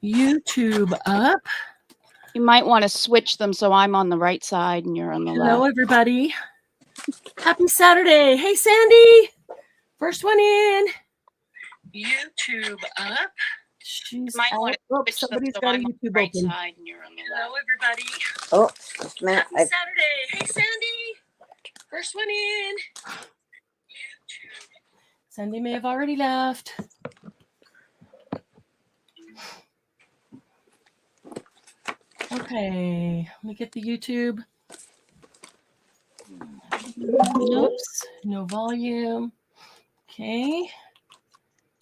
YouTube up. You might want to switch them so I'm on the right side and you're on the left. Hello, everybody. Happy Saturday. Hey, Sandy. First one in. YouTube up. She's might want to switch somebody's them got so a I'm on YouTube the right open. side and you're on the Hello, left. everybody. Oh, just a minute. Happy Saturday. Hey, Sandy. First one in. Sandy may have already left. Okay, let me get the YouTube. Oops, no volume. Okay.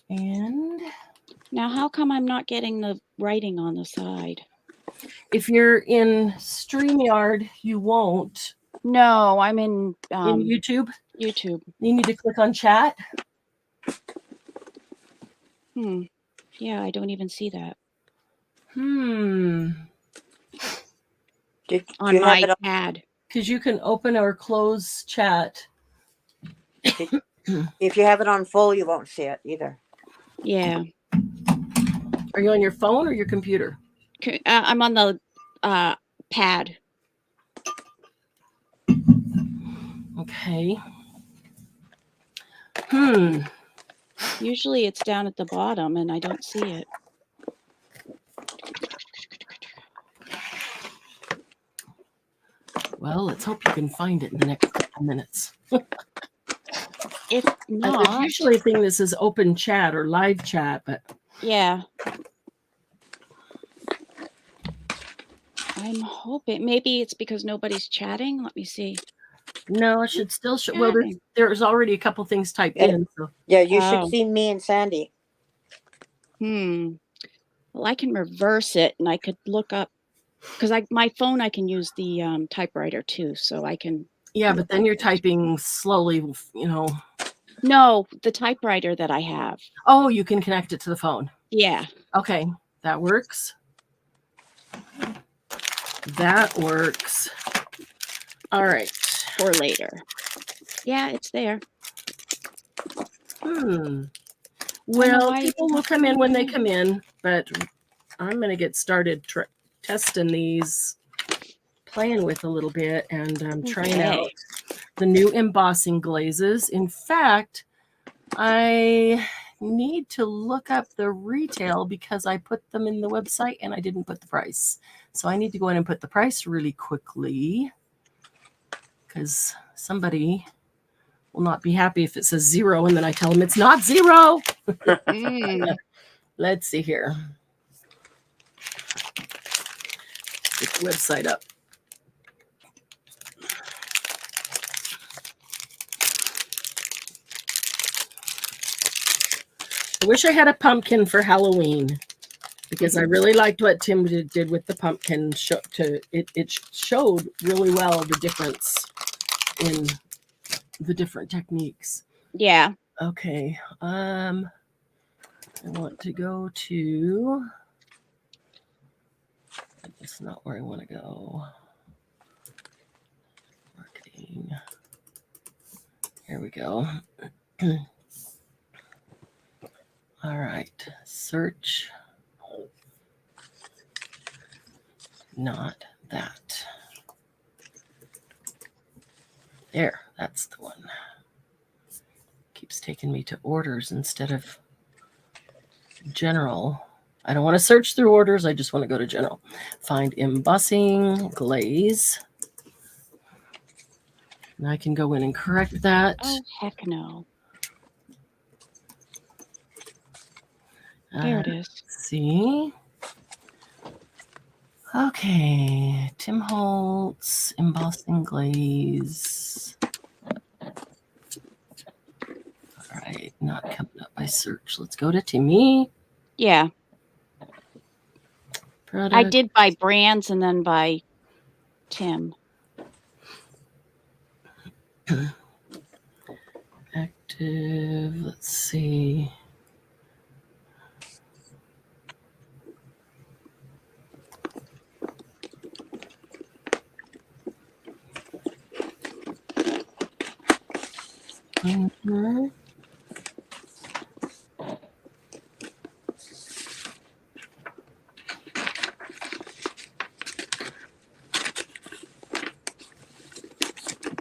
And now how come I'm not getting the writing on the side? If you're in StreamYard, you won't. No, I'm in YouTube. YouTube. You need to click on chat. Yeah, I don't even see that. On my pad. Because you can open or close chat. If you have it on full, you won't see it either. Yeah. Are you on your phone or your computer? I'm on the pad. Okay. Usually it's down at the bottom and I don't see it. Well, let's hope you can find it in the next couple minutes. If not, there's usually a thing that says open chat or live chat, but yeah. I'm hoping maybe it's because nobody's chatting. Let me see. No, it should still show. Well, there's already a couple things typed in. So. Yeah, you should see me and Sandy. Well, I can reverse it and I could look up because my phone I can use the typewriter too, so I can. Yeah, but then you're typing slowly, you know. No, the typewriter that I have. Oh, you can connect it to the phone. Yeah. Okay, that works. That works. All right. For later. Yeah, it's there. Well, people will come in when they come in, but I'm going to get started testing these, playing with a little bit, and trying out the new embossing glazes. In fact, I need to look up the retail because I put them in the website and I didn't put the price. So I need to go in and put the price really quickly because somebody will not be happy if it says 0 and then I tell them it's not 0. Let's see here. Get the website up. I wish I had a pumpkin for Halloween because I really liked what Tim did with the pumpkin. It showed really well the difference in the different techniques. Yeah. Okay. I want to go to. That's not where I want to go. Marketing. Here we go. All right. Search. Not that. There. That's the one. Keeps taking me to orders instead of general. I don't want to search through orders. I just want to go to general. Find embossing glaze. And I can go in and correct that. Oh, heck no. There it is. See? Okay. Tim Holtz, embossing glaze. All right. Not coming up by search. Let's go to Timmy. Yeah. Product. I did by brands and then by Tim. Active. Let's see.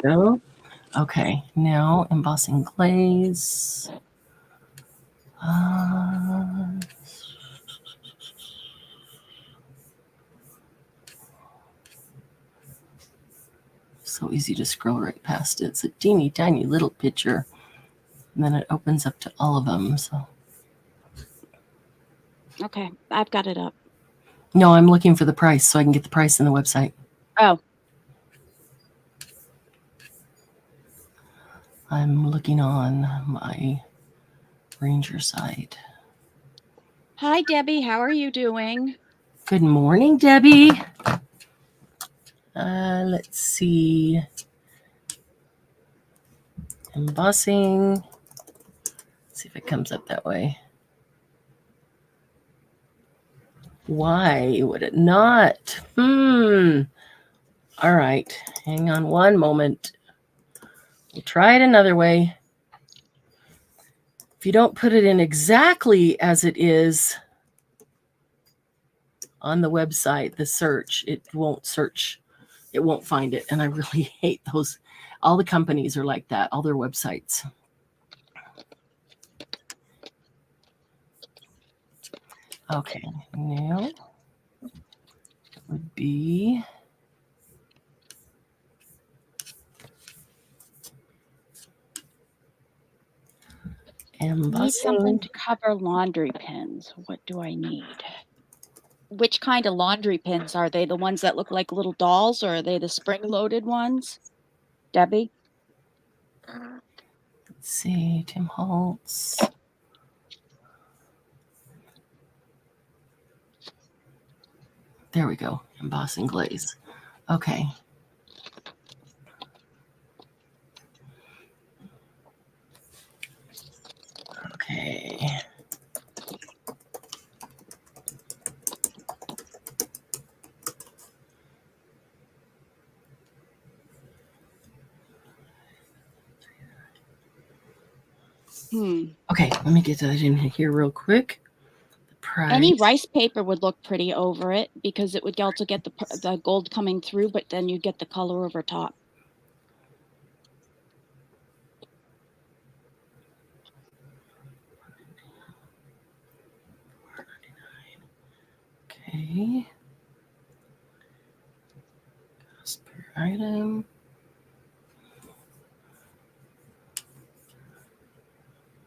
go. Okay, now embossing glaze. So easy to scroll right past it. It's a teeny tiny little picture. And then it opens up to all of them. So. Okay, I've got it up. No, I'm looking for the price so I can get the price in the website. Oh. I'm looking on my Ranger site. Hi, Debbie. How are you doing? Good morning, Debbie. Let's see. Embossing. Let's see if it comes up that way. Why would it not? All right. Hang on one moment. We'll try it another way. If you don't put it in exactly as it is on the website, the search, it won't search. It won't find it. And I really hate those. All the companies are like that, all their websites. Okay, now would be embossing. Need something to cover laundry pins. What do I need? Which kind of laundry pins are they? The ones that look like little dolls, or are they the spring-loaded ones? Debbie? Let's see, Tim Holtz. There we go, embossing glaze. Okay. Okay. Okay, let me get that in here real quick. Price. Any rice paper would look pretty over it because it would also get the gold coming through, but then you get the color over top. Okay. Cost per item.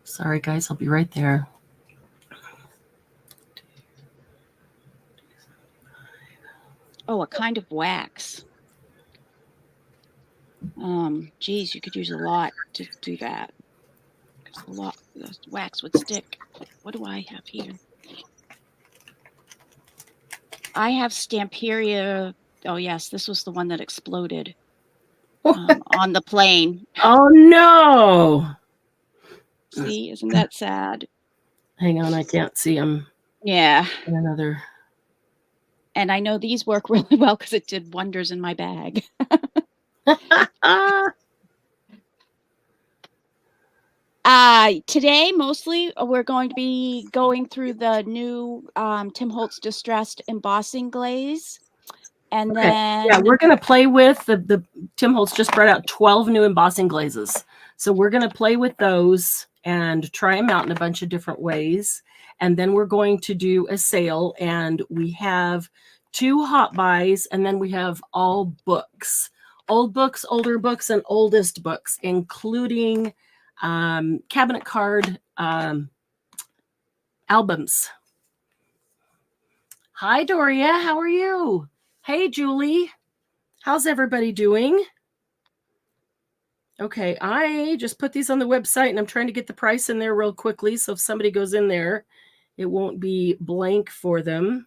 Sorry, guys, I'll be right there. Oh, a kind of wax. Geez, you could use a lot to do that. Because a lot, the wax would stick. What do I have here? I have Stamperia. Oh, yes, this was the one that exploded on the plane. Oh, no. See, isn't that sad? Hang on, I can't see them. Yeah. In another. And I know these work really well because it did wonders in my bag. Today, mostly, we're going to be going through the new Tim Holtz Distressed Embossing Glaze. And then... Yeah, we're going to play with the Tim Holtz just brought out 12 new embossing glazes. So we're going to play with those and try them out in a bunch of different ways. And then we're going to do a sale. And we have 2 hot buys. And then we have all books. Old books, older books, and oldest books, including cabinet card albums. Hi, Doria. How are you? Hey, Julie. How's everybody doing? Okay, I just put these on the website, and I'm trying to get the price in there real quickly. So if somebody goes in there, it won't be blank for them.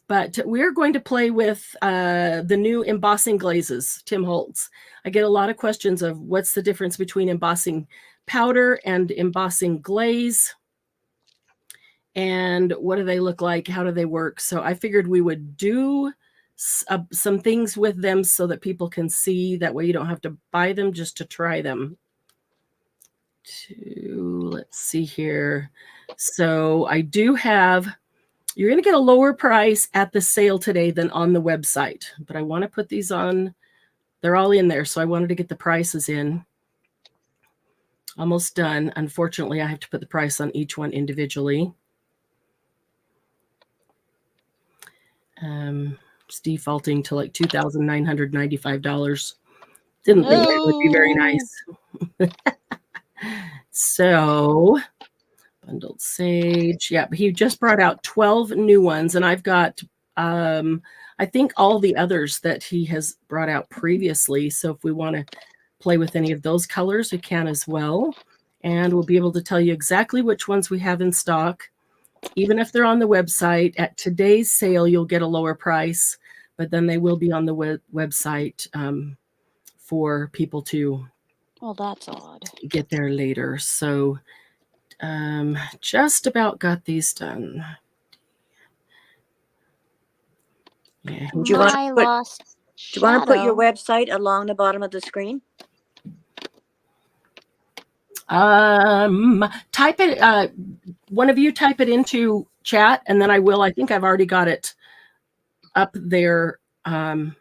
But we're going to play with the new embossing glazes, Tim Holtz. I get a lot of questions of what's the difference between embossing powder and embossing glaze. And what do they look like? How do they work? So I figured we would do some things with them so that people can see. That way you don't have to buy them just to try them. Let's see here. So I do have... You're going to get a lower price at the sale today than on the website, but I want to put these on they're all in there. So I wanted to get the prices in. Almost done. Unfortunately, I have to put the price on each one individually. It's defaulting to like $2,995. Didn't think that would be very nice. So, bundled sage. Yeah, he just brought out 12 new ones, and I've got, I think, all the others that he has brought out previously. So if we want to play with any of those colors, we can as well. And we'll be able to tell you exactly which ones we have in stock. Even if they're on the website, at today's sale, you'll get a lower price, but then they will be on the website for people to that's odd. get there later. So just about got these done. Yeah. Do you want to put your website along the bottom of the screen? Type it. One of you type it into chat, and then I will. I think I've already got it up there. I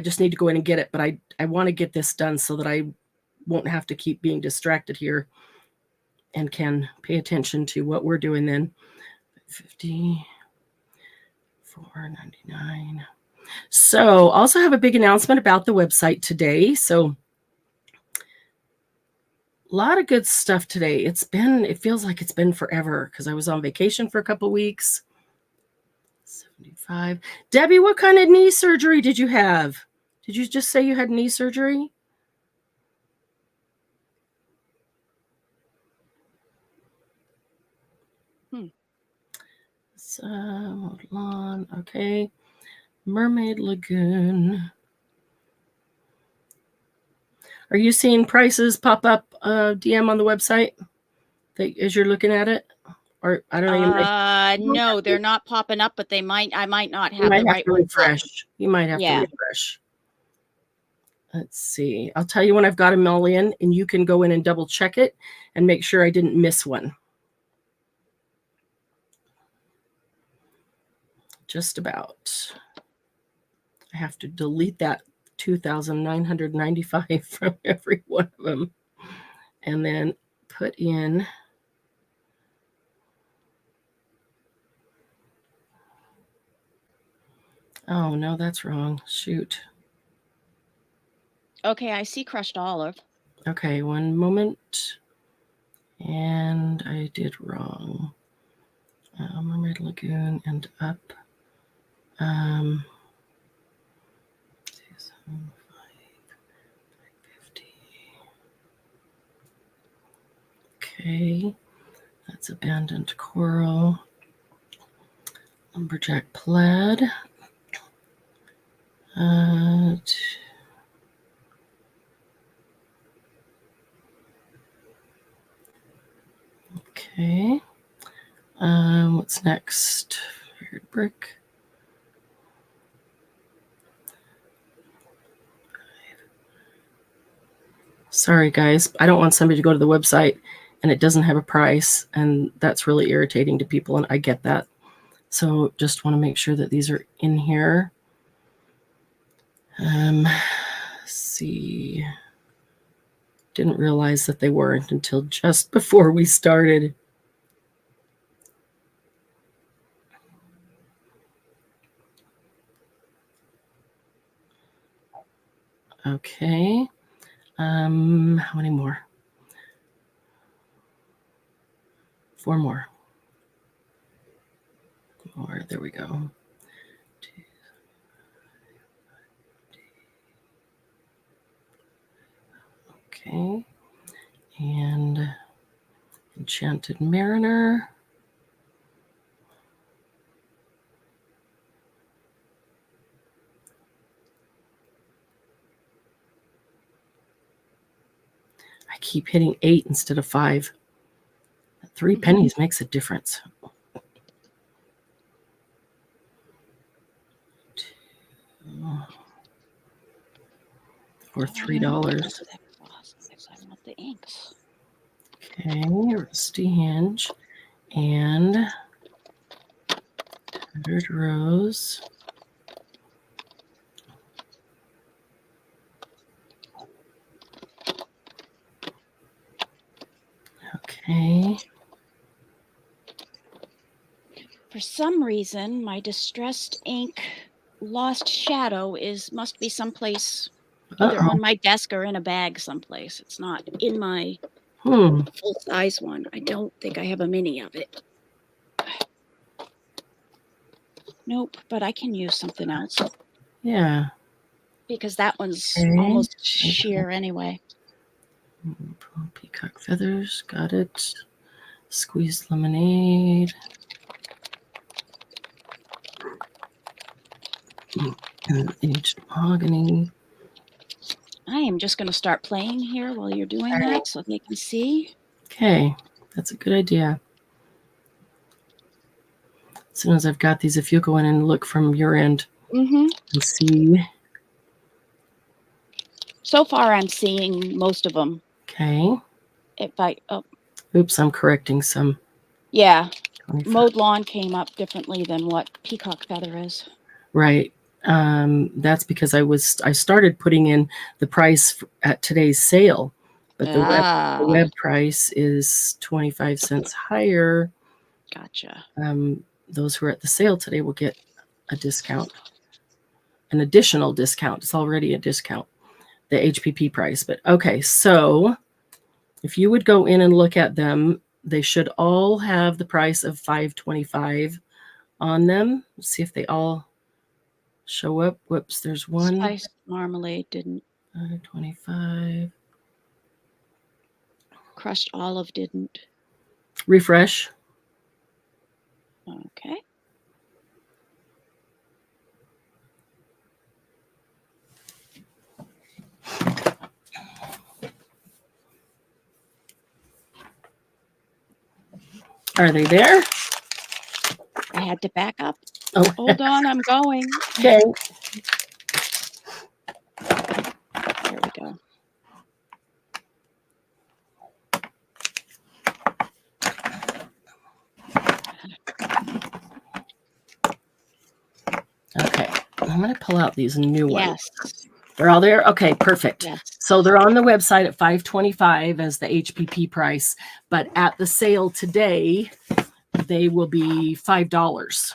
just need to go in and get it, but I want to get this done so that I won't have to keep being distracted here and can pay attention to what we're doing then. $54.99. So also have a big announcement about the website today. So a lot of good stuff today. It feels like it's been forever because I was on vacation for a couple weeks. 75. Debbie, what kind of knee surgery did you have? Did you just say you had knee surgery? So, hold on. Okay. Mermaid Lagoon. Are you seeing prices pop up DM on the website as you're looking at it? Or I don't know. No, they're not popping up, but I might not have the right one. You might have to refresh. Let's see. I'll tell you when I've got them all in, and you can go in and double check it and make sure I didn't miss one. Just about. I have to delete that 2,995 from every one of them and then put in oh no, that's wrong. Shoot. Okay, I see crushed olive. Okay, one moment. And I did wrong. Mermaid Lagoon and up. 550. Okay, that's abandoned coral. Lumberjack plaid. Okay. What's next? Weird brick. Sorry, guys. I don't want somebody to go to the website and it doesn't have a price, and that's really irritating to people, and I get that. So just want to make sure that these are in here. Let's see. Didn't realize that they weren't until just before we started. Okay. How many more? 4 more. There we go. Okay. And Enchanted Mariner. I keep hitting 8 instead of 5. 3 pennies makes a difference. Or $3. I want the inks. Okay, Rusty Hinge and Tattered Rose. Okay. For some reason, my distressed ink lost shadow must be someplace either on my desk or in a bag someplace. It's not in my full size one. I don't think I have a mini of it. Nope, but I can use something else. Yeah. Because that one's almost sheer anyway. Peacock feathers, got it. Squeezed lemonade. And aged mahogany. I am just going to start playing here while you're doing that so they can see. Okay, that's a good idea. As soon as I've got these, if you go in and look from your end and see. So far, I'm seeing most of them. Okay. Oops, I'm correcting some. Yeah. 25. Mowed lawn came up differently than what peacock feather is. Right. That's because I started putting in the price at today's sale, but the web price is 25 cents higher. Gotcha. Those who are at the sale today will get a discount, an additional discount. It's already a discount, the HPP price. But okay, so if you would go in and look at them, they should all have the price of $5.25 on them. Let's see if they all show up. Whoops, there's one. Spiced marmalade didn't. $5.25. Crushed olive didn't. Refresh. Okay. Are they there? I had to back up. Oh. Hold on, I'm going. Okay. There we go. Okay. I'm going to pull out these new ones. Yes. They're all there? Okay, perfect. Yes. So they're on the website at $5.25 as the HPP price, but at the sale today, they will be $5.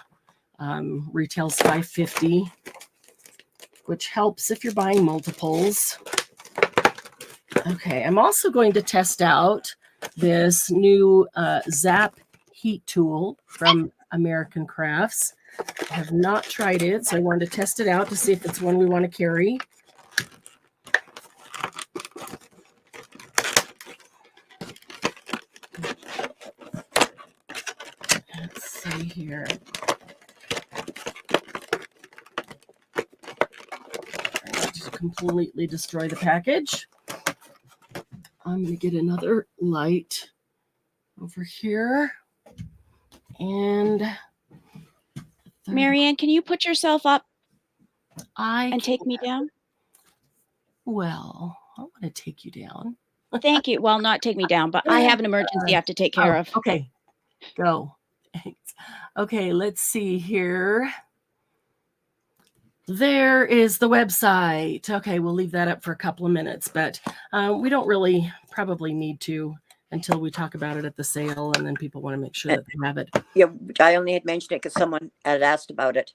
Retails $5.50, which helps if you're buying multiples. Okay, I'm also going to test out this new Zap heat tool from American Crafts. I have not tried it, so I wanted to test it out to see if it's one we want to carry. Let's see here. Just completely destroy the package. I'm going to get another light over here. And Marianne, can you put yourself up and take me down? Well, I want to take you down. Thank you. Well, not take me down, but I have an emergency I have to take care of. Okay, go. Okay, let's see here. There is the website. Okay, we'll leave that up for a couple of minutes, but we don't really probably need to until we talk about it at the sale, and then people want to make sure that they have it. Yeah, I only had mentioned it because someone had asked about it.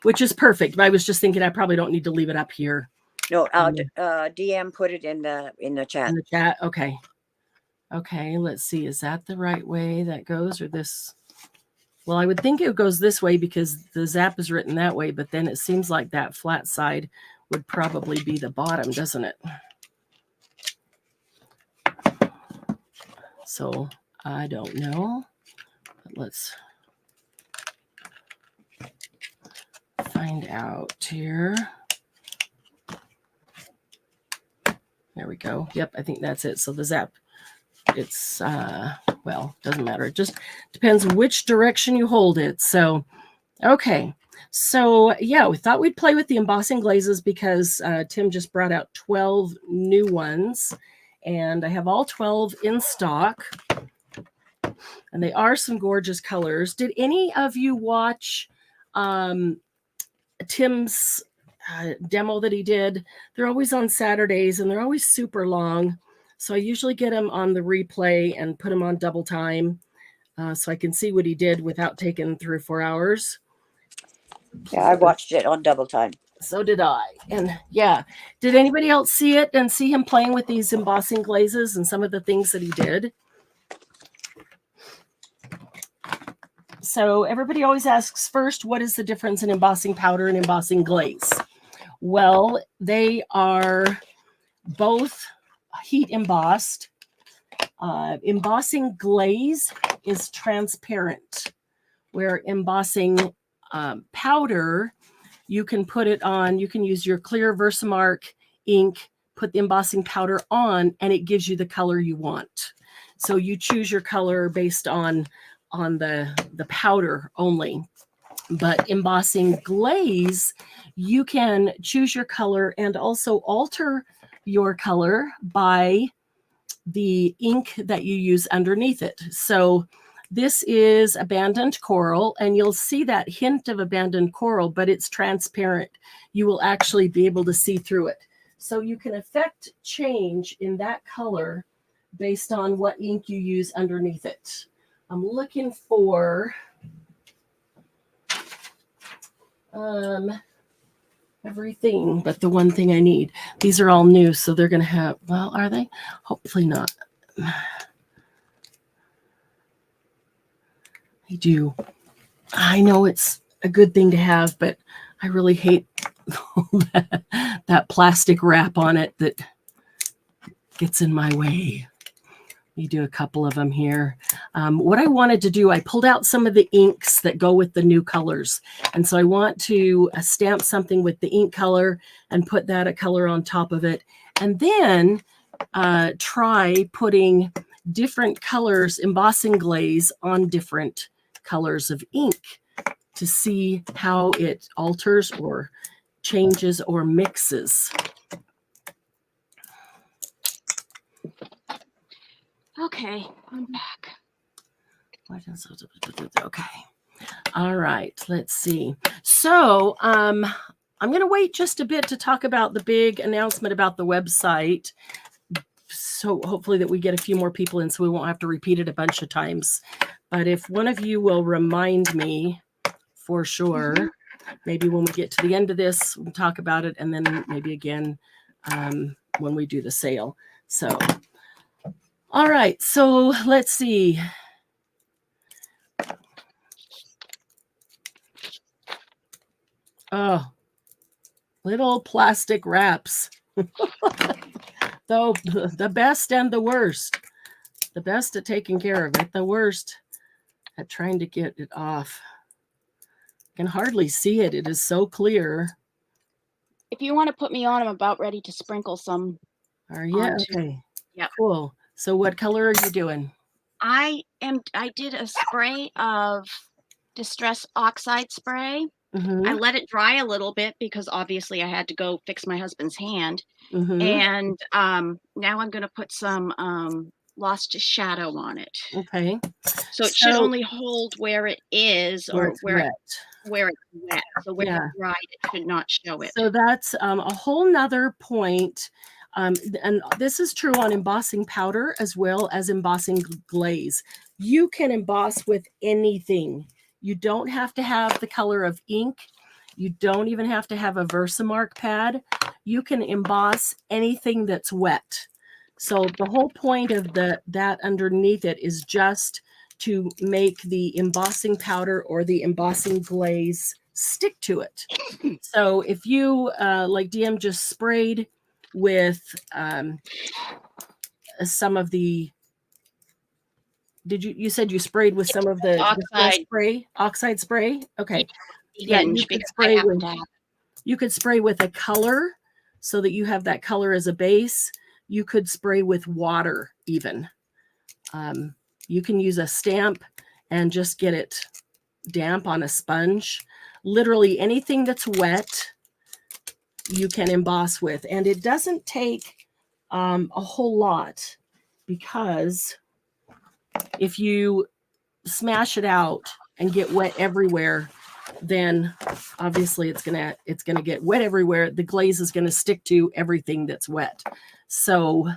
Which is perfect. But I was just thinking I probably don't need to leave it up here. No, DM put it in the chat. In the chat, okay. Okay, let's see. Is that the right way that goes, or this? Well, I would think it goes this way because the Zap is written that way, but then it seems like that flat side would probably be the bottom, doesn't it? So I don't know, but let's find out here. There we go. Yep, I think that's it. So the Zap, it's, well, doesn't matter. It just depends which direction you hold it. So, okay. So, yeah, we thought we'd play with the embossing glazes because Tim just brought out 12 new ones. And I have all 12 in stock. And they are some gorgeous colors. Did any of you watch Tim's demo that he did? They're always on Saturdays and they're always super long. So I usually get him on the replay and put him on double time so I can see what he did without taking 3 or 4 hours. Yeah, I watched it on double time. So did I. And yeah, did anybody else see it and see him playing with these embossing glazes and some of the things that he did? So everybody always asks first, what is the difference in embossing powder and embossing glaze? Well, they are both heat embossed. Embossing glaze is transparent, where embossing powder, you can put it on, you can use your clear Versamark ink, put the embossing powder on, and it gives you the color you want. So you choose your color based on the powder only. But embossing glaze, you can choose your color and also alter your color by the ink that you use underneath it. So this is abandoned coral, and you'll see that hint of abandoned coral, but it's transparent. You will actually be able to see through it. So you can affect change in that color based on what ink you use underneath it. I'm looking for everything but the one thing I need. These are all new, so they're going to have, well, are they? Hopefully not. They do. I know it's a good thing to have, but I really hate that plastic wrap on it that gets in my way. You do a couple of them here. What I wanted to do, I pulled out some of the inks that go with the new colors. And so I want to stamp something with the ink color and put that a color on top of it. And then try putting different colors, embossing glaze on different colors of ink to see how it alters or changes or mixes. Okay, I'm back. Okay. All right. Let's see. So I'm going to wait just a bit to talk about the big announcement about the website. So hopefully that we get a few more people in so we won't have to repeat it a bunch of times. But if one of you will remind me for sure, maybe when we get to the end of this, we'll talk about it. And then maybe again when we do the sale. So all right, so let's see. Oh, little plastic wraps. Though the best and the worst. The best at taking care of it, the worst at trying to get it off. I can hardly see it. It is so clear. If you want to put me on, I'm about ready to sprinkle some. Are you? Okay. Yeah. Cool. So what color are you doing? I did a spray of Distress Oxide spray. I let it dry a little bit because obviously I had to go fix my husband's hand. And now I'm going to put some Lost Shadow on it. Okay. So it should only hold where it is or where it's wet. So where it's dried, it should not show it. So that's a whole nother point. And this is true on embossing powder as well as embossing glaze. You can emboss with anything. You don't have to have the color of ink. You don't even have to have a Versamark pad. You can emboss anything that's wet. So the whole point of that underneath it is just to make the embossing powder or the embossing glaze stick to it. So if you, like DM just sprayed with some of the, you said you sprayed with some of the oxide spray? Okay. Yeah, you could spray with a color so that you have that color as a base. You could spray with water even. You can use a stamp and just get it damp on a sponge. Literally anything that's wet, you can emboss with. And it doesn't take a whole lot, because if you smash it out and get wet everywhere, then obviously it's gonna get wet everywhere. The glaze is gonna stick to everything that's wet. So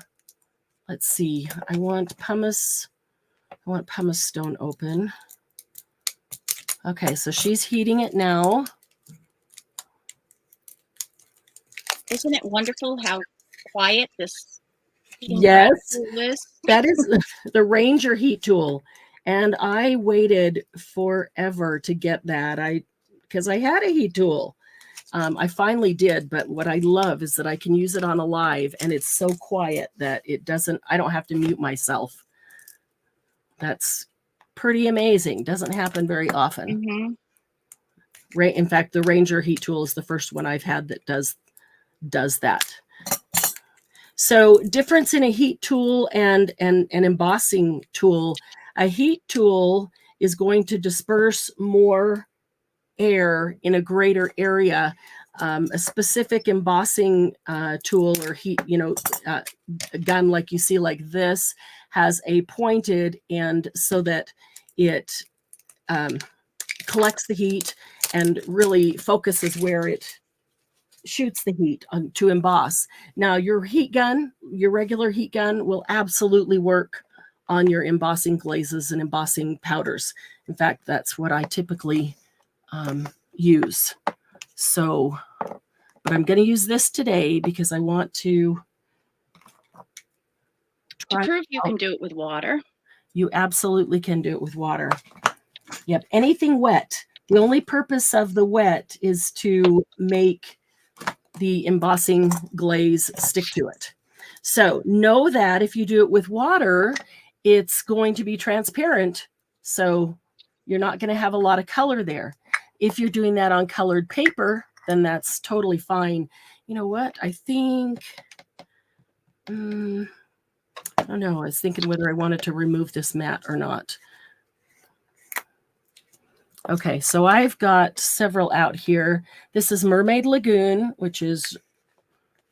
let's see. I want pumice stone open. Okay, so she's heating it now. Isn't it wonderful how quiet this Yes, is? that is the Ranger heat tool. And I waited forever to get that. Because I had a heat tool. I finally did, but what I love is that I can use it on a live, and it's so quiet that I don't have to mute myself. That's pretty amazing. Doesn't happen very often. Mm-hmm. In fact, the Ranger heat tool is the first one I've had that does that. So difference in a heat tool and an embossing tool. A heat tool is going to disperse more air in a greater area. A specific embossing tool or heat, a gun like you see like this has a pointed end so that it collects the heat and really focuses where it shoots the heat to emboss. Now your regular heat gun will absolutely work on your embossing glazes and embossing powders. In fact, that's what I typically use. So, but I'm going to use this today because I want to prove you can do it with water. You absolutely can do it with water. Yep, anything wet. The only purpose of the wet is to make the embossing glaze stick to it. So know that if you do it with water, it's going to be transparent. So you're not going to have a lot of color there. If you're doing that on colored paper, then that's totally fine. You know what? I think, I don't know. I was thinking whether I wanted to remove this mat or not. Okay, so I've got several out here. This is Mermaid Lagoon, which is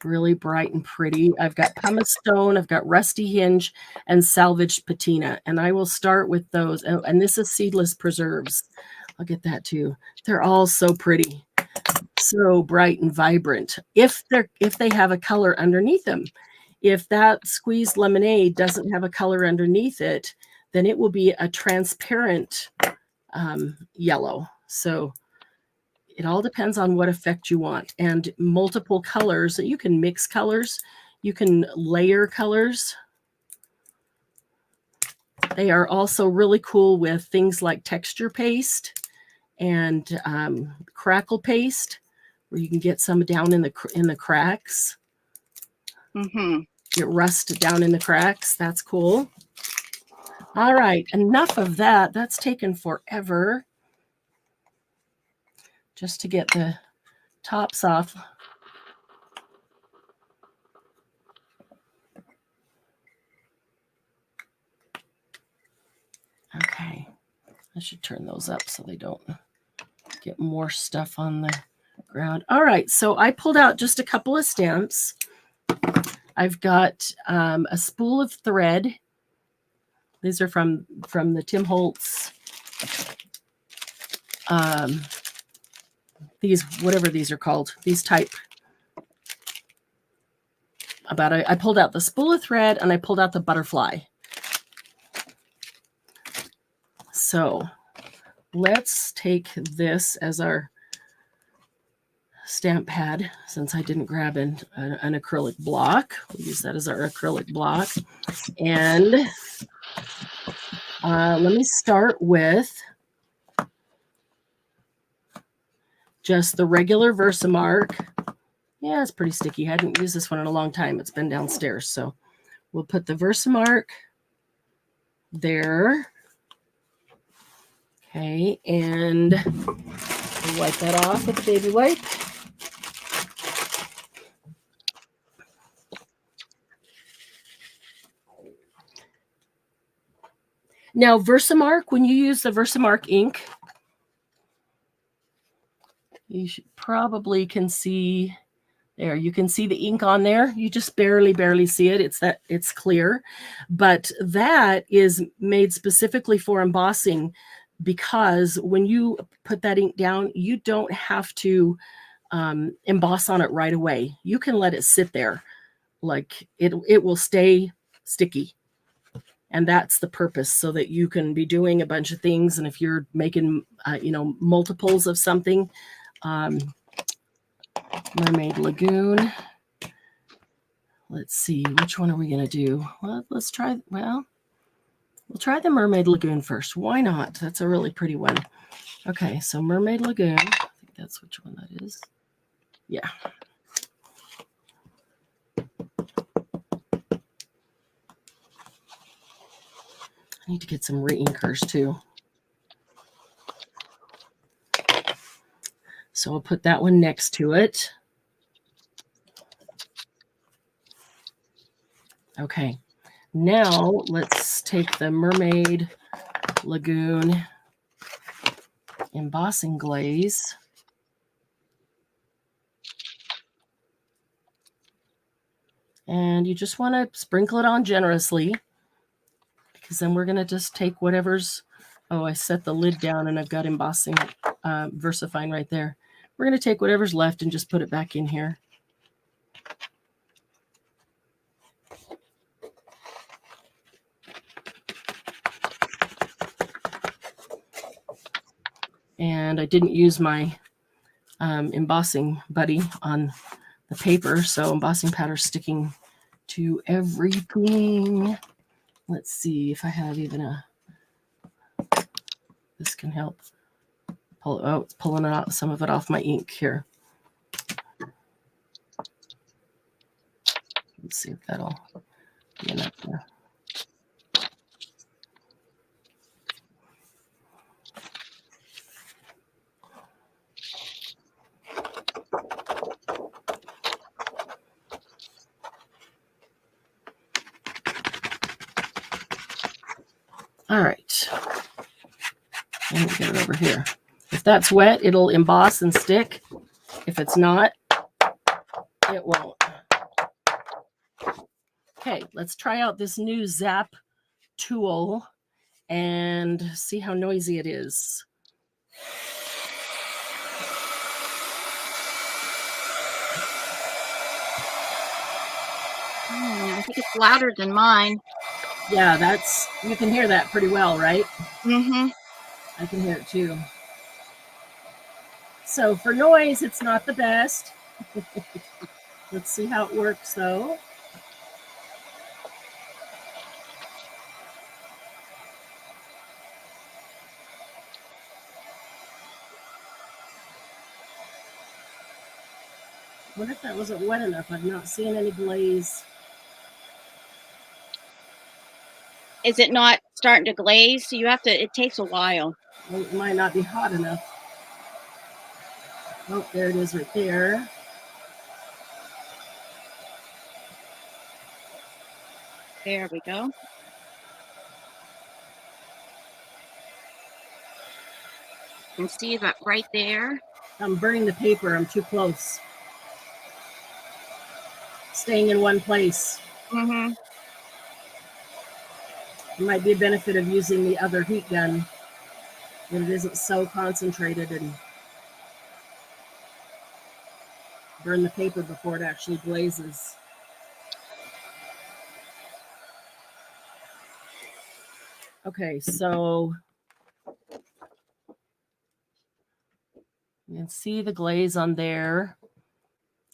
really bright and pretty. I've got pumice stone, I've got rusty hinge, and salvaged patina. And I will start with those. And this is seedless preserves. I'll get that too. They're all so pretty, so bright and vibrant. If they have a color underneath them. If that squeezed lemonade doesn't have a color underneath it, then it will be a transparent yellow. So it all depends on what effect you want. And multiple colors, you can mix colors, you can layer colors. They are also really cool with things like texture paste and crackle paste, where you can get some down in the cracks. Mm-hmm. Get rust down in the cracks. That's cool. All right, enough of that. That's taken forever just to get the tops off. Okay, I should turn those up so they don't get more stuff on the ground. All right, so I pulled out just a couple of stamps. I've got a spool of thread. These are from the Tim Holtz. These, whatever these are called, these type. I pulled out the spool of thread and I pulled out the butterfly. So let's take this as our stamp pad, since I didn't grab an acrylic block. We'll use that as our acrylic block. And let me start with just the regular Versamark. Yeah, it's pretty sticky. I hadn't used this one in a long time. It's been downstairs. So we'll put the Versamark there. Okay, and we'll wipe that off with a baby wipe. Now, Versamark, when you use the Versamark ink, you probably can see there. You can see the ink on there. You just barely see it. It's clear, but that is made specifically for embossing, because when you put that ink down, you don't have to emboss on it right away. You can let it sit there. Like it will stay sticky. And that's the purpose, so that you can be doing a bunch of things. And if you're making, multiples of something, Mermaid Lagoon. Let's see, which one are we going to do? Well, we'll try the Mermaid Lagoon first. Why not? That's a really pretty one. Okay, so Mermaid Lagoon. I think that's which one that is. Yeah. I need to get some reinkers too. So I'll put that one next to it. Okay, now let's take the Mermaid Lagoon embossing glaze. And you just want to sprinkle it on generously, because then we're going to just take whatever's, I set the lid down and I've got embossing VersaFine right there. We're going to take whatever's left and just put it back in here. And I didn't use my embossing buddy on the paper, so embossing powder sticking to everything. Let's see if I have even this can help. It's pulling out some of it off my ink here. Let's see if that'll be enough there. All right. Let me get it over here. If that's wet, it'll emboss and stick. If it's not, it won't. Okay, let's try out this new Zap tool and see how noisy it is. I think it's louder than mine. Yeah, you can hear that pretty well, right? Mm-hmm. I can hear it too. So for noise, it's not the best. Let's see how it works though. I wonder if that wasn't wet enough. I've not seen any glaze. Is it not starting to glaze? So it takes a while. Well, it might not be hot enough. Oh, there it is right there. There we go. You can see that right there. I'm burning the paper. I'm too close. Staying in one place. Mm-hmm. It might be a benefit of using the other heat gun when it isn't so concentrated and burn the paper before it actually glazes. Okay, so you can see the glaze on there.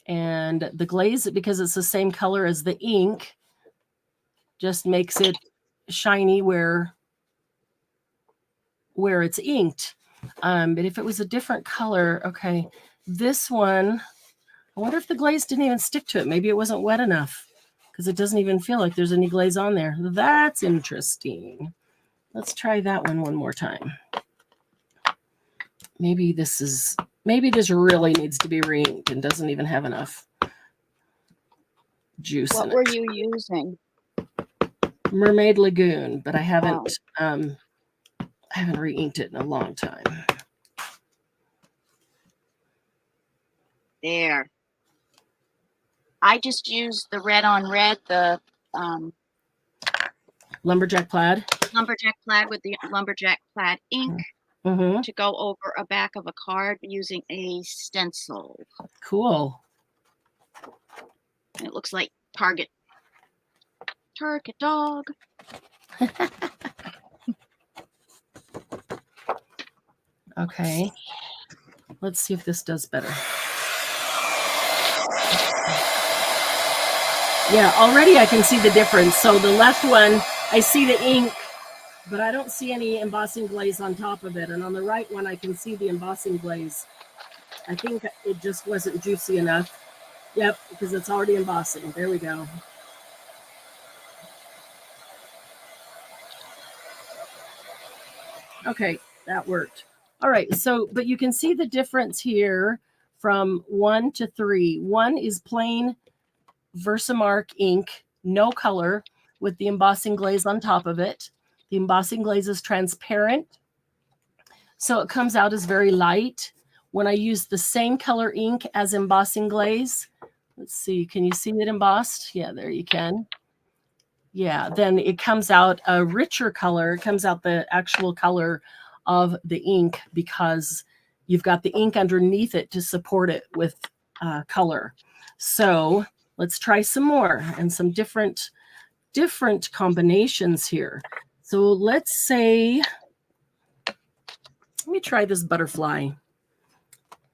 And the glaze, because it's the same color as the ink, just makes it shiny where it's inked. But if it was a different color, okay, this one, I wonder if the glaze didn't even stick to it. Maybe it wasn't wet enough, because it doesn't even feel like there's any glaze on there. That's interesting. Let's try that one more time. Maybe this really needs to be re-inked and doesn't even have enough juice in it. What were you using? Mermaid Lagoon, but I haven't re-inked it in a long time. There. I just used the red on red, the Lumberjack plaid. Lumberjack plaid with the Lumberjack plaid ink to go over a back of a card using a stencil. Cool. And it looks like Target. Turkey dog. Okay. Let's see if this does better. Yeah, already I can see the difference. So the left one, I see the ink, but I don't see any embossing glaze on top of it. And on the right one, I can see the embossing glaze. I think it just wasn't juicy enough. Yep, because it's already embossing. There we go. Okay, that worked. All right, so, but you can see the difference here from 1 to 3. 1 is plain Versamark ink, no color, with the embossing glaze on top of it. The embossing glaze is transparent, so it comes out as very light. When I use the same color ink as embossing glaze, let's see, can you see it embossed? Yeah, there you can. Yeah, then it comes out a richer color. It comes out the actual color of the ink because you've got the ink underneath it to support it with color. So let's try some more and some different combinations here. So let's say, let me try this butterfly.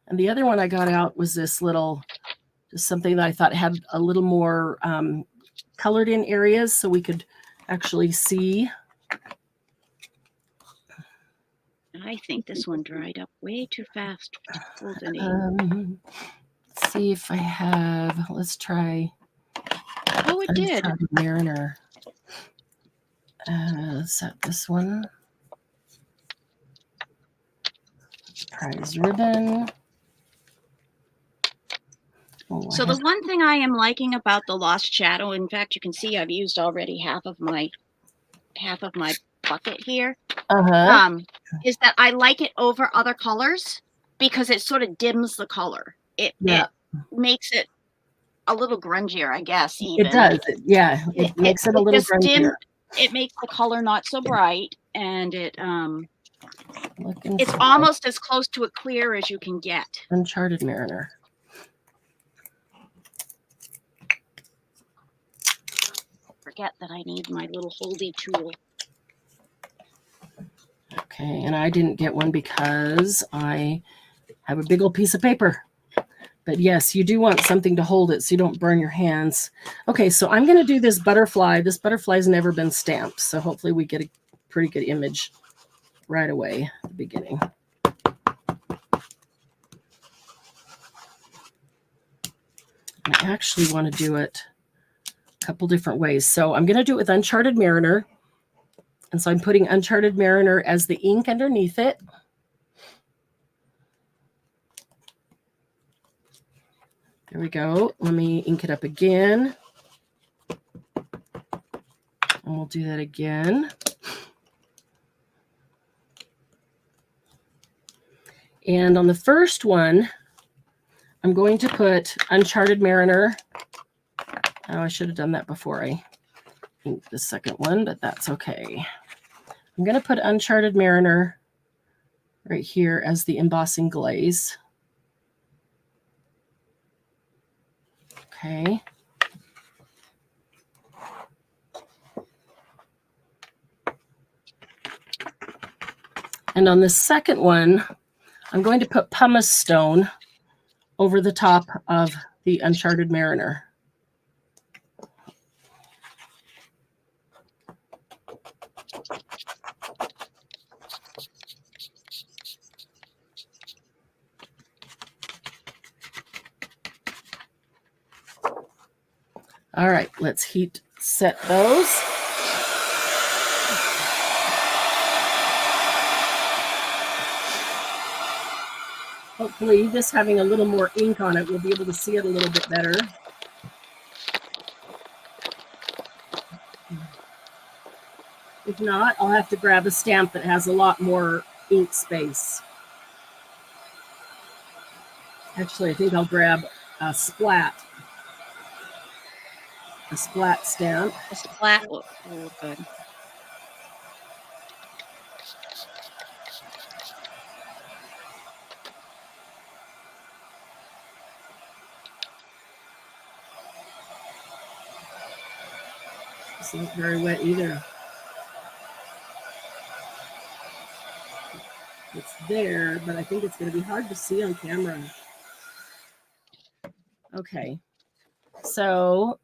And the other one I got out was this little, just something that I thought had a little more colored in areas so we could actually see. I think this one dried up way too fast to hold any. Let's see if I have, let's try. Oh, it did. Mariner. Is that this one? Prize ribbon. Oh, so the one thing I am liking about the Lost Shadow, in fact, you can see I've used already half of my bucket here, is that I like it over other colors because it sort of dims the color. It makes it a little grungier, I guess. Even it does. Yeah, it makes it a little grungier. It makes the color not so bright, and it's almost as close to a clear as you can get. Uncharted Mariner. Forget that I need my little holdy tool. Okay, and I didn't get one because I have a big old piece of paper. But yes, you do want something to hold it so you don't burn your hands. Okay, so I'm going to do this butterfly. This butterfly's never been stamped, so hopefully we get a pretty good image right away at the beginning. I actually want to do it a couple different ways. So I'm going to do it with Uncharted Mariner. And so I'm putting Uncharted Mariner as the ink underneath it. There we go. Let me ink it up again. And we'll do that again. And on the first one, I'm going to put Uncharted Mariner. Oh, I should have done that before I inked the second one, but that's okay. I'm going to put Uncharted Mariner right here as the embossing glaze. Okay. And on the second one, I'm going to put pumice stone over the top of the Uncharted Mariner. All right, let's heat set those. Hopefully this having a little more ink on it, we'll be able to see it a little bit better. If not, I'll have to grab a stamp that has a lot more ink space. Actually, I think I'll grab a splat. A splat stamp. A splat will look good. It's not very wet either. It's there, but I think it's going to be hard to see on camera. Okay, so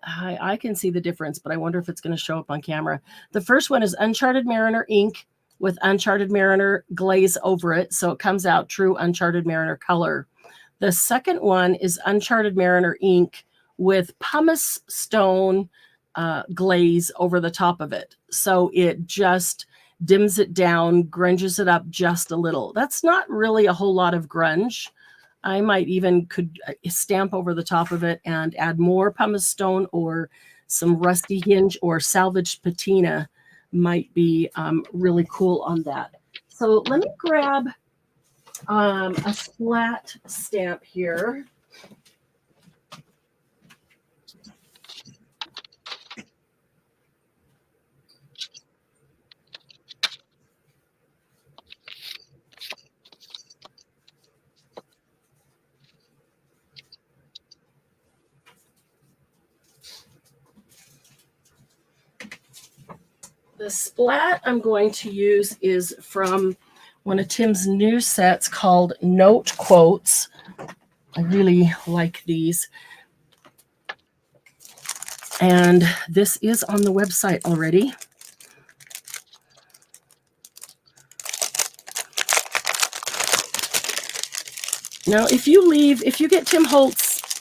I can see the difference, but I wonder if it's going to show up on camera. The first one is Uncharted Mariner ink with Uncharted Mariner glaze over it, so it comes out true Uncharted Mariner color. The second one is Uncharted Mariner ink with pumice stone glaze over the top of it, so it just dims it down, grunges it up just a little. That's not really a whole lot of grunge. I might even could stamp over the top of it and add more pumice stone or some rusty hinge or salvaged patina might be really cool on that. So let me grab a splat stamp here. The splat I'm going to use is from one of Tim's new sets called Note Quotes. I really like these. And this is on the website already. Now, if you get Tim Holtz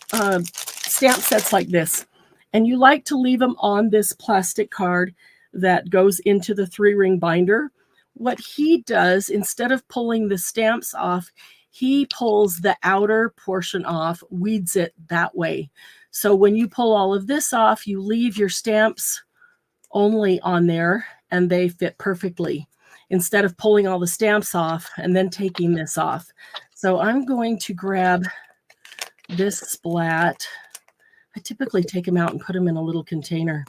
stamp sets like this, and you like to leave them on this plastic card that goes into the 3-ring binder, what he does, instead of pulling the stamps off, he pulls the outer portion off, weeds it that way. So when you pull all of this off, you leave your stamps only on there, and they fit perfectly, instead of pulling all the stamps off and then taking this off. So I'm going to grab this splat. I typically take them out and put them in a little container.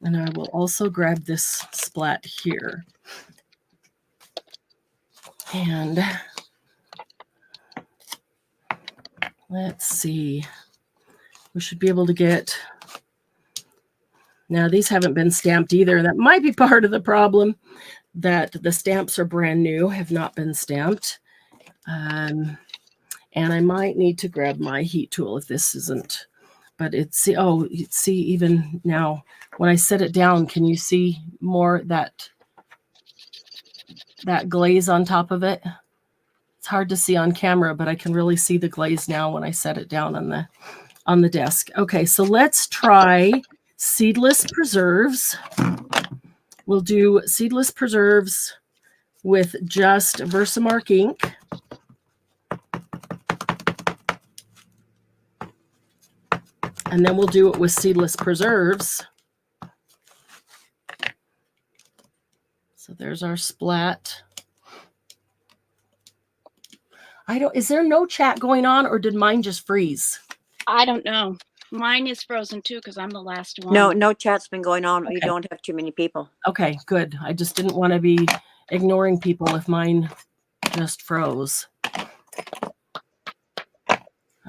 And I will also grab this splat here. And let's see. We should be able to get... Now, these haven't been stamped either. That might be part of the problem, that the stamps are brand new, have not been stamped. And I might need to grab my heat tool if this isn't. But it's, you see even now, when I set it down, can you see more that glaze on top of it? It's hard to see on camera, but I can really see the glaze now when I set it down on the desk. Okay, so let's try seedless preserves. We'll do seedless preserves with just Versamark ink. And then we'll do it with seedless preserves. So there's our splat. Is there no chat going on, or did mine just freeze? I don't know. Mine is frozen too because I'm the last one. No chat's been going on. Okay. We don't have too many people. Okay, good. I just didn't want to be ignoring people if mine just froze.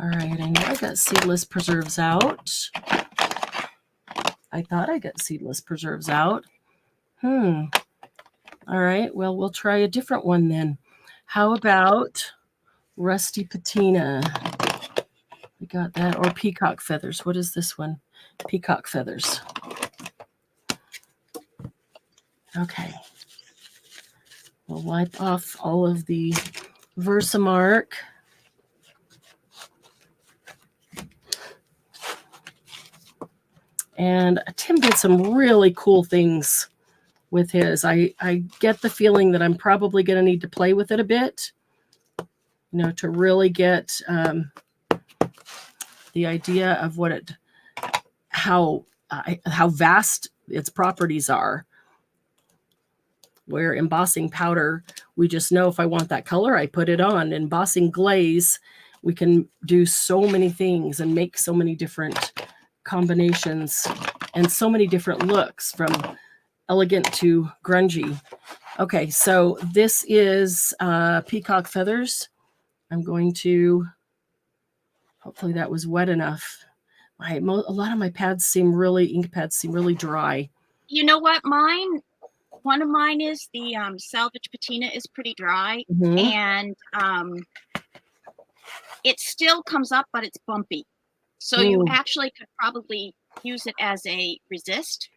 All right, I know I got seedless preserves out. I thought I got seedless preserves out. All right, well, we'll try a different one then. How about rusty patina? We got that, or peacock feathers. What is this one? Peacock feathers. Okay. We'll wipe off all of the Versamark. And Tim did some really cool things with his. I get the feeling that I'm probably going to need to play with it a bit, to really get the idea of how vast its properties are. Where embossing powder, we just know if I want that color, I put it on. Embossing glaze, we can do so many things and make so many different combinations and so many different looks, from elegant to grungy. Okay, so this is peacock feathers. I'm going to, hopefully that was wet enough. a lot of my pads seem ink pads seem really dry. You know what? One of mine is the salvage patina is pretty dry, and it still comes up, but it's bumpy. So you actually could probably use it as a resist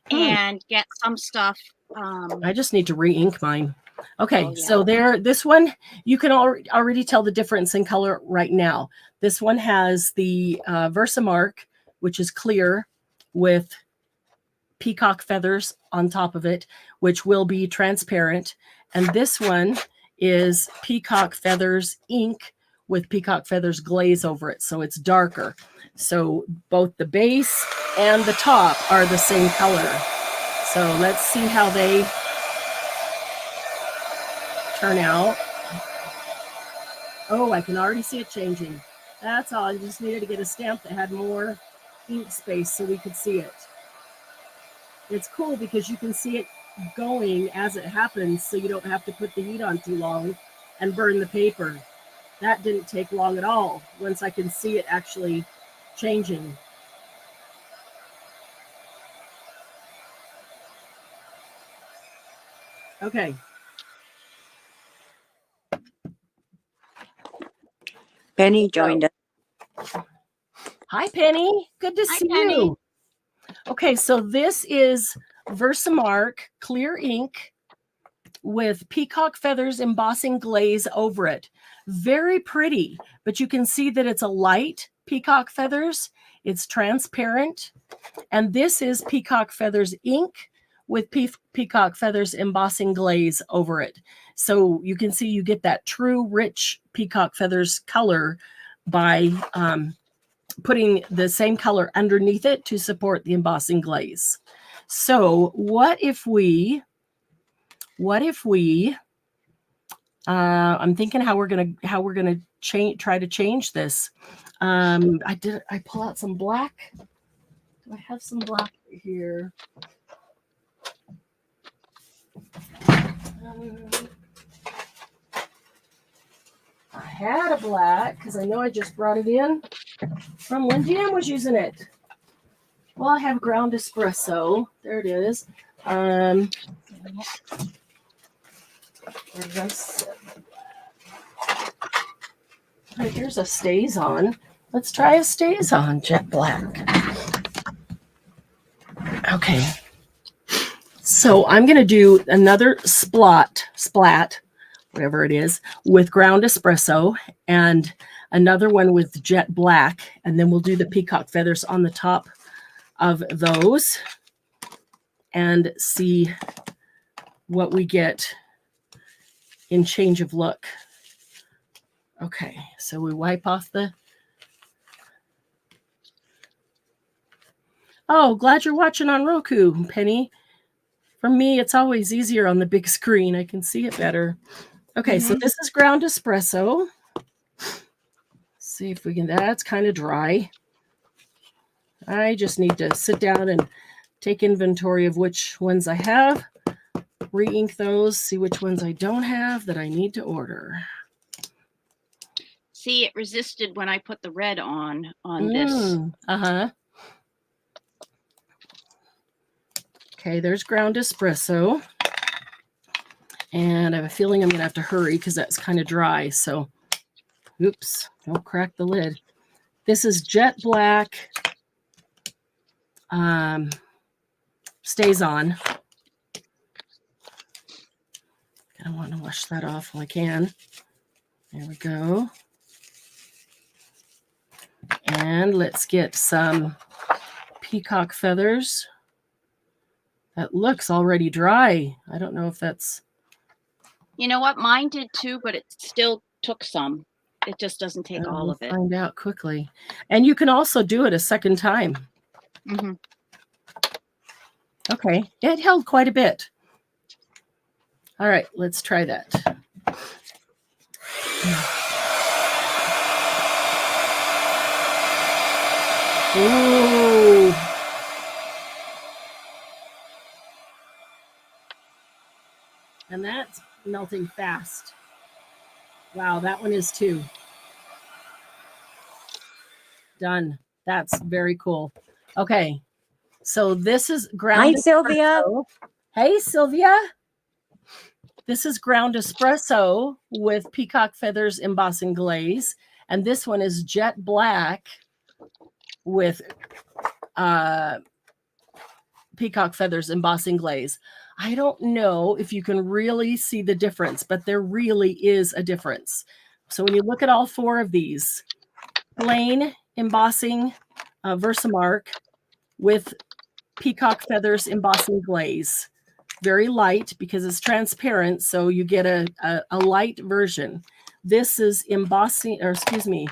and get some stuff. I just need to re-ink mine. Okay, so this one, you can already tell the difference in color right now. This one has the Versamark, which is clear with peacock feathers on top of it, which will be transparent. And this one is peacock feathers ink with peacock feathers glaze over it. So it's darker. So both the base and the top are the same color. So let's see how they turn out. Oh, I can already see it changing. That's all. I just needed to get a stamp that had more ink space so we could see it. It's cool because you can see it going as it happens, so you don't have to put the heat on too long and burn the paper. That didn't take long at all once I can see it actually changing. Okay. Penny joined us. Hi, Penny. Good to see you. Okay, so this is Versamark clear ink with peacock feathers embossing glaze over it. Very pretty, but you can see that it's a light peacock feathers. It's transparent. And this is peacock feathers ink with peacock feathers embossing glaze over it. So you can see you get that true rich peacock feathers color by putting the same color underneath it to support the embossing glaze. So what if we I'm thinking how we're gonna try to change this. I pull out some black. Do I have some black here? I had a black because I know I just brought it in from when Jan was using it. Well, I have ground espresso. There it is. Here's a stays on. Let's try a stays on jet black. Okay. So I'm going to do another splat, whatever it is, with ground espresso and another one with jet black. And then we'll do the peacock feathers on the top of those and see what we get in change of look. Okay, so we wipe off the... Oh, glad you're watching on Roku, Penny. For me, it's always easier on the big screen. I can see it better. Okay, so this is ground espresso. Let's see if we can... That's kind of dry. I just need to sit down and take inventory of which ones I have, re-ink those, see which ones I don't have that I need to order. See, it resisted when I put the red on this. Okay, there's ground espresso. And I have a feeling I'm going to have to hurry because that's kind of dry. So, oops, don't crack the lid. This is jet black. Stays on. I want to wash that off while I can. There we go. And let's get some peacock feathers. That looks already dry. I don't know if that's... You know what? Mine did too, but it still took some. It just doesn't take all of it. Find out quickly. And you can also do it a second time. Okay, it held quite a bit. All right, let's try that. Ooh. And that's melting fast. Wow, that one is too. Done. That's very cool. Okay. So this is ground. Hi, Sylvia. Hey, Sylvia. This is ground espresso with peacock feathers embossing glaze. And this one is jet black with peacock feathers embossing glaze. I don't know if you can really see the difference, but there really is a difference. So when you look at all four of these, plain embossing Versamark with peacock feathers embossing glaze, very light because it's transparent, so you get a light version. This is embossing, or excuse me,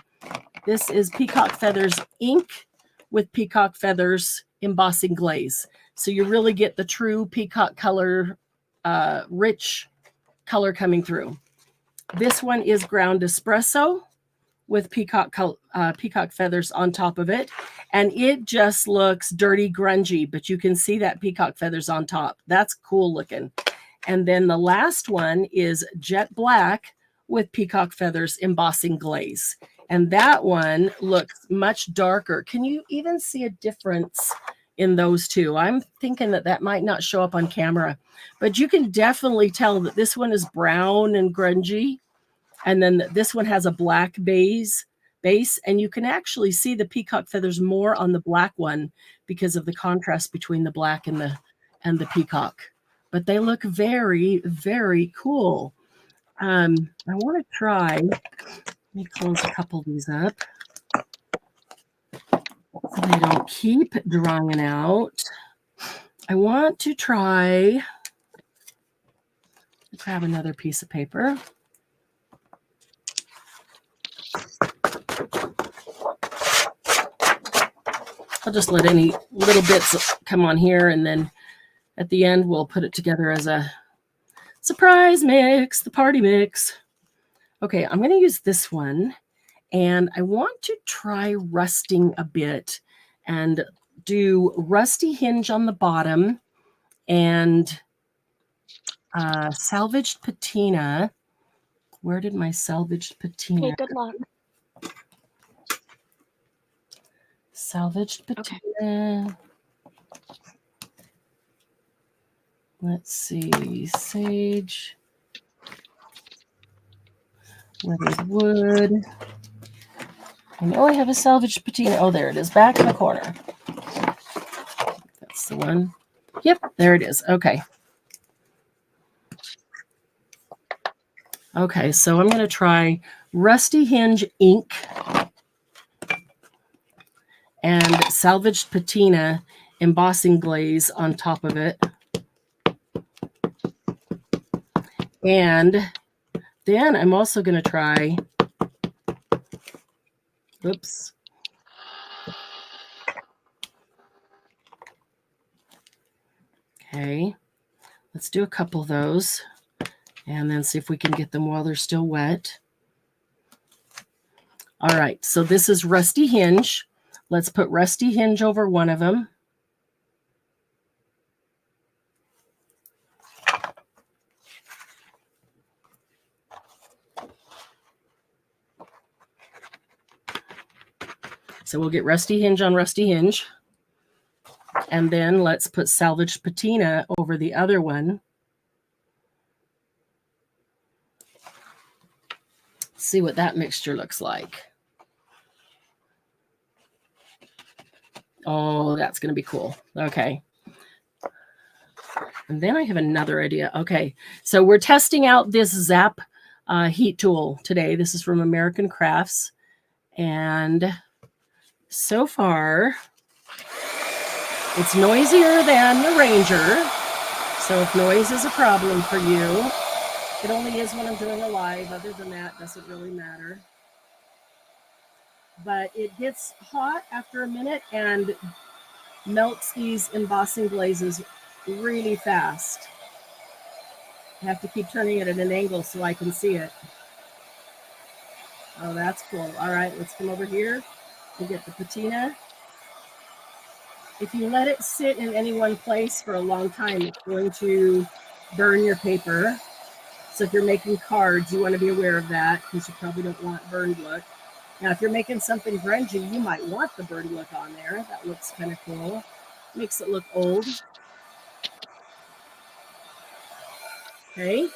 this is peacock feathers ink with peacock feathers embossing glaze. So you really get the true peacock color, rich color coming through. This one is ground espresso with peacock feathers on top of it. And it just looks dirty, grungy, but you can see that peacock feathers on top. That's cool looking. And then the last one is jet black with peacock feathers embossing glaze. And that one looks much darker. Can you even see a difference in those two? I'm thinking that might not show up on camera, but you can definitely tell that this one is brown and grungy. And then this one has a black base, and you can actually see the peacock feathers more on the black one because of the contrast between the black and the peacock. But they look very, very cool. I want to try. Let me close a couple of these up so they don't keep drying out. I want to try. Grab another piece of paper. I'll just let any little bits come on here, and then at the end, we'll put it together as a surprise mix, the party mix. Okay, I'm going to use this one, and I want to try rusting a bit and do rusty hinge on the bottom and salvaged patina. Where did my salvaged patina? Okay, good luck. Salvaged patina. Okay. Let's see. Sage. Weathered wood. I know I have a salvaged patina. Oh, there it is. Back in the corner. That's the one. Yep, there it is. Okay. Okay, so I'm going to try Rusty Hinge ink and salvaged patina embossing glaze on top of it. And then I'm also going to try, oops. Okay, let's do a couple of those and then see if we can get them while they're still wet. All right, so this is Rusty Hinge. Let's put Rusty Hinge over one of them. So we'll get Rusty Hinge on Rusty Hinge. And then let's put Salvaged Patina over the other one. See what that mixture looks like. Oh, that's going to be cool. Okay. And then I have another idea. Okay. So we're testing out this Zap heat tool today. This is from American Crafts. And so far, it's noisier than the Ranger. So if noise is a problem for you, it only is when I'm doing a live. Other than that, doesn't really matter. But it gets hot after a minute and melts these embossing glazes really fast. I have to keep turning it at an angle so I can see it. Oh, that's cool. All right, let's come over here and get the patina. If you let it sit in any one place for a long time, it's going to burn your paper. So if you're making cards, you want to be aware of that because you probably don't want burned look. Now, if you're making something grungy, you might want the birdie look on there. That looks kind of cool. Makes it look old. Okay.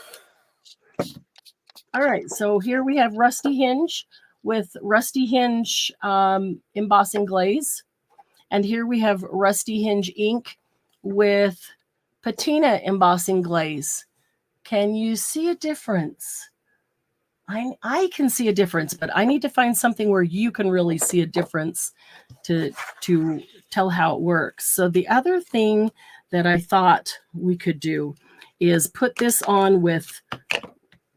All right, so here we have Rusty Hinge with Rusty Hinge embossing glaze. And here we have Rusty Hinge ink with patina embossing glaze. Can you see a difference? I can see a difference, but I need to find something where you can really see a difference to tell how it works. So the other thing that I thought we could do is put this on with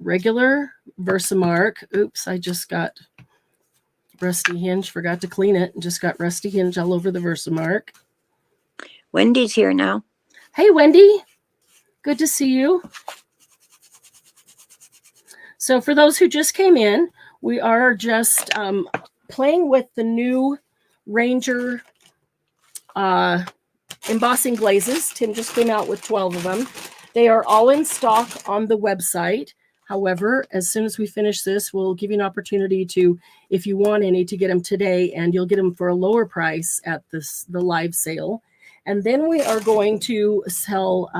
regular Versamark. Oops, I just got Rusty Hinge, forgot to clean it, and just got Rusty Hinge all over the Versamark. Wendy's here now. Hey, Wendy. Good to see you. So for those who just came in, we are just playing with the new Ranger embossing glazes. Tim just came out with 12 of them. They are all in stock on the website. However, as soon as we finish this, we'll give you an opportunity to, if you want any, to get them today, and you'll get them for a lower price at the live sale. And then we are going to sell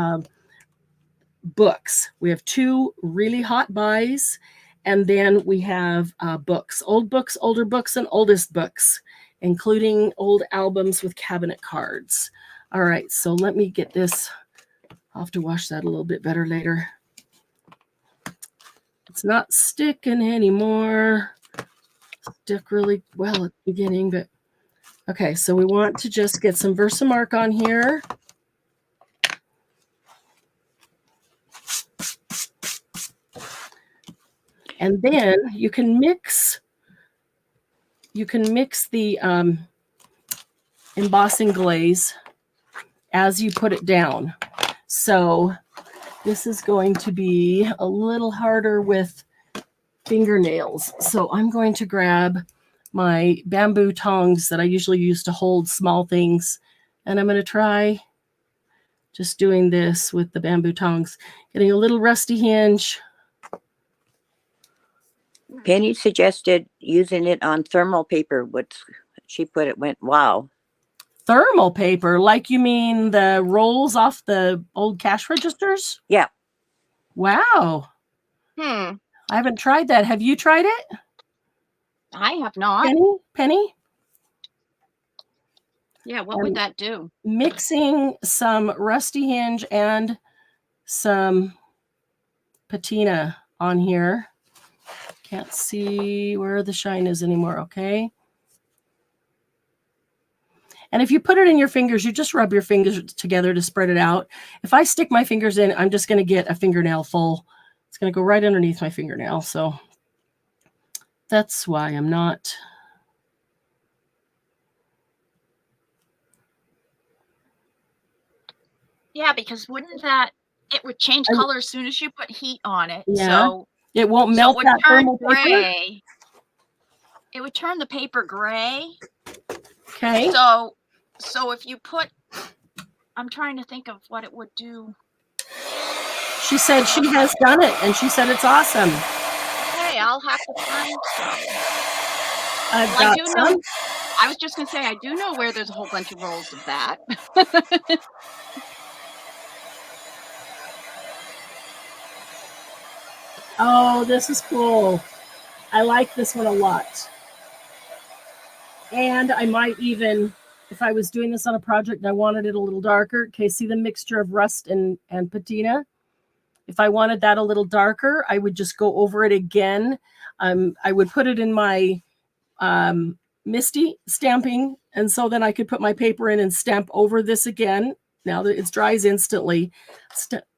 books. We have 2 really hot buys, and then we have books, old books, older books, and oldest books, including old albums with cabinet cards. All right, so let me get this. I'll have to wash that a little bit better later. It's not sticking anymore. Stuck really well at the beginning, but okay, so we want to just get some Versamark on here. And then you can mix the embossing glaze as you put it down. So this is going to be a little harder with fingernails. So I'm going to grab my bamboo tongs that I usually use to hold small things, and I'm going to try just doing this with the bamboo tongs, getting a little Rusty Hinge. Penny suggested using it on thermal paper. What she put it went, wow. Thermal paper? Like you mean the rolls off the old cash registers? Yeah. Wow. I haven't tried that. Have you tried it? I have not. Penny? Yeah, what would that do? Mixing some Rusty Hinge and some patina on here. Can't see where the shine is anymore, okay? And if you put it in your fingers, you just rub your fingers together to spread it out. If I stick my fingers in, I'm just going to get a fingernail full. It's going to go right underneath my fingernail. So that's why I'm not. Yeah, because wouldn't that, it would change color as soon as you put heat on it. Yeah. So it won't melt that thermal paper? It would turn the paper gray. Okay. So if you put, I'm trying to think of what it would do. She said she has done it, and she said it's awesome. Okay, I'll have to find some. I do know. I was just going to say, I do know where there's a whole bunch of rolls of that. Oh, this is cool. I like this one a lot. And I might even, if I was doing this on a project and I wanted it a little darker, okay, see the mixture of rust and patina? If I wanted that a little darker, I would just go over it again. I would put it in my Misty stamping, and so then I could put my paper in and stamp over this again. Now that it dries instantly,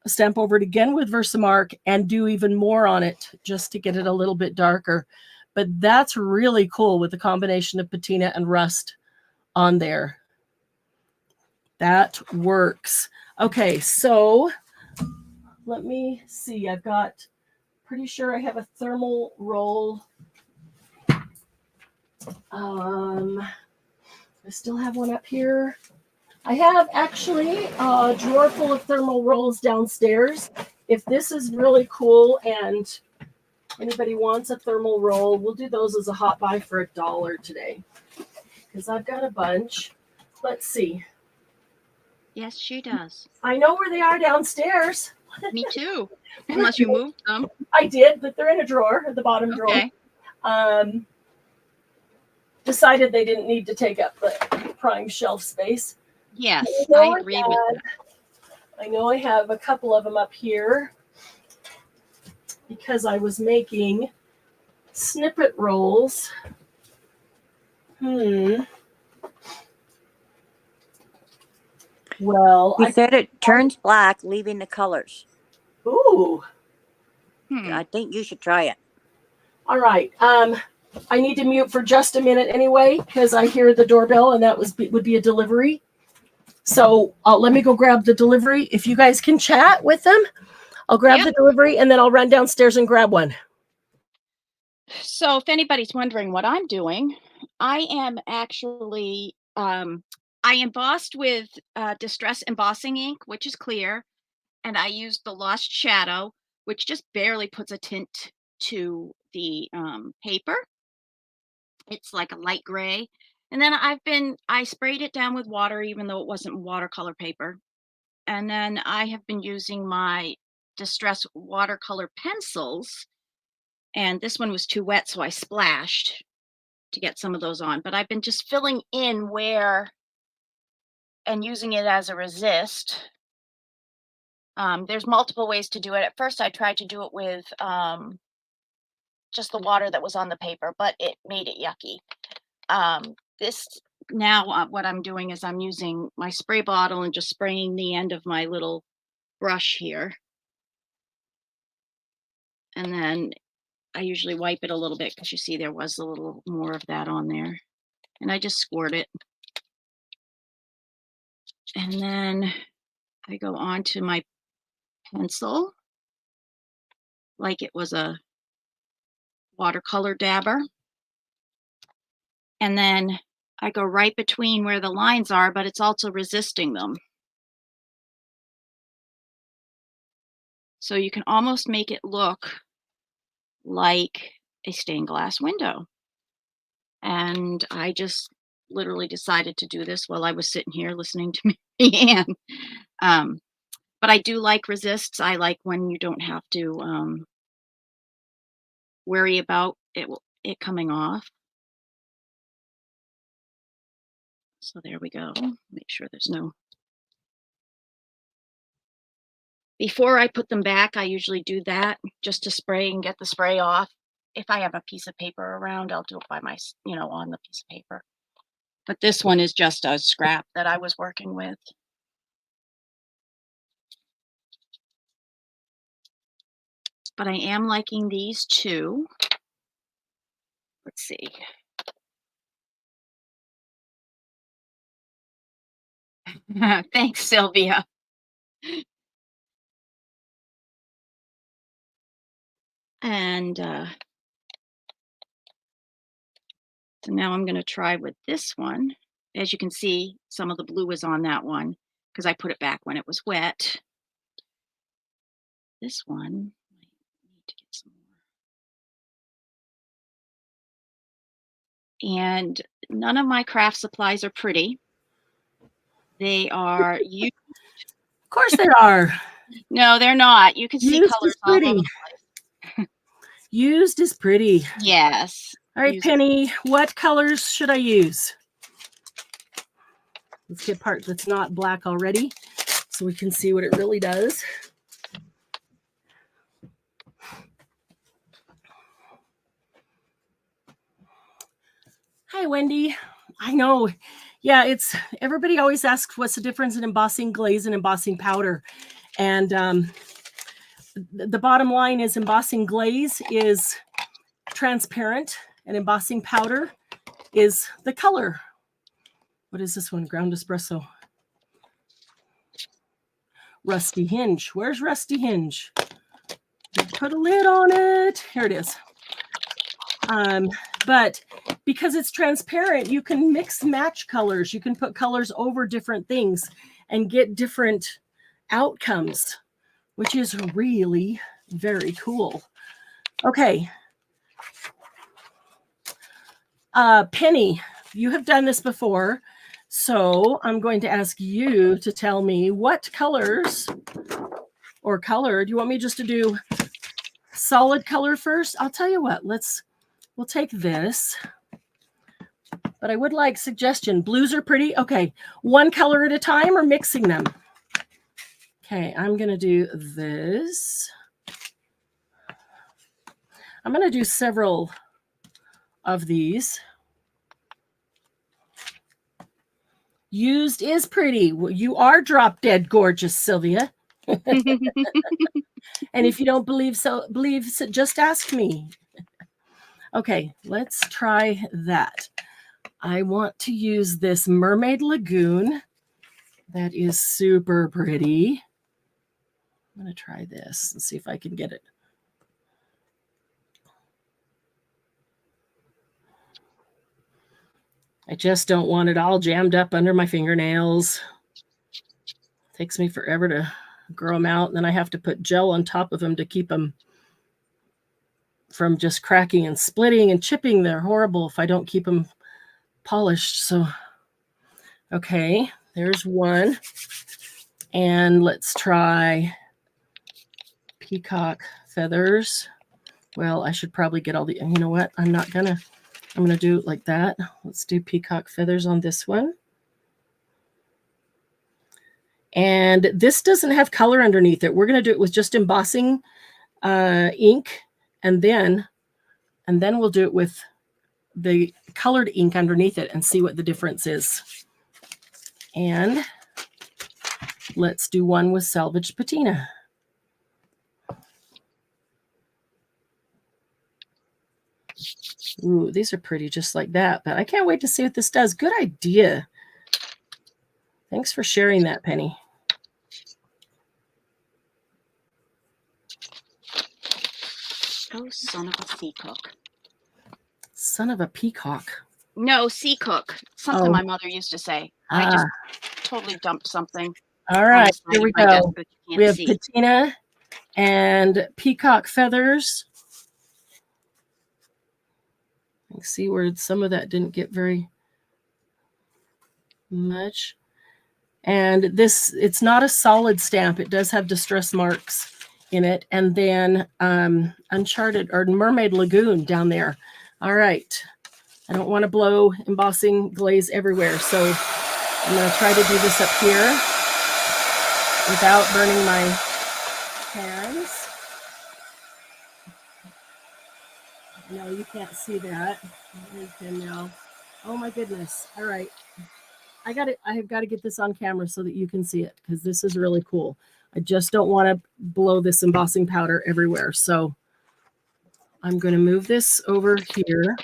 stamp over it again with Versamark and do even more on it just to get it a little bit darker. But that's really cool with the combination of patina and rust on there. That works. Okay, so let me see. I've got, pretty sure I have a thermal roll. I still have one up here. I have actually a drawer full of thermal rolls downstairs. If this is really cool and Anybody wants a thermal roll, we'll do those as a hot buy for $1 today. Because I've got a bunch. Let's see. Yes, she does. I know where they are downstairs. Me too. Unless you moved them. I did, but they're in a drawer, at the bottom drawer. Decided they didn't need to take up the prime shelf space. Yes, I agree with that. I know I have a couple of them up here because I was making snippet rolls. Well, You said it turns black, leaving the colors. Ooh. I think you should try it. All right. I need to mute for just a minute anyway, because I hear the doorbell and that would be a delivery. So let me go grab the delivery. If you guys can chat with them, I'll grab the delivery and then I'll run downstairs and grab one. So if anybody's wondering what I'm doing, I am actually, I embossed with Distress Embossing ink, which is clear. And I used the Lost Shadow, which just barely puts a tint to the paper. It's like a light gray. And then I sprayed it down with water, even though it wasn't watercolor paper. And then I have been using my Distress watercolor pencils. And this one was too wet, so I splashed to get some of those on. But I've been just filling in where and using it as a resist. There's multiple ways to do it. At first, I tried to do it with just the water that was on the paper, but it made it yucky. What I'm doing is I'm using my spray bottle and just spraying the end of my little brush here. And then I usually wipe it a little bit because you see there was a little more of that on there. And I just squirt it. And then I go on to my pencil like it was a watercolor dabber. And then I go right between where the lines are, but it's also resisting them. So you can almost make it look like a stained glass window. And I just literally decided to do this while I was sitting here listening to Marianne. But I do like resists. I like when you don't have to worry about it coming off. So there we go. Make sure there's no. Before I put them back, I usually do that just to spray and get the spray off. If I have a piece of paper around, I'll do it by on the piece of paper. But this one is just a scrap that I was working with. But I am liking these two. Let's see. Thanks, Sylvia. And so now I'm going to try with this one. As you can see, some of the blue is on that one because I put it back when it was wet. This one, I need to get some more. And none of my craft supplies are pretty. They are used. Of course they are. No, they're not. You can see Used colors is pretty. all over the place. Used is pretty. Yes. All right, Penny, what colors should I use? Let's get part that's not black already so we can see what it really does. Hi, Wendy. I know. Yeah, everybody always asks what's the difference in embossing glaze and embossing powder. And the bottom line is embossing glaze is transparent and embossing powder is the color. What is this one? Ground espresso. Rusty hinge. Where's Rusty hinge? Put a lid on it. Here it is. But because it's transparent, you can mix match colors. You can put colors over different things and get different outcomes, which is really very cool. Okay. Penny, you have done this before, so I'm going to ask you to tell me what colors or color. Do you want me just to do solid color first? I'll tell you what, we'll take this, but I would like suggestion. Blues are pretty. Okay, one color at a time or mixing them? Okay, I'm going to do this. I'm going to do several of these. Used is pretty. Well, you are drop dead gorgeous, Sylvia. And if you don't believe so, just ask me. Okay, let's try that. I want to use this Mermaid Lagoon. That is super pretty. I'm going to try this and see if I can get it. I just don't want it all jammed up under my fingernails. Takes me forever to grow them out, and then I have to put gel on top of them to keep them from just cracking and splitting and chipping. They're horrible if I don't keep them polished. So, okay, there's one. And let's try peacock feathers. Well, I should probably get all the, you know what? I'm going to do it like that. Let's do peacock feathers on this one. And this doesn't have color underneath it. We're going to do it with just embossing ink, and then we'll do it with the colored ink underneath it and see what the difference is. And let's do one with salvaged patina. Ooh, these are pretty just like that, but I can't wait to see what this does. Good idea. Thanks for sharing that, Penny. Oh, son of a peacock. Son of a peacock. No, sea cook. Something my mother used to say. I just totally dumped something. All right, here we go. We have patina and peacock feathers. You can see where some of that didn't get very much. And this, it's not a solid stamp. It does have distress marks in it. And then Uncharted or Mermaid Lagoon down there. All right. I don't want to blow embossing glaze everywhere. So I'm going to try to do this up here without burning my hands. No, you can't see that. You can now. Oh my goodness. All right. I have got to get this on camera so that you can see it, because this is really cool. I just don't want to blow this embossing powder everywhere. So I'm going to move this over here.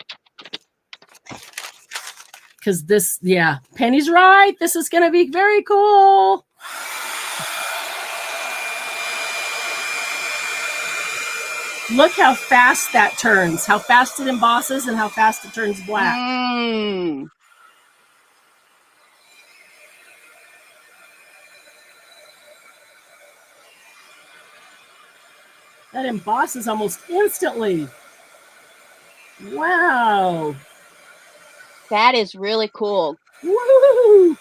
Because this, yeah, Penny's right. This is going to be very cool. Look how fast that turns, how fast it embosses and how fast it turns black. That embosses almost instantly. Wow. That is really cool. Woo!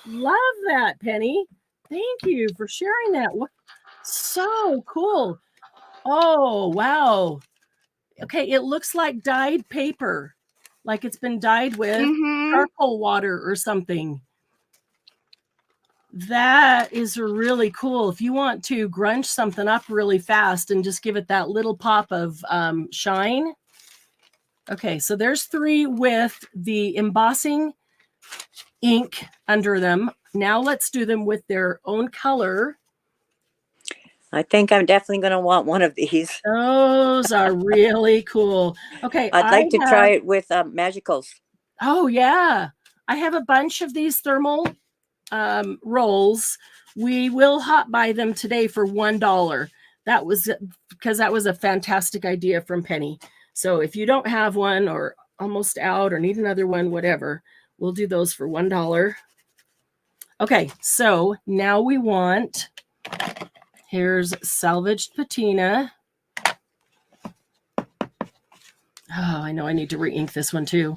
Love that, Penny. Thank you for sharing that. So cool. Oh, wow. Okay, it looks like dyed paper, like it's been dyed with charcoal water or something. That is really cool. If you want to grunge something up really fast and just give it that little pop of shine. Okay, so there's 3 with the embossing ink under them. Now let's do them with their own color. I think I'm definitely going to want one of these. Those are really cool. Okay. I'd like to try it with magicals. Oh, yeah. I have a bunch of these thermal rolls. We will hot buy them today for $1. That was because that was a fantastic idea from Penny. So if you don't have one or almost out or need another one, whatever, we'll do those for $1. Okay, so now we want, here's salvaged patina. Oh, I know I need to re-ink this one too.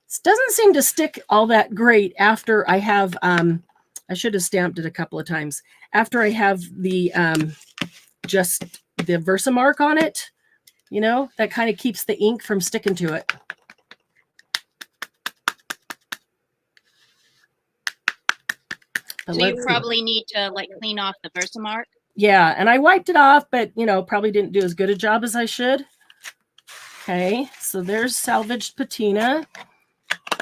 It doesn't seem to stick all that great after I have, I should have stamped it a couple of times. After I have the, just the Versamark on it, you know, that kind of keeps the ink from sticking to it. So you probably need to like clean off the Versamark. Yeah, and I wiped it off, but you know, probably didn't do as good a job as I should. Okay, so there's salvaged patina.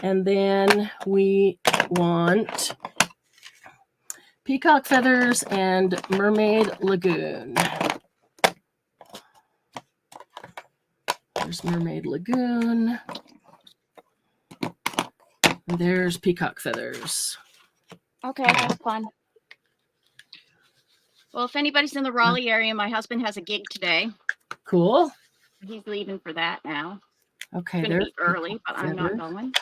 And then we want peacock feathers and mermaid lagoon. There's mermaid lagoon. And there's peacock feathers. Okay, have fun. Well, if anybody's in the Raleigh area, my husband has a gig today. Cool. He's leaving for that now. Okay, it's gonna be early, but I'm not going.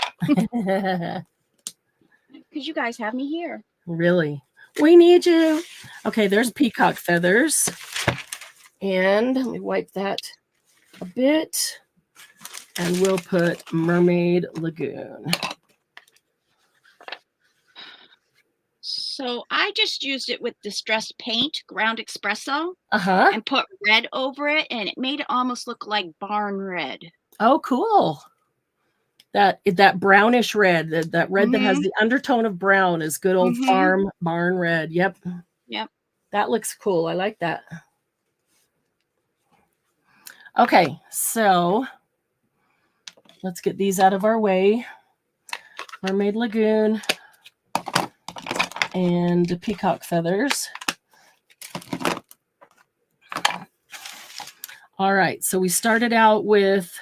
Because you guys have me here. Really? We need you. Okay, there's peacock feathers. And let me wipe that a bit. And we'll put mermaid lagoon. So I just used it with distressed paint, ground espresso, Uh-huh. and put red over it, and it made it almost look like barn red. Oh, cool. That brownish red, that red that has the undertone of brown is good old farm barn red. Yep. Yep. That looks cool. I like that. Okay, so let's get these out of our way. Mermaid lagoon and the peacock feathers. All right, so we started out with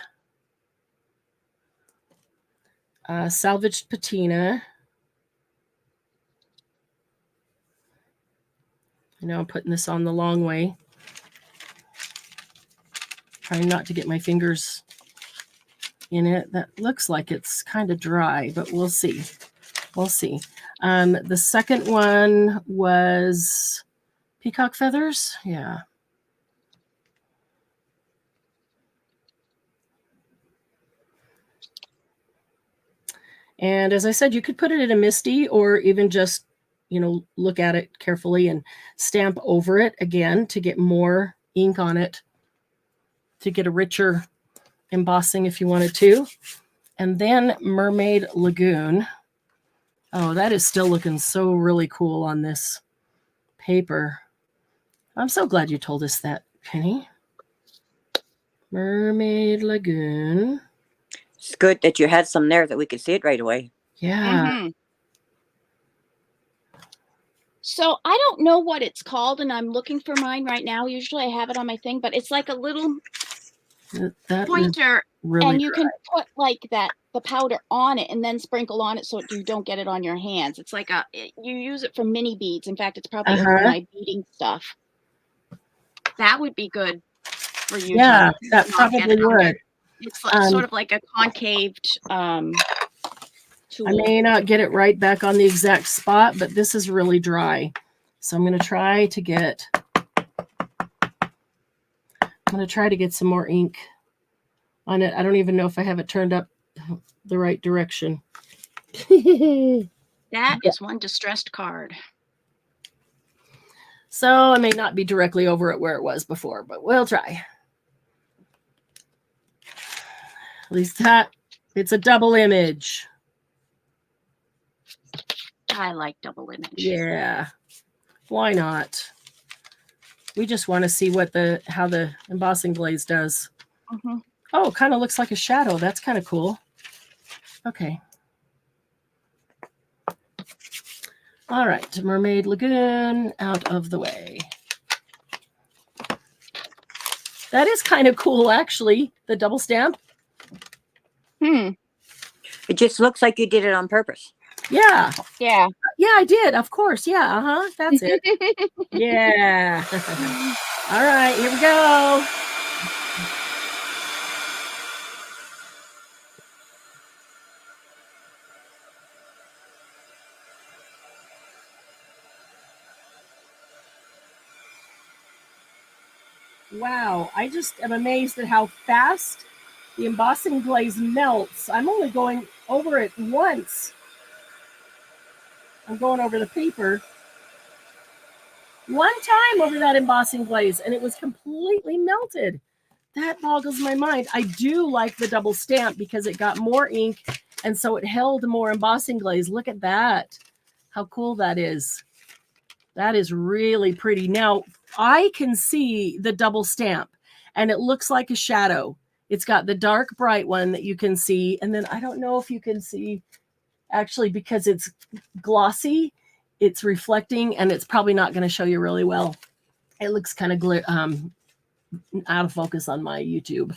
salvaged patina. I know I'm putting this on the long way. Trying not to get my fingers in it. That looks like it's kind of dry, but we'll see. We'll see. The second one was peacock feathers. Yeah. And as I said, you could put it in a MISTI or even just, you know, look at it carefully and stamp over it again to get more ink on it, to get a richer embossing if you wanted to. And then mermaid lagoon. Oh, that is still looking so really cool on this paper. I'm so glad you told us that, Penny. Mermaid lagoon. It's good that you had some there that we could see it right away. Yeah. So I don't know what it's called, and I'm looking for mine right now. Usually I have it on my thing, but it's like a little pointer, really and you can put like the powder on it and then sprinkle on it so you don't get it on your hands. It's like you use it for mini beads. In fact, it's probably over my beading stuff. That would be good for you. Yeah, that probably would. It's sort of like a concaved tool. I may not get it right back on the exact spot, but this is really dry. So I'm going to try to get some more ink on it. I don't even know if I have it turned up the right direction. That is one distressed card. So I may not be directly over it where it was before, but we'll try. At least it's a double image. I like double image. Yeah. Why not? We just want to see how the embossing glaze does. Oh, kind of looks like a shadow. That's kind of cool. Okay. All right, mermaid lagoon out of the way. That is kind of cool, actually, the double stamp. It just looks like you did it on purpose. Yeah. Yeah. Yeah, I did. Of course. Yeah. That's it. Yeah. All right, here we go. Wow, I just am amazed at how fast the embossing glaze melts. I'm only going over it once. I'm going over the paper one time over that embossing glaze, and it was completely melted. That boggles my mind. I do like the double stamp because it got more ink, and so it held more embossing glaze. Look at that. How cool that is. That is really pretty. Now, I can see the double stamp, and it looks like a shadow. It's got the dark, bright one that you can see, and then I don't know if you can see, actually, because it's glossy, it's reflecting, and it's probably not going to show you really well. It looks kind of out of focus on my YouTube.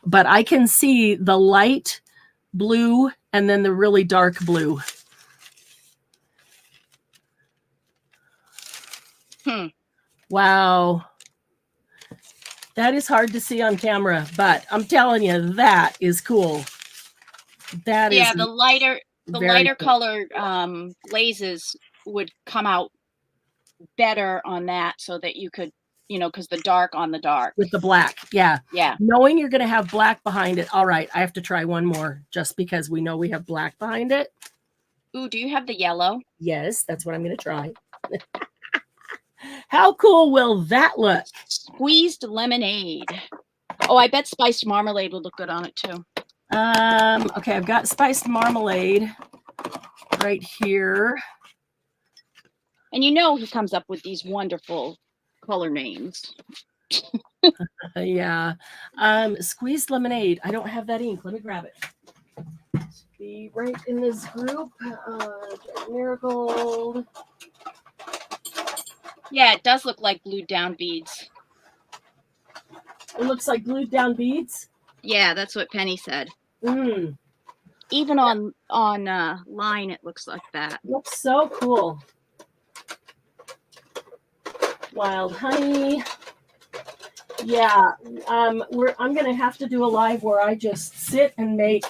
But I can see the light blue and then the really dark blue. Wow. That is hard to see on camera, but I'm telling you, that is cool. That is the lighter cool. color glazes would come out better on that, so that you could, because the dark on the dark with the black. Yeah. Knowing you're going to have black behind it. All right, I have to try one more just because we know we have black behind it. Ooh, do you have the yellow? Yes, that's what I'm going to try. How cool will that look? Squeezed lemonade. Oh, I bet spiced marmalade would look good on it too. Okay, I've got spiced marmalade right here. And he comes up with these wonderful color names. Yeah. Squeezed lemonade. I don't have that ink. Let me grab it. Be right in this group. Marigold. Yeah, it does look like glued down beads. It looks like glued down beads? Yeah, that's what Penny said. Mm. Even on line, it looks like that. Looks so cool. Wild honey. Yeah, I'm going to have to do a live where I just sit and make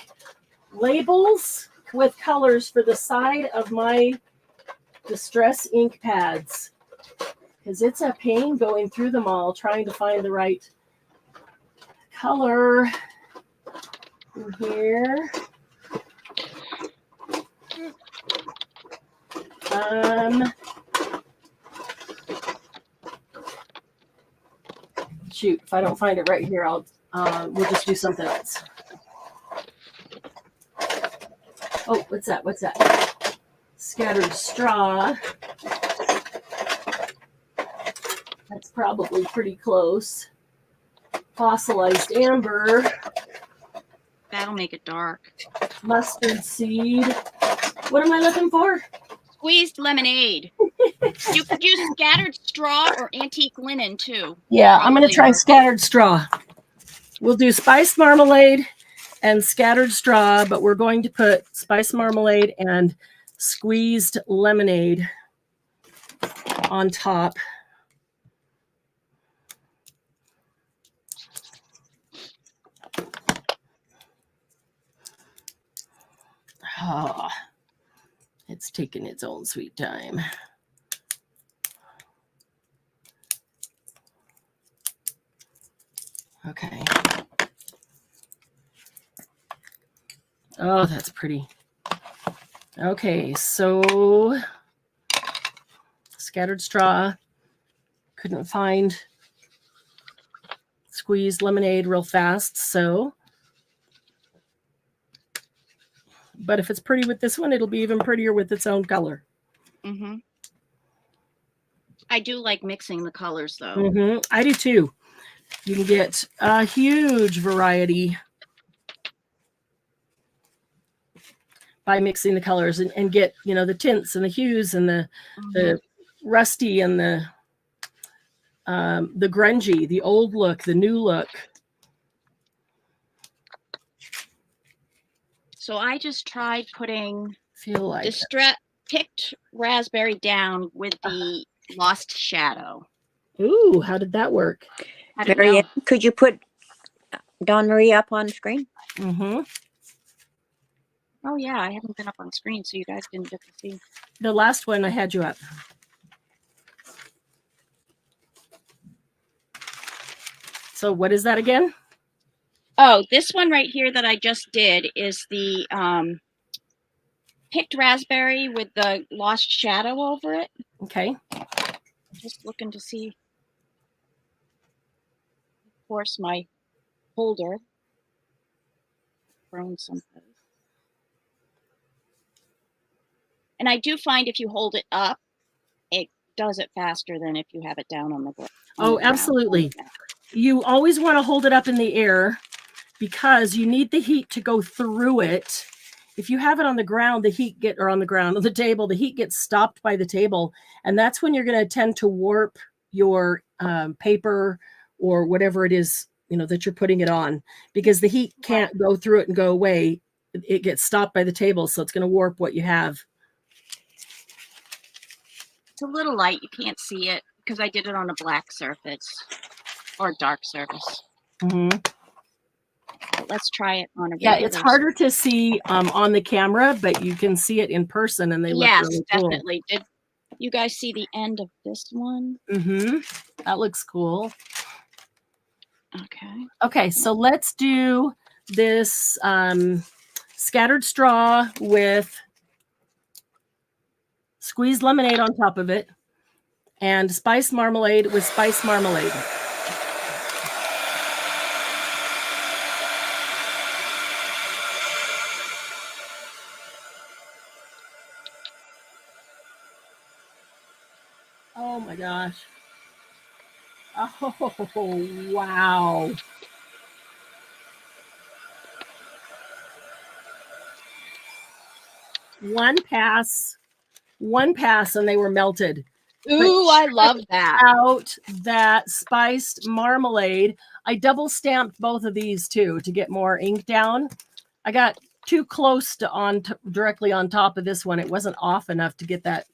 labels with colors for the side of my distress ink pads, because it's a pain going through them all, trying to find the right color in here. Shoot, if I don't find it right here, we'll just do something else. Oh, what's that? What's that? Scattered straw. That's probably pretty close. Fossilized amber. That'll make it dark. Mustard seed. What am I looking for? Squeezed lemonade. You could use scattered straw or antique linen too. Yeah, I'm going to try scattered straw. We'll do spiced marmalade and scattered straw, but we're going to put spiced marmalade and squeezed lemonade on top. Oh, it's taking its own sweet time. Okay. Oh, that's pretty. Okay, so scattered straw. Couldn't find squeezed lemonade real fast, so. But if it's pretty with this one, it'll be even prettier with its own color. Mm-hmm. I do like mixing the colors, though. Mm-hmm. I do too. You can get a huge variety by mixing the colors and get, the tints and the hues and the rusty and the grungy, the old look, the new look. So I just tried putting like picked raspberry down with the lost shadow. Ooh, how did that work? Marianne, could you put Dawn Marie up on screen? Mm-hmm. Oh, yeah, I haven't been up on screen, so you guys didn't get to see. The last one I had you up. So what is that again? Oh, this one right here that I just did is the picked raspberry with the lost shadow over it. Okay. Just looking to see. Of course, my holder thrown someplace. And I do find if you hold it up, it does it faster than if you have it down on the ground. Oh, absolutely. You always want to hold it up in the air because you need the heat to go through it. If you have it on the ground, the heat on the table, the heat gets stopped by the table. And that's when you're going to tend to warp your paper or whatever it is, that you're putting it on, because the heat can't go through it and go away. It gets stopped by the table. So it's going to warp what you have. It's a little light. You can't see it because I did it on a black surface or dark surface. Mm-hmm. But let's try it on a regular. Yeah, it's harder to see on the camera, but you can see it in person, and they look really cool. Definitely. Did you guys see the end of this one? Mm-hmm. That looks cool. Okay. Okay, so let's do this scattered straw with squeezed lemonade on top of it and spiced marmalade with spiced marmalade. Oh my gosh. Oh, wow. One pass, and they were melted. Ooh, I love that. Out that spiced marmalade. I double stamped both of these too to get more ink down. I got too close to directly on top of this one. It wasn't off enough to get that.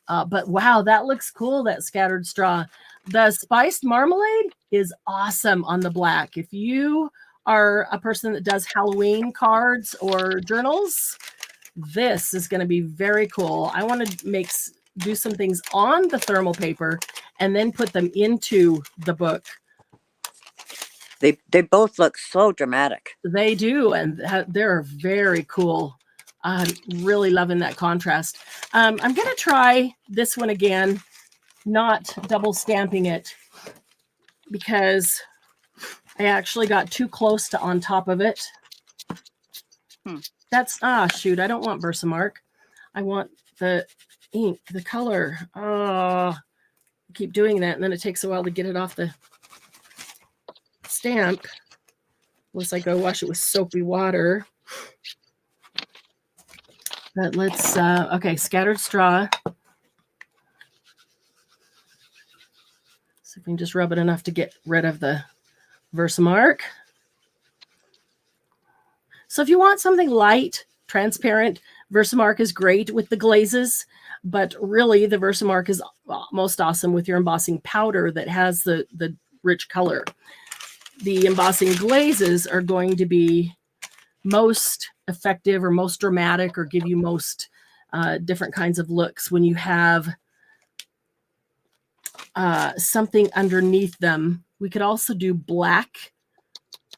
But wow, that looks cool, that scattered straw. The spiced marmalade is awesome on the black. If you are a person that does Halloween cards or journals, this is going to be very cool. I want to do some things on the thermal paper and then put them into the book. They both look so dramatic. They do, and they're very cool. I'm really loving that contrast. I'm going to try this one again, not double stamping it, because I actually got too close to on top of it. That's, shoot, I don't want Versamark. I want the ink, the color. I keep doing that, and then it takes a while to get it off the stamp. Unless I go wash it with soapy water. But let's, okay, scattered straw. So if we can just rub it enough to get rid of the Versamark. So if you want something light, transparent, Versamark is great with the glazes, but really the Versamark is most awesome with your embossing powder that has the rich color. The embossing glazes are going to be most effective or most dramatic or give you most different kinds of looks when you have something underneath them. We could also do black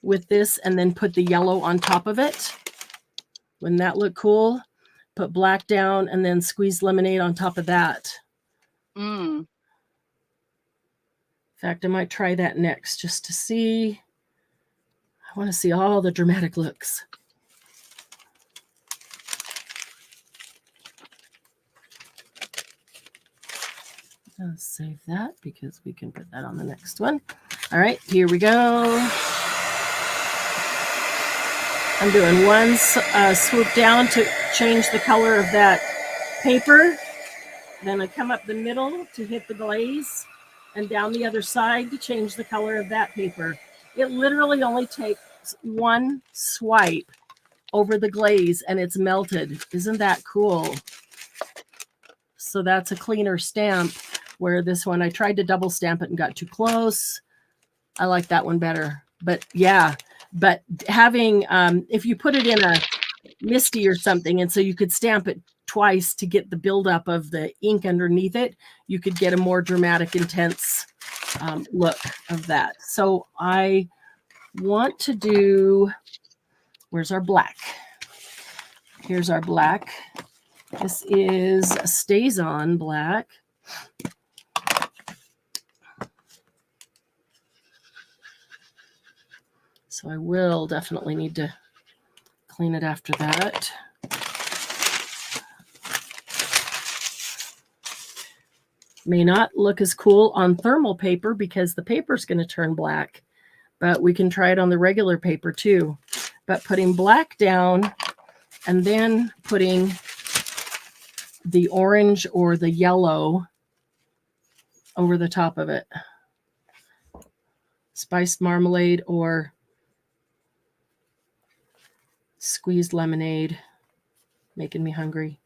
with this and then put the yellow on top of it. Wouldn't that look cool? Put black down and then squeeze lemonade on top of that. In fact, I might try that next just to see. I want to see all the dramatic looks. I'll save that because we can put that on the next one. All right, here we go. I'm doing one swoop down to change the color of that paper. Then I come up the middle to hit the glaze and down the other side to change the color of that paper. It literally only takes one swipe over the glaze and it's melted. Isn't that cool? So that's a cleaner stamp, where this one, I tried to double stamp it and got too close. I like that one better. But yeah, but having, if you put it in a Misty or something, and so you could stamp it twice to get the buildup of the ink underneath it, you could get a more dramatic, intense look of that. So I want to do, where's our black? Here's our black. This is a Stays On black. So I will definitely need to clean it after that. May not look as cool on thermal paper because the paper is going to turn black, but we can try it on the regular paper too. But putting black down and then putting the orange or the yellow over the top of it. Spiced marmalade or squeezed lemonade, making me hungry.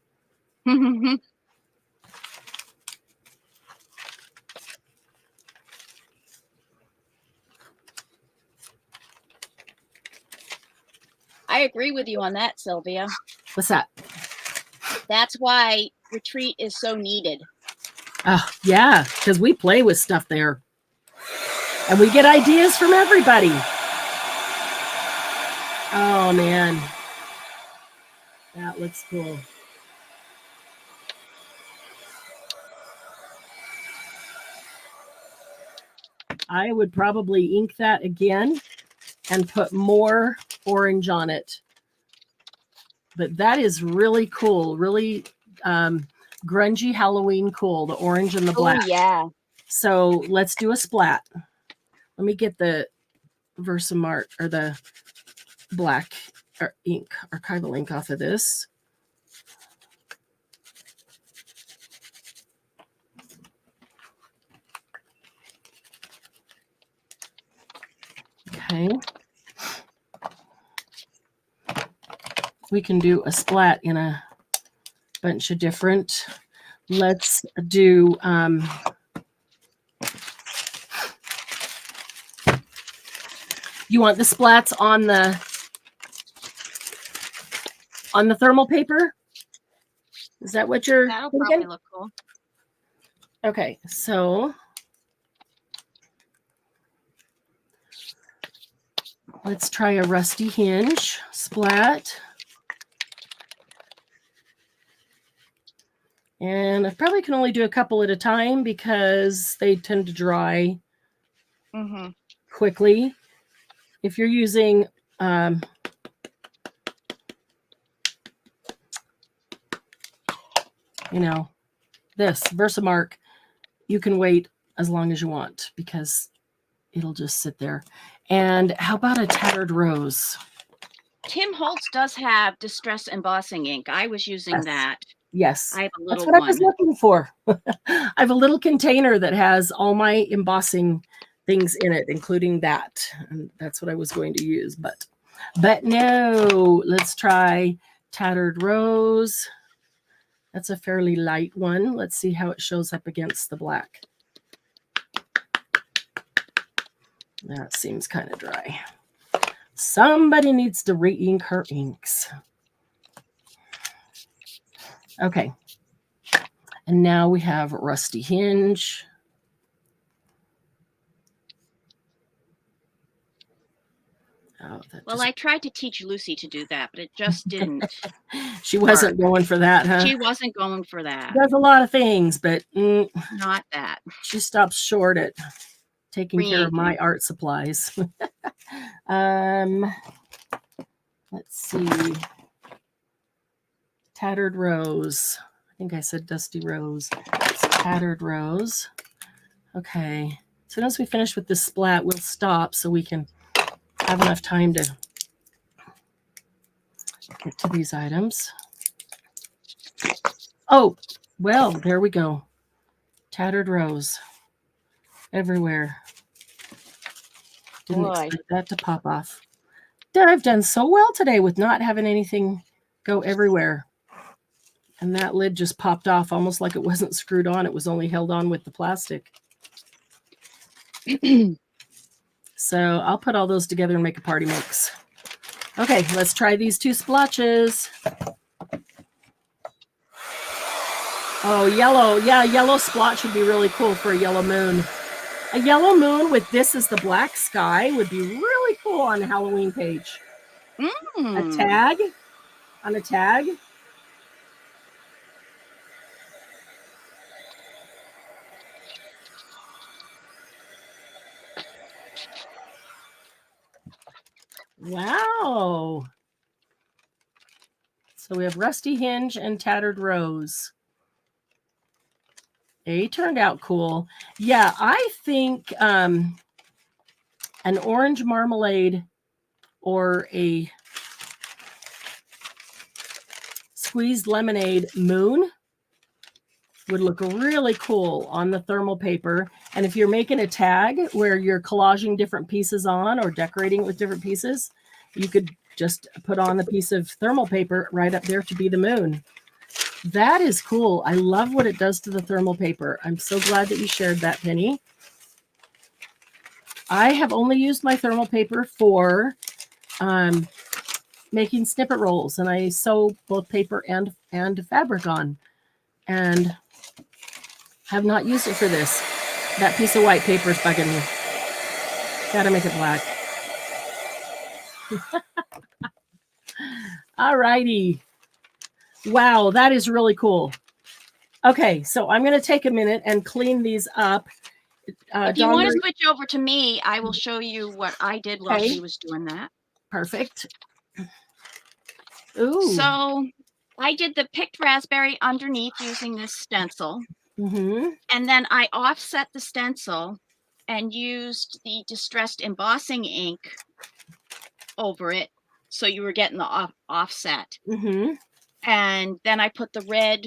I agree with you on that, Sylvia. What's that? That's why retreat is so needed. Oh, yeah, because we play with stuff there. And we get ideas from everybody. Oh, man. That looks cool. I would probably ink that again and put more orange on it. But that is really cool, really grungy Halloween cool, the orange and the black. Oh, yeah. So let's do a splat. Let me get the Versamark or the black or ink, archival ink off of this. Okay. We can do a splat in a bunch of different. Let's do you want the splats on the thermal paper? Is that what you're That'll thinking? probably look cool. Okay, so let's try a rusty hinge splat. And I probably can only do a couple at a time because they tend to dry quickly. If you're using you know, this Versamark, you can wait as long as you want because it'll just sit there. And how about a tattered rose? Tim Holtz does have distress embossing ink. I was using that. Yes. I have a little That's what one. I was looking for. I have a little container that has all my embossing things in it, including that. And that's what I was going to use. But no, let's try tattered rose. That's a fairly light one. Let's see how it shows up against the black. That seems kind of dry. Somebody needs to re-ink her inks. Okay. And now we have rusty hinge. Oh, well, I tried to teach Lucy to do that, but it just didn't. She wasn't going for that, huh? She wasn't going for that. She does a lot of things, but not that. She stops short at taking care of my art supplies. Let's see. Tattered rose. I think I said dusty rose. It's tattered rose. Okay. So once we finish with this splat, we'll stop so we can have enough time to get to these items. Oh, well, there we go. Tattered rose. Everywhere. Didn't expect that to pop off. I've done so well today with not having anything go everywhere. And that lid just popped off almost like it wasn't screwed on. It was only held on with the plastic. So I'll put all those together and make a party mix. Okay, let's try these two splotches. Oh, yellow. Yeah, yellow splotch would be really cool for a yellow moon. A yellow moon with this as the black sky would be really cool. cool on a Halloween page. A Mm. tag on a tag. Wow. So we have Rusty Hinge and Tattered Rose. They turned out cool. Yeah, I think an orange marmalade or a squeezed lemonade moon would look really cool on the thermal paper. And if you're making a tag where you're collaging different pieces on or decorating it with different pieces, you could just put on a piece of thermal paper right up there to be the moon. That is cool. I love what it does to the thermal paper. I'm so glad that you shared that, Penny. I have only used my thermal paper for making snippet rolls, and I sew both paper and fabric on, and have not used it for this. That piece of white paper is bugging me. Gotta make it black. All righty. Wow, that is really cool. Okay, so I'm going to take a minute and clean these up. If you want to switch over to me, I will show you what I did while she was doing that. Perfect. Ooh. So I did the picked raspberry underneath using this stencil. Mm-hmm. And then I offset the stencil and used the distressed embossing ink over it. So you were getting the offset. Mm-hmm. And then I put the red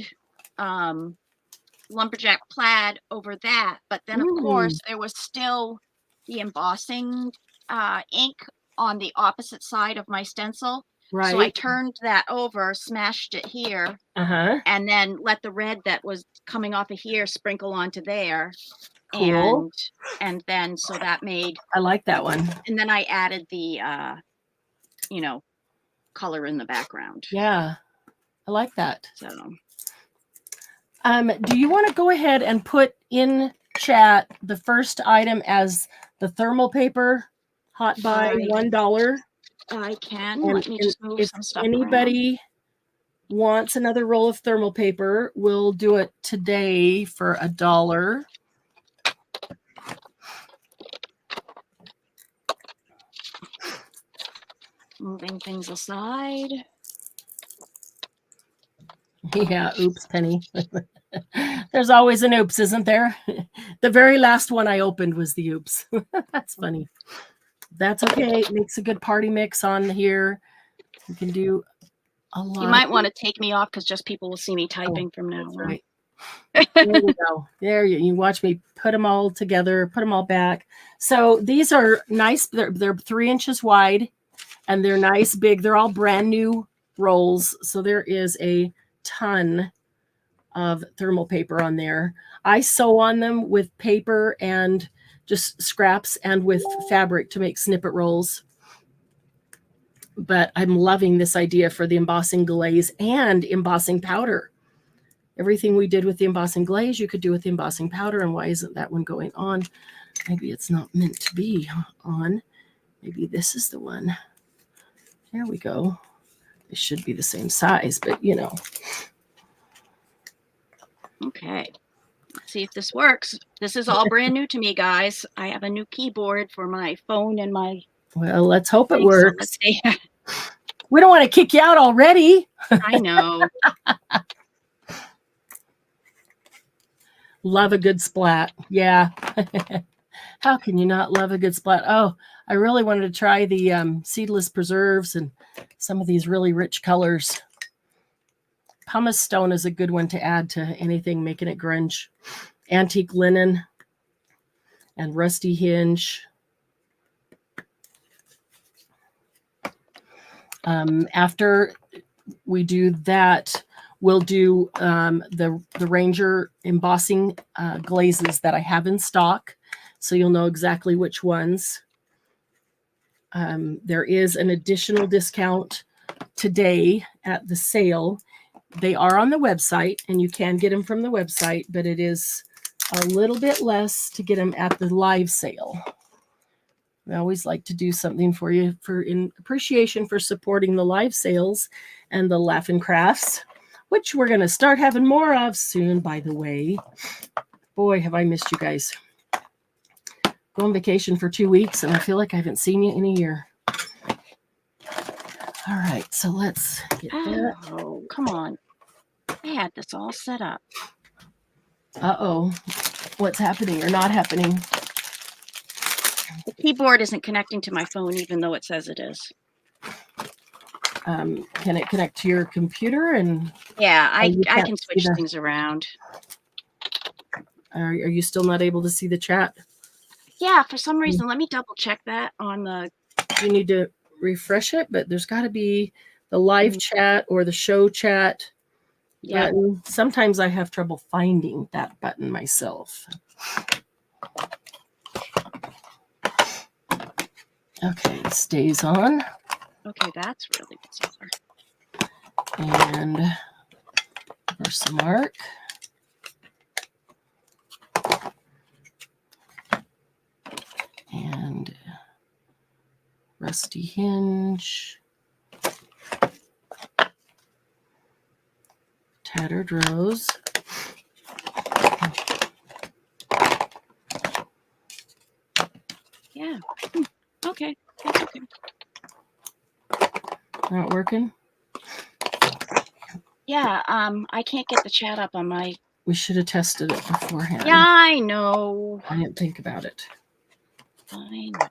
lumberjack plaid over that. But then, of course, there was still the embossing ink on the opposite side of my stencil. Right. So I turned that over, smashed it here, and then let the red that was coming off of here sprinkle onto there. Cool. And then so that made. I like that one. And then I added the, color in the background. Yeah, I like that. So. Do you want to go ahead and put in chat the first item as the thermal paper hot buy $1? I can. And let me just move some stuff around. If anybody wants another roll of thermal paper, we'll do it today for $1. Moving things aside. Yeah, oops, Penny. There's always an oops, isn't there? The very last one I opened was the oops. That's funny. That's okay. It makes a good party mix on here. You can do a lot. You might want to take me off because just people will see me typing from now on. Right. There you go. There you watch me put them all together, put them all back. So these are nice. They're 3 inches wide and they're nice big. They're all brand new rolls. So there is a ton of thermal paper on there. I sew on them with paper and just scraps and with fabric to make snippet rolls. But I'm loving this idea for the embossing glaze and embossing powder. Everything we did with the embossing glaze, you could do with the embossing powder. And why isn't that one going on? Maybe it's not meant to be on. Maybe this is the one. There we go. It should be the same size, but you know. Okay. Let's see if this works. This is all brand new to me, guys. I have a new keyboard for my phone and my... Well, let's hope it works. So let's see. We don't want to kick you out already. I know. Love a good splat. Yeah. How can you not love a good splat? Oh, I really wanted to try the seedless preserves and some of these really rich colors. Pumice stone is a good one to add to anything, making it grunge. Antique linen and rusty hinge. After we do that, we'll do the Ranger embossing glazes that I have in stock, so you'll know exactly which ones. There is an additional discount today at the sale. They are on the website, and you can get them from the website, but it is a little bit less to get them at the live sale. I always like to do something for you in appreciation for supporting the live sales and the Laughing Crafts, which we're going to start having more of soon, by the way. Boy, have I missed you guys. Go on vacation for 2 weeks, and I feel like I haven't seen you in a year. All right, so let's get that. Oh, come on. I had this all set up. Uh-oh. What's happening or not happening? The keyboard isn't connecting to my phone, even though it says it is. Can it connect to your computer? And yeah, I can switch things around. Are you still not able to see the chat? Yeah, for some reason. Let me double check that on the... You need to refresh it, but there's got to be the live chat or the show chat button. Sometimes I have trouble finding that button myself. Okay, it stays on. Okay, that's really bizarre. And versa mark. And rusty hinge. Tattered rose. Yeah. Okay. That's okay. Not working? Yeah, I can't get the chat up on my... We should have tested it beforehand. Yeah, I know. I didn't think about it. I know.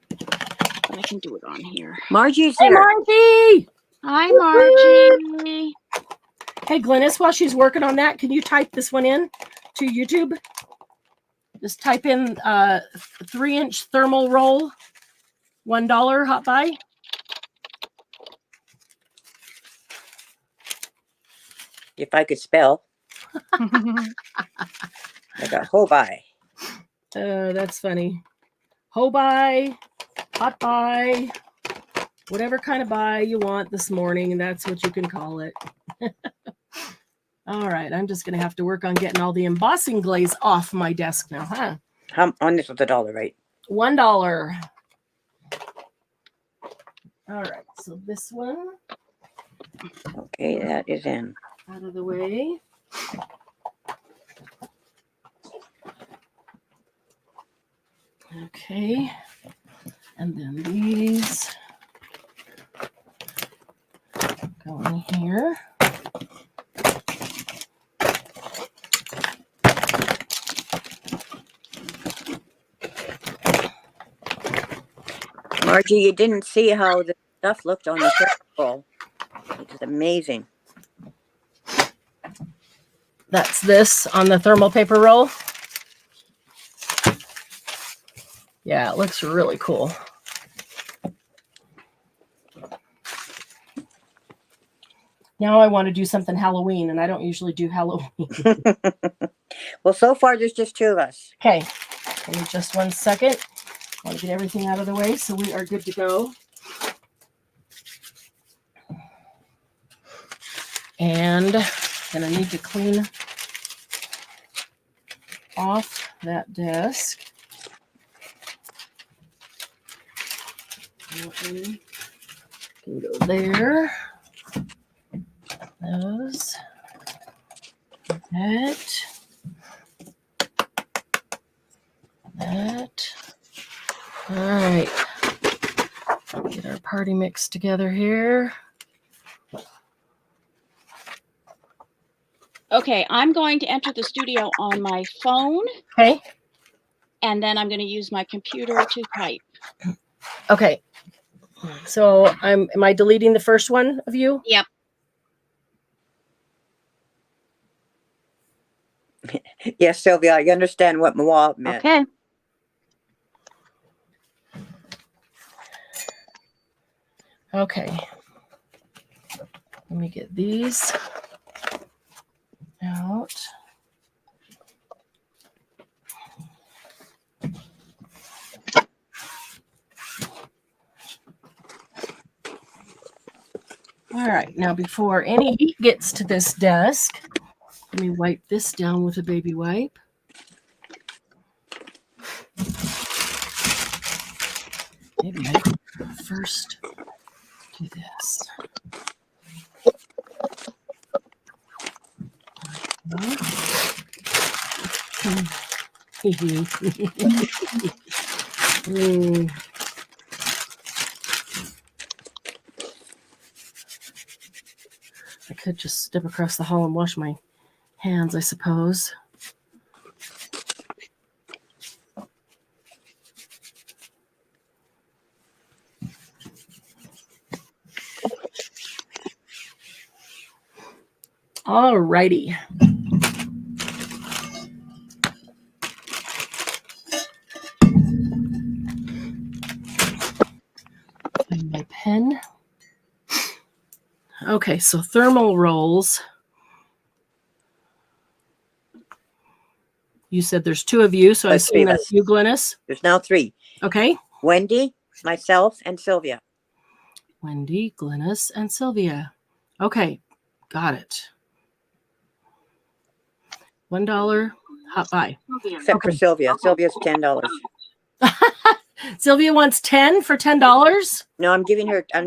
But I can do it on here. Margie's Hey, there. Margie! Hi, Margie. Hey, Glennis, while she's working on that, can you type this one in to YouTube? Just type in 3-inch thermal roll, $1 hot buy. If I could spell. I got Hobbs. That's funny. Ho buy, hot buy, whatever kind of buy you want this morning, and that's what you can call it. All right, I'm just going to have to work on getting all the embossing glaze off my desk now, huh? On this was $1, right? $1. All right, so this one. Okay, that is in. Out of the way. Okay, and then these go in here. Margie, you didn't see how the stuff looked on the table. It's amazing. That's this on the thermal paper roll. Yeah, it looks really cool. Now I want to do something Halloween, and I don't usually do Halloween. Well, so far there's just 2 of us. Okay, give me just 1 second. I want to get everything out of the way so we are good to go. And gonna need to clean off that desk. Can go there. Those. That. That. All right. Get our party mix together here. Okay, I'm going to enter the studio on my phone. Okay. And then I'm going to use my computer to type. Okay. So am I deleting the first one of you? Yep. Yes, Sylvia, you understand what Moab meant. Okay. Okay. Let me get these out. All right, now before any heat gets to this desk, let me wipe this down with a baby wipe. first do this. I could just step across the hall and wash my hands, I suppose. All righty. Find my pen. Okay, so thermal rolls. You said there's 2 of you, so I assume that's you, Glynis. There's now 3. Okay. Wendy, myself, and Sylvia. Wendy, Glynis, and Sylvia. Okay, got it. $1 hot buy. Except for Sylvia. Sylvia's $10. Sylvia wants 10 for $10? No, I'm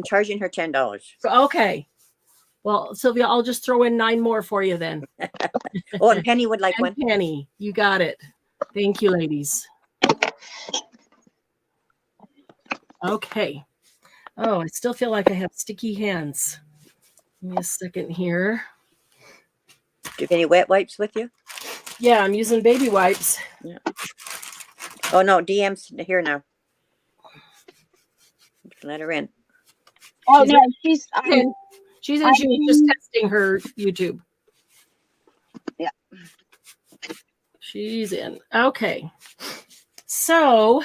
charging her $10. Okay. Well, Sylvia, I'll just throw in 9 more for you then. Oh, and Penny would like and one. Penny, you got it. Thank you, ladies. Okay. Oh, I still feel like I have sticky hands. Give me a second here. Do you have any wet wipes with you? Yeah, I'm using baby wipes. Yeah. Oh, no, DM's here now. Let her in. Oh, no, she's in. She's just testing her YouTube. Yeah. She's in. Okay. So,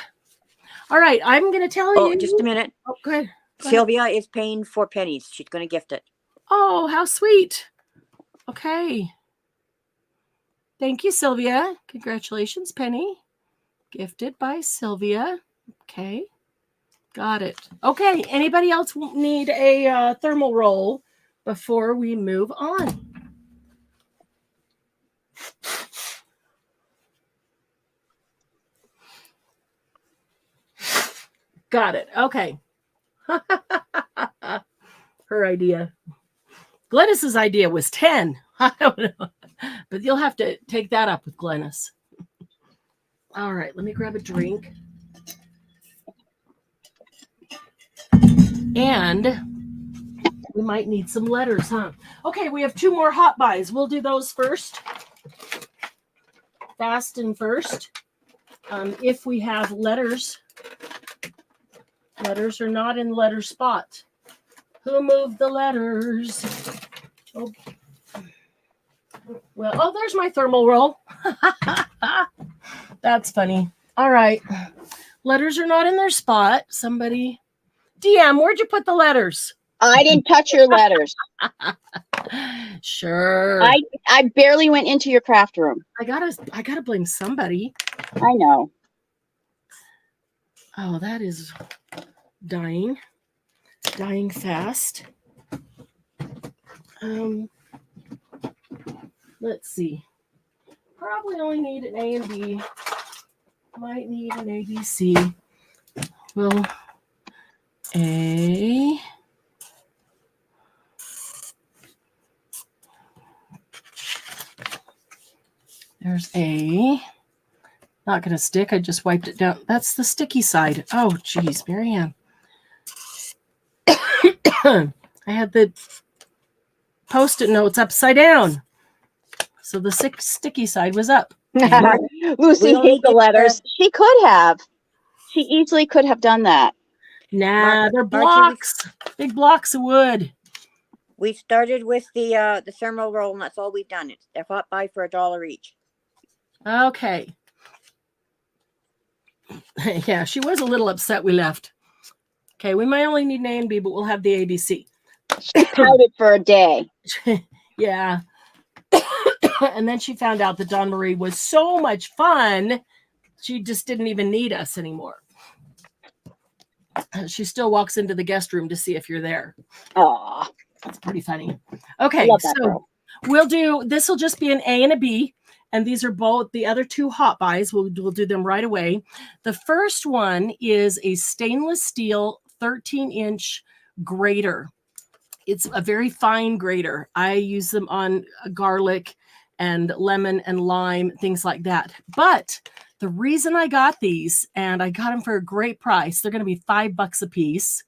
all right, I'm going to tell you. Oh, just a minute. Oh, go ahead. Sylvia is paying for pennies. She's going to gift it. Oh, how sweet. Okay. Thank you, Sylvia. Congratulations, Penny. Gifted by Sylvia. Okay. Got it. Okay. Anybody else need a thermal roll before we move on? Got it. Okay. Her idea. Glynis's idea was 10. I don't know. But you'll have to take that up with Glynis. All right. Let me grab a drink. And we might need some letters, huh? Okay, we have 2 more hot buys. We'll do those first. Fast and first. If we have letters. Letters are not in letter spot. Who moved the letters? Oh. Well, oh, there's my thermal roll. That's funny. All right. Letters are not in their spot. Somebody. DM, where'd you put the letters? I didn't touch your letters. Sure. I barely went into your craft room. I gotta blame somebody. I know. Oh, that is dying fast. Let's see. Probably only need an A and B. Might need an ABC. Well, A. There's A. Not going to stick. I just wiped it down. That's the sticky side. Oh, geez, Marianne. I had the Post-it notes upside down. So the sticky side was up. Lucy hates the letters. She could have. She easily could have done that. Nah, they're blocks. Big blocks of wood. We started with the thermal roll, and that's all we've done. It's a hot buy for $1 each. Okay. Yeah, she was a little upset we left. Okay, we might only need an A and B, but we'll have the ABC. She pouted for a day. Yeah. And then she found out that Dawn Marie was so much fun, she just didn't even need us anymore. She still walks into the guest room to see if you're there. Aw. That's pretty funny. Okay, so this will just be an A and a B. And these are both the other 2 hot buys. We'll do them right away. The first one is a stainless steel 13-inch grater. It's a very fine grater. I use them on garlic and lemon and lime, things like that. But the reason I got these, and I got them for a great price, they're going to be $5 a piece.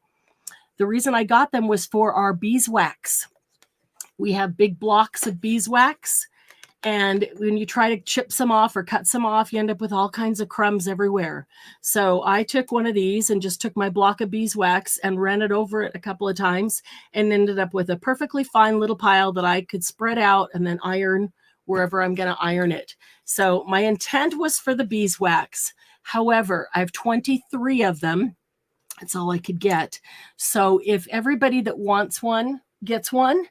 The reason I got them was for our beeswax. We have big blocks of beeswax, and when you try to chip some off or cut some off, you end up with all kinds of crumbs everywhere. So I took one of these and just took my block of beeswax and ran it over it a couple of times and ended up with a perfectly fine little pile that I could spread out and then iron wherever I'm going to iron it. So my intent was for the beeswax. However, I have 23 of them. That's all I could get. So if everybody that wants one gets one,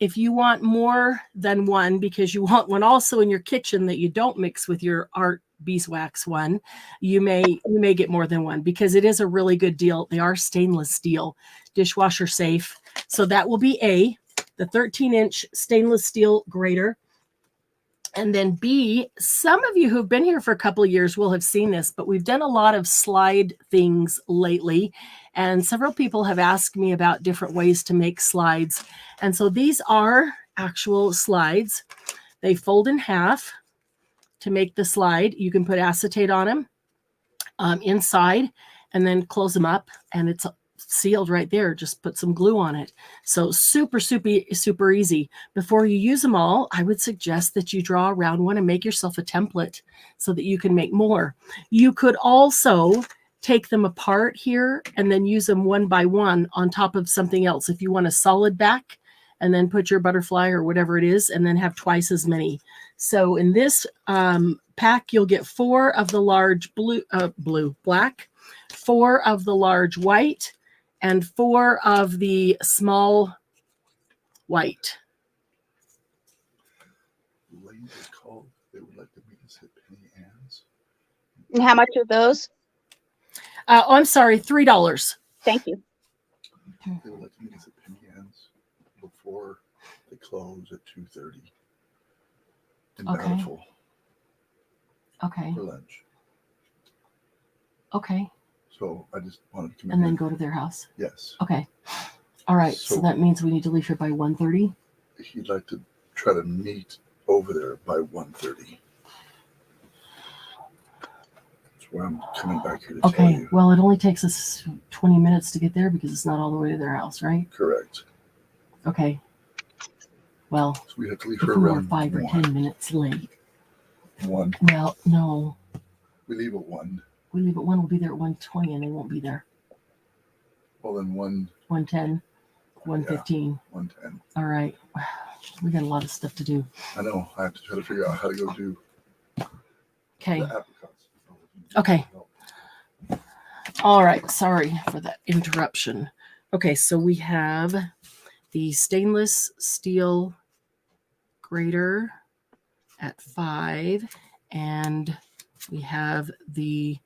if you want more than one, because you want one also in your kitchen that you don't mix with your art beeswax one, you may get more than one, because it is a really good deal. They are stainless steel, dishwasher safe. So that will be A, the 13-inch stainless steel grater. And then B, some of you who've been here for a couple of years will have seen this, but we've done a lot of slide things lately. And several people have asked me about different ways to make slides. And so these are actual slides. They fold in half to make the slide. You can put acetate on them inside and then close them up, and it's sealed right there. Just put some glue on it. So super, super, super easy. Before you use them all, I would suggest that you draw around one and make yourself a template so that you can make more. You could also take them apart here and then use them one by one on top of something else. If you want a solid back, and then put your butterfly or whatever it is, and then have twice as many. So in this pack, you'll get 4 of the large black, 4 of the large white, and 4 of the small white. The lady just called. They would like to meet us at Penny Ann's. And how much are those? I'm sorry, $3. Thank you. They would like to meet us at Penny Ann's before they close at 2:30 in Okay. Bountiful Okay. for lunch. Okay. So I just wanted to come And in then here. go to their house. Yes. Okay. All right. So So- that means we need to leave here by 1:30. He'd like to try to meet over there by 1:30. That's why I'm coming back here to tell Okay. you. Well, it only takes us 20 minutes to get there because it's not all the way to their house, right? Correct. Okay. Well, So we have to leave if her we were around 5 or 10 minutes late. 1. Well, no. We leave at 1. We leave at 1, we'll be there at 1:20 and they won't be there. Well, then 1:10, 1:15. 1:10. All right. We got a lot of stuff to do. I know. I have to try to figure out how to go do Okay. the apricots. Okay. All right. Sorry for that interruption. Okay. So we have the stainless steel grater at 5, and we have the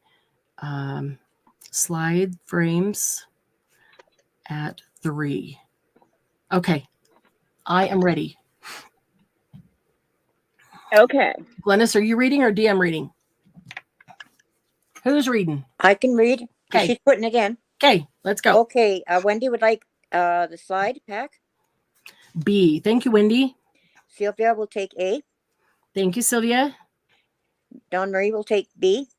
slide frames at 3. Okay. I am ready. Okay. Glennis, are you reading or DM reading? Who's reading? I can read. Okay. She's putting it in. Okay, let's go. Okay. Wendy would like the slide pack. B. Thank you, Wendy. Sylvia will take A. Thank you, Sylvia. Dawn Marie will take B.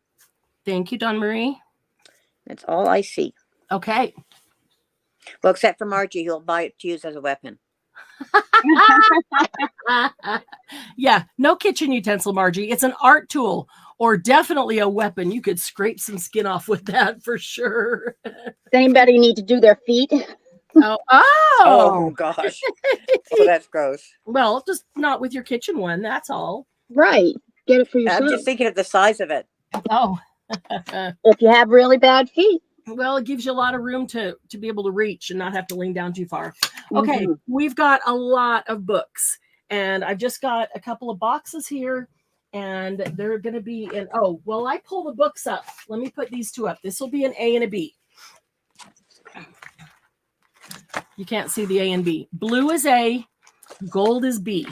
Thank you, Dawn Marie. That's all I see. Okay. Well, except for Margie, who'll buy it to use as a weapon. Yeah, no kitchen utensil, Margie. It's an art tool, or definitely a weapon. You could scrape some skin off with that for sure. Does anybody need to do their feet? Oh gosh. Oh, that's gross. Well, just not with your kitchen one. That's all. Right. Get it for yourself. I'm just thinking of the size of it. Oh. If you have really bad feet. Well, it gives you a lot of room to be able to reach and not have to lean down too far. Okay, Mhm. We've got a lot of books, and I've just got a couple of boxes here, and they're going to be in. Oh, well, I pull the books up. Let me put these 2 up. This will be an A and a B. You can't see the A and B. Blue is A, gold is B.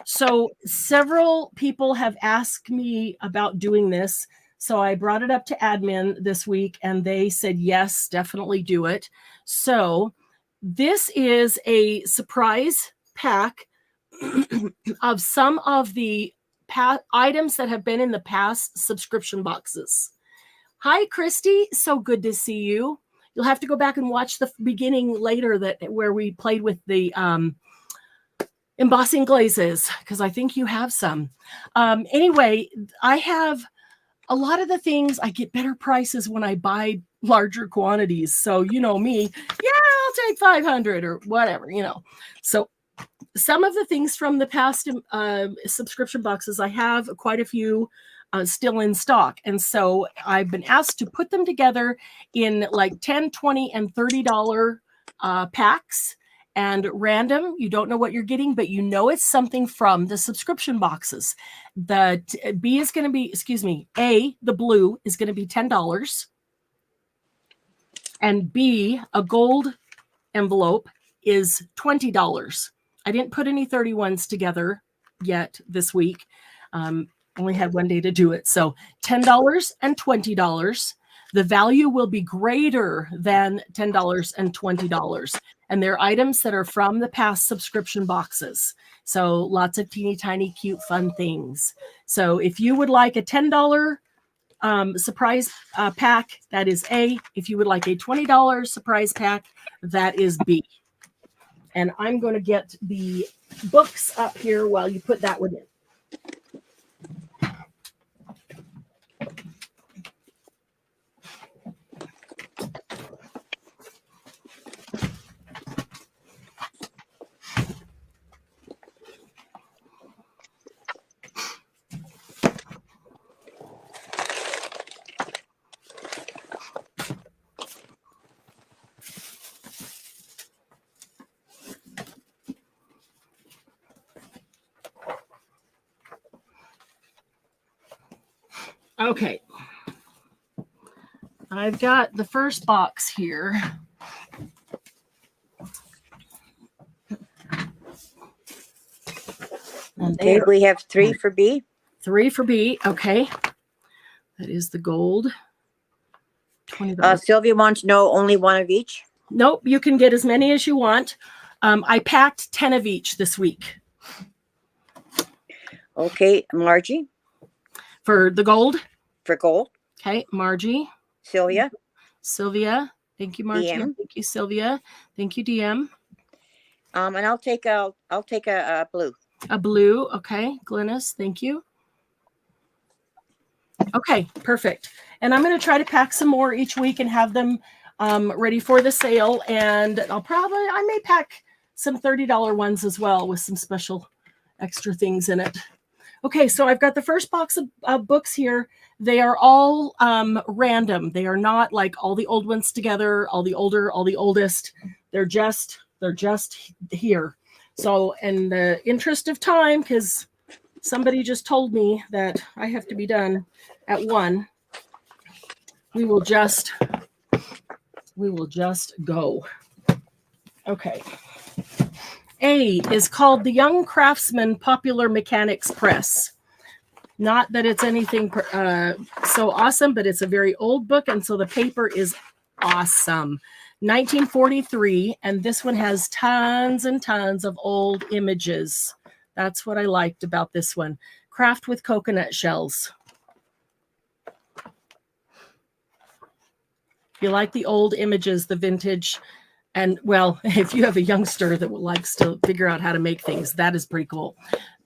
So several people have asked me about doing this. So I brought it up to admin this week and they said, yes, definitely do it. So this is a surprise pack of some of the items that have been in the past subscription boxes. Hi, Christy. So good to see you. You'll have to go back and watch the beginning later where we played with the embossing glazes, because I think you have some. Anyway, I have a lot of the things. I get better prices when I buy larger quantities. So you know me. Yeah, I'll take 500 or whatever, So some of the things from the past subscription boxes, I have quite a few still in stock. And so I've been asked to put them together in like $10, $20, and $30 packs. And random, you don't know what you're getting, but you know it's something from the subscription boxes. The B is going to be, the blue is going to be $10. And B, a gold envelope, is $20. I didn't put any 31s together yet this week. Only had one day to do it. So $10 and $20. The value will be greater than $10 and $20. And they're items that are from the past subscription boxes. So lots of teeny tiny cute fun things. So if you would like a $10 surprise pack, that is A. If you would like a $20 surprise pack, that is B. And I'm going to get the books up here while you put that one in. Okay, I've got the first box here. Okay, we have 3 for B. 3 for B, okay. That is the gold. $20. Sylvia wants to know only 1 of each. Nope, you can get as many as you want. I packed 10 of each this week. Okay, Margie. For the gold? For gold. Okay, Margie. Sylvia. Thank you, Margie. DM. Thank you, Sylvia. Thank you, DM. And I'll take a blue. A blue, okay. Glynis, thank you. Okay, perfect. And I'm going to try to pack some more each week and have them ready for the sale. And I may pack some $30 ones as well with some special extra things in it. Okay, so I've got the first box of books here. They are all random. They are not like all the old ones together, all the older, all the oldest. They're just here. So in the interest of time, because somebody just told me that I have to be done at 1, we will just go. Okay. A is called the Young Craftsman Popular Mechanics Press. Not that it's anything so awesome, but it's a very old book, and so the paper is awesome. 1943, and this one has tons and tons of old images. That's what I liked about this one. Craft with coconut shells. If you like the old images, the vintage, and well, if you have a youngster that likes to figure out how to make things, that is pretty cool.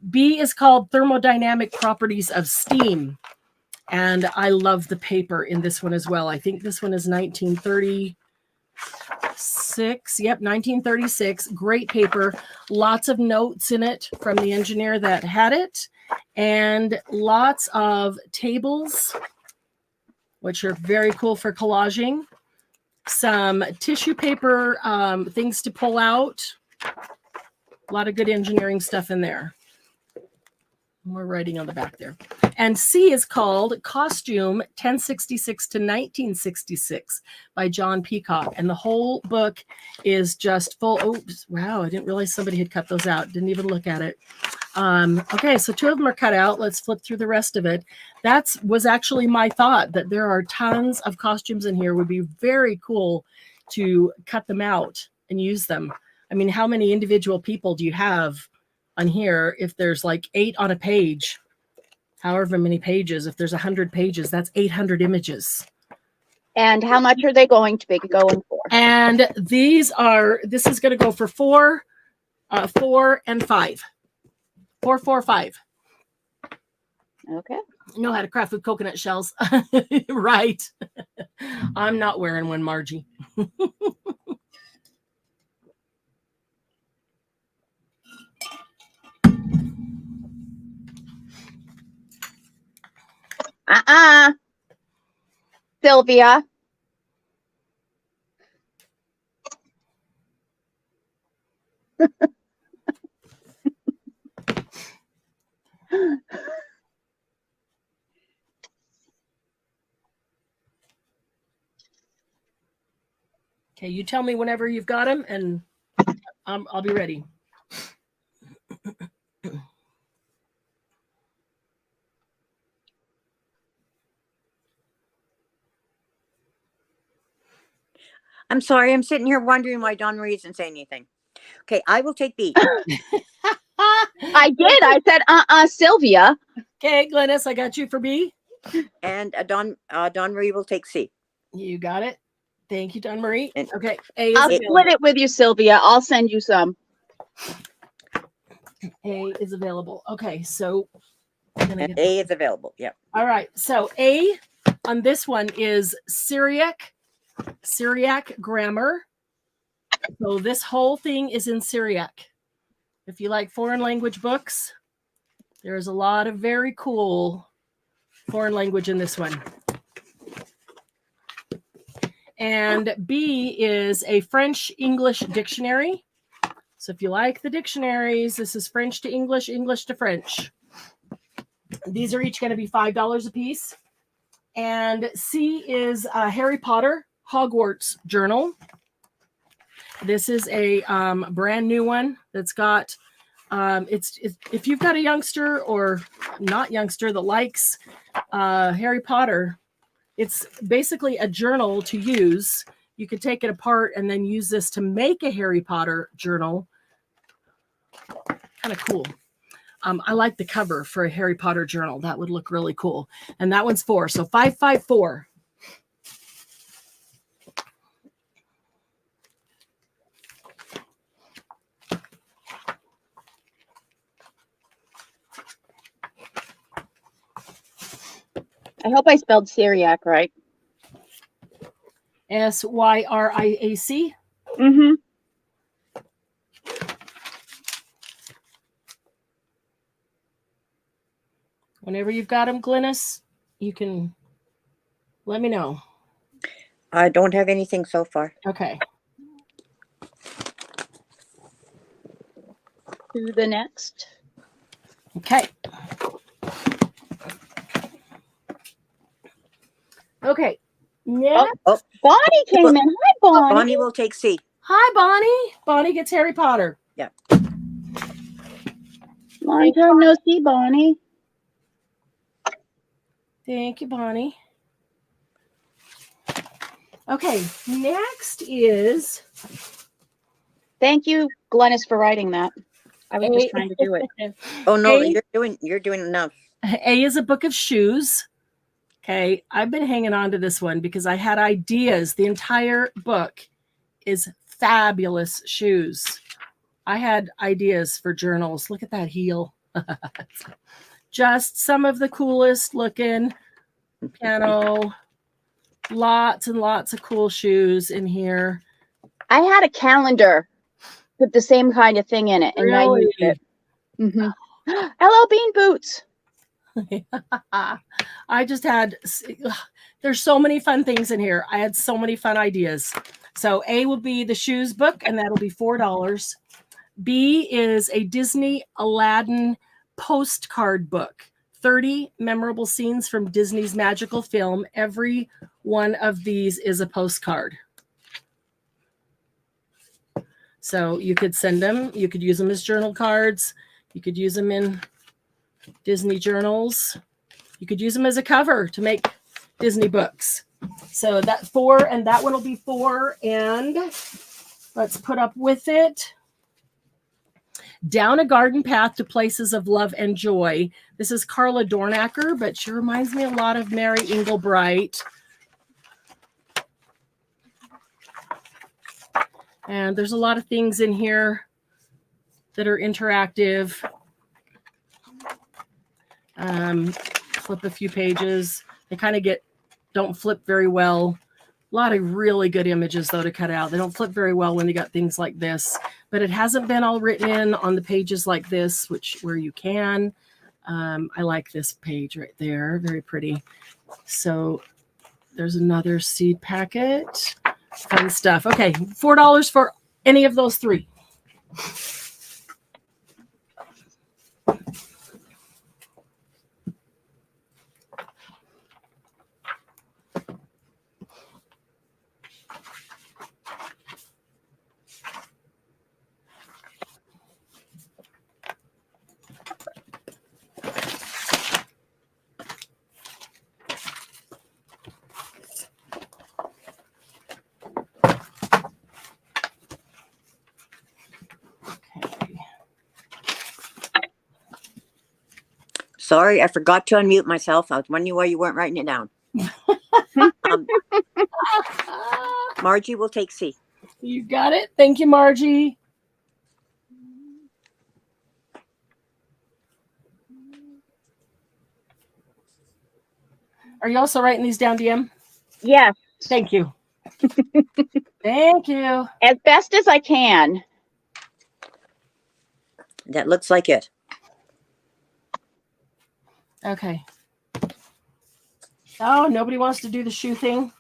B is called Thermodynamic Properties of Steam. And I love the paper in this one as well. I think this one is 1936. Yep, 1936. Great paper. Lots of notes in it from the engineer that had it. And lots of tables, which are very cool for collaging. Some tissue paper, things to pull out. A lot of good engineering stuff in there. We're writing on the back there. And C is called Costume 1066 to 1966 by John Peacock. And the whole book is just full. Oh, wow. I didn't realize somebody had cut those out. Didn't even look at it. Okay, so 2 of them are cut out. Let's flip through the rest of it. That was actually my thought, that there are tons of costumes in here. Would be very cool to cut them out and use them. I mean, how many individual people do you have on here? If there's like 8 on a page, however many pages, if there's 100 pages, that's 800 images. And how much are they going to be going for? And this is going to go for 4, 4 and 5. 4, 4, 5. Okay. Know how to craft with coconut shells. Right. I'm not wearing one, Margie. Sylvia. Okay, you tell me whenever you've got them, and I'll be ready. I'm sorry. I'm sitting here wondering why Don Marie isn't saying anything. Okay, I will take B. I did. I said, Sylvia. Okay, Glennis, I got you for B. And Don Marie will take C. You got it. Thank you, Don Marie. And Okay, A is I'll available. split it with you, Sylvia. I'll send you some. A is available. Okay, so And A is available. Yeah. all right. So A on this one is Syriac grammar. So this whole thing is in Syriac. If you like foreign language books, there's a lot of very cool foreign language in this one. And B is a French-English dictionary. So if you like the dictionaries, this is French to English, English to French. These are each going to be $5 a piece. And C is a Harry Potter Hogwarts journal. This is a brand new one that's got, it's if you've got a youngster or not youngster that likes Harry Potter, it's basically a journal to use. You could take it apart and then use this to make a Harry Potter journal. Kind of cool. I like the cover for a Harry Potter journal. That would look really cool. And that one's 4. So 554. I hope I spelled Syriac right. Syriac. Mm-hmm. Whenever you've got them, Glennis, you can let me know. I don't have anything so far. Okay. To the next. Okay. Okay. Yeah. Oh, Bonnie came in. Hi, Bonnie. Bonnie will take C. Hi, Bonnie. Bonnie gets Harry Potter. Yeah. Long time no see, Bonnie. Thank you, Bonnie. Okay. Next is. Thank you, Glennis, for writing that. I was just trying to do it. Oh no, A. you're doing enough. A is a book of shoes. Okay, I've been hanging on to this one because I had ideas. The entire book is fabulous shoes. I had ideas for journals. Look at that heel. Just some of the coolest looking piano. Lots and lots of cool shoes in here. I had a calendar with the same kind of thing in it, and I Really? used it. Mm-hmm. Hello, Bean Boots. I just had, there's so many fun things in here. I had so many fun ideas. So A will be the shoes book, and that'll be $4. B is a Disney Aladdin postcard book. 30 memorable scenes from Disney's magical film. Every one of these is a postcard. So you could send them. You could use them as journal cards. You could use them in Disney journals. You could use them as a cover to make Disney books. So that 4, and that one will be 4. And let's put up with it. Down a Garden Path to Places of Love and Joy. This is Carla Dornacker, but she reminds me a lot of Mary Engelbright. And there's a lot of things in here that are interactive. Flip a few pages. They kind of don't flip very well. A lot of really good images, though, to cut out. They don't flip very well when you got things like this. But it hasn't been all written in on the pages like this, where you can. I like this page right there. Very pretty. So there's another seed packet. Fun stuff. Okay, $4 for any of those 3. Sorry, I forgot to unmute myself. I was wondering why you weren't writing it down. Margie will take C. You got it. Thank you, Margie. Are you also writing these down, DM? Yes. Thank you. Thank you. As best as I can. That looks like it. Okay. Oh, nobody wants to do the shoe thing.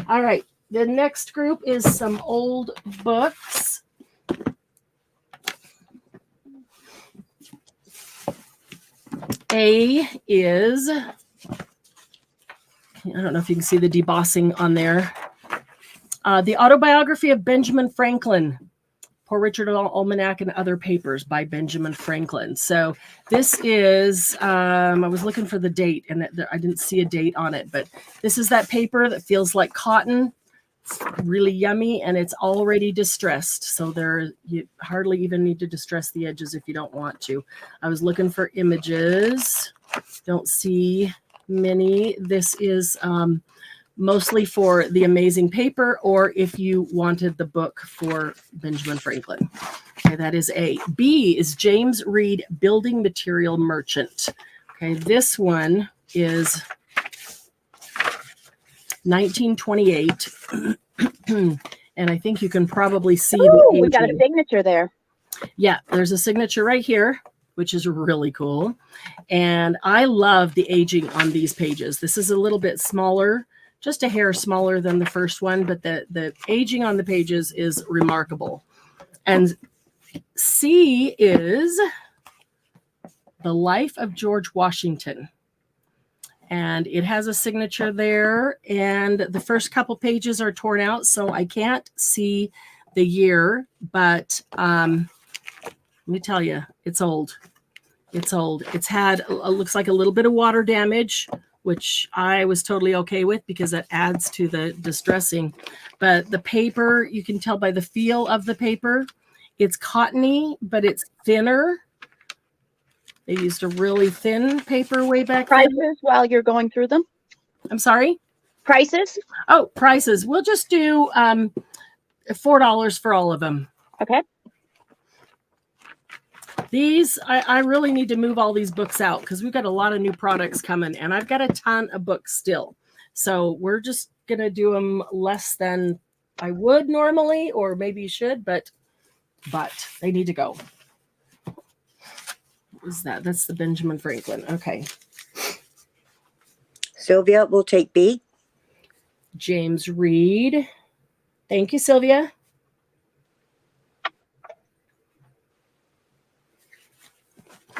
All right. The next group is some old books. A is, I don't know if you can see the debossing on there. The Autobiography of Benjamin Franklin. Poor Richard Almanac and Other Papers by Benjamin Franklin. So this is, I was looking for the date and I didn't see a date on it, but this is that paper that feels like cotton. It's really yummy and it's already distressed. So you hardly even need to distress the edges if you don't want to. I was looking for images. Don't see many. This is mostly for the amazing paper, or if you wanted the book for Benjamin Franklin. Okay, that is A. B is James Reed, Building Material Merchant. Okay, this one is 1928. And I think you can probably see the aging. We got a signature there. Yeah, there's a signature right here, which is really cool. And I love the aging on these pages. This is a little bit smaller, just a hair smaller than the first one, but the aging on the pages is remarkable. And C is The Life of George Washington. And it has a signature there. And the first couple pages are torn out, so I can't see the year. But let me tell you, it's old. It's old. It's had, looks like a little bit of water damage, which I was totally okay with because it adds to the distressing. But the paper, you can tell by the feel of the paper, it's cottony, but it's thinner. They used a really thin paper way back then. Prices while you're going through them? I'm sorry? Prices? Oh, prices. We'll just do $4 for all of them. Okay. These, I really need to move all these books out because we've got a lot of new products coming and I've got a ton of books still. So we're just going to do them less than I would normally, or maybe you should, but they need to go. What is that? That's the Benjamin Franklin. Okay. Sylvia will take B. James Reed. Thank you, Sylvia.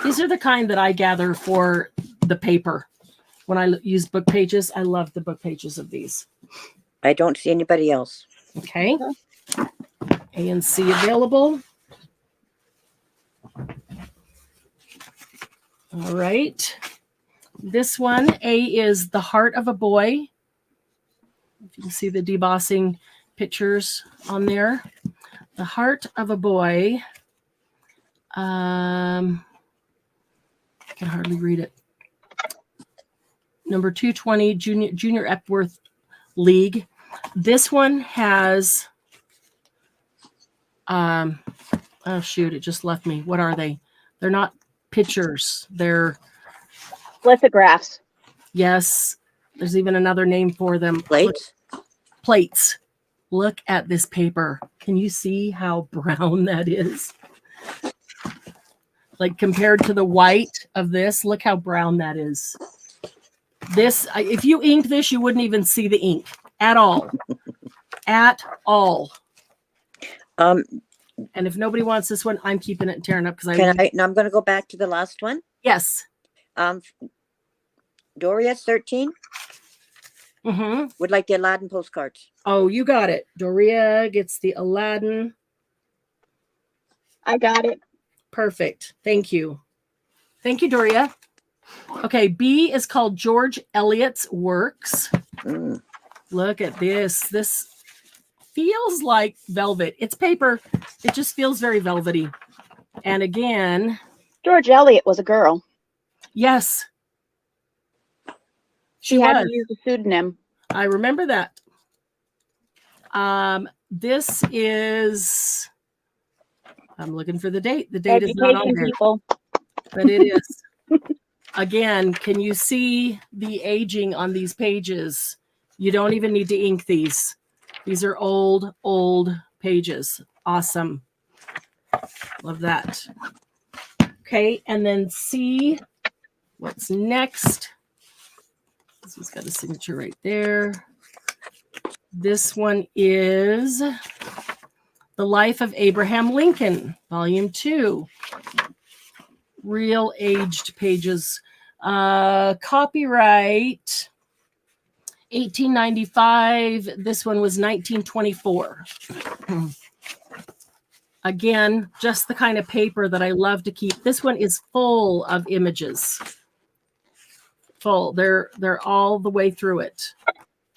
These are the kind that I gather for the paper. When I use book pages, I love the book pages of these. I don't see anybody else. Okay. A and C available. All right. This one, A, is The Heart of a Boy. If you can see the debossing pictures on there. The Heart of a Boy. I can hardly read it. Number 220, Junior Epworth League. This one has, oh shoot, it just left me. What are they? They're not pictures. They're lithographs. Yes. There's even another name for them. Plates? Plates. Look at this paper. Can you see how brown that is? Like compared to the white of this, look how brown that is. This, if you ink this, you wouldn't even see the ink at all. At all. And if nobody wants this one, I'm keeping it and tearing up because now I'm going to go back to the last one. Yes. Doria 13 Mm-hmm. would like the Aladdin postcards. Oh, you got it. Doria gets the Aladdin. I got it. Perfect. Thank you. Thank you, Doria. Okay, B is called George Eliot's Works. Look at this. This feels like velvet. It's paper. It just feels very velvety. And again, George Eliot was a girl. Yes. She had to use a pseudonym. I remember that. This is, I'm looking for the date. The date is not on there. People. But it is. Again, can you see the aging on these pages? You don't even need to ink these. These are old, old pages. Awesome. Love that. Okay, and then C, what's next? This one's got a signature right there. This one is The Life of Abraham Lincoln, Volume 2. Real aged pages. Copyright 1895. This one was 1924. Again, just the kind of paper that I love to keep. This one is full of images. Full. They're all the way through it.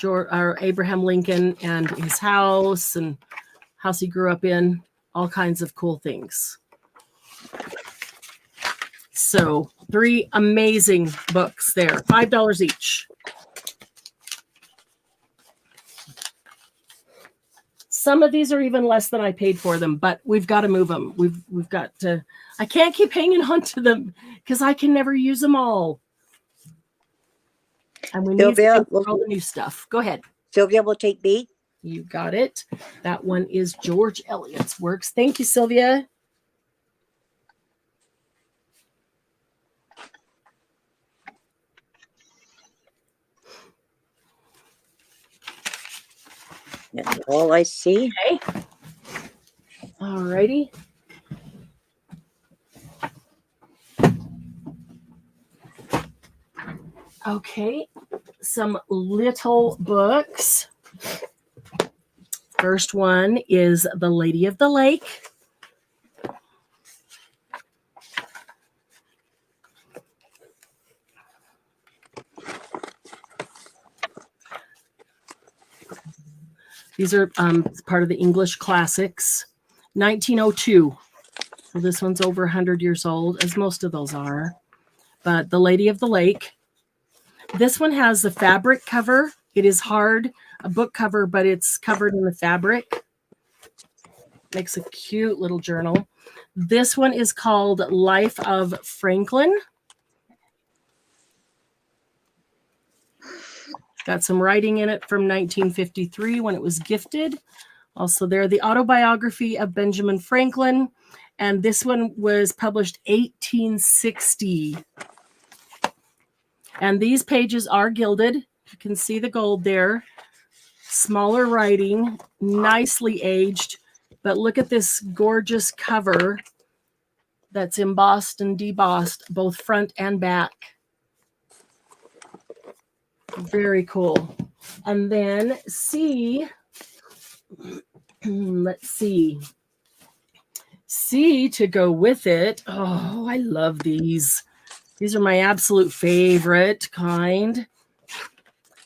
Abraham Lincoln and his house and house he grew up in. All kinds of cool things. So 3 amazing books there. $5 each. Some of these are even less than I paid for them, but we've got to move them. We've got to. I can't keep hanging on to them because I can never use them all. And we need to all the new stuff. Go ahead. Sylvia will take B. You got it. That one is George Eliot's Works. Thank you, Sylvia. That's all I see. Okay. All righty. Okay. Some little books. First one is The Lady of the Lake. These are part of the English classics. 1902. So this one's over 100 years old, as most of those are. But The Lady of the Lake. This one has the fabric cover. It is hard, a book cover, but it's covered in the fabric. Makes a cute little journal. This one is called Life of Franklin. Got some writing in it from 1953 when it was gifted. Also there, the autobiography of Benjamin Franklin. And this one was published 1860. And these pages are gilded. You can see the gold there. Smaller writing, nicely aged. But look at this gorgeous cover. that's embossed and debossed, both front and back. Very cool. And then C, let's see. C to go with it. Oh, I love these. These are my absolute favorite kind.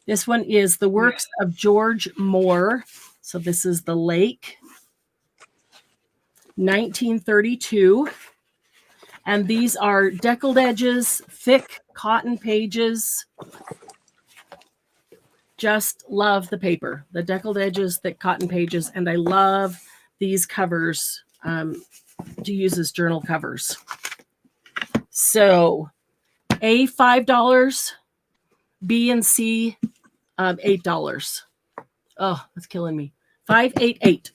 This one is the works of George Moore. So this is The Lake, 1932. And these are deckled edges, thick cotton pages. Just love the paper, the deckled edges, thick cotton pages. And I love these covers to use as journal covers. So A, $5, B and C, $8. Oh, that's killing me. 588.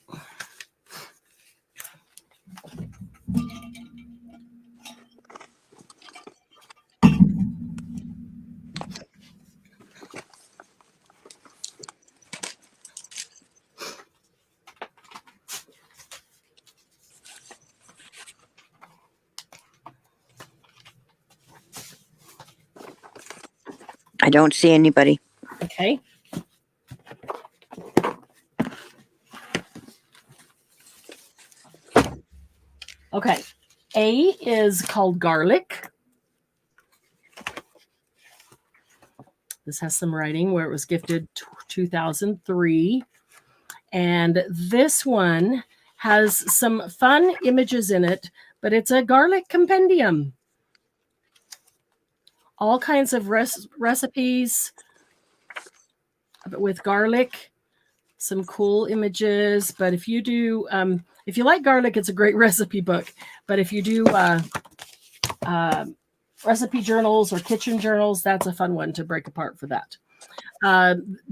I don't see anybody. Okay. Okay. A is called Garlic. This has some writing where it was gifted 2003. And this one has some fun images in it, but it's a garlic compendium. All kinds of recipes with garlic, some cool images. But if you do, if you like garlic, it's a great recipe book. But if you do recipe journals or kitchen journals, that's a fun one to break apart for that.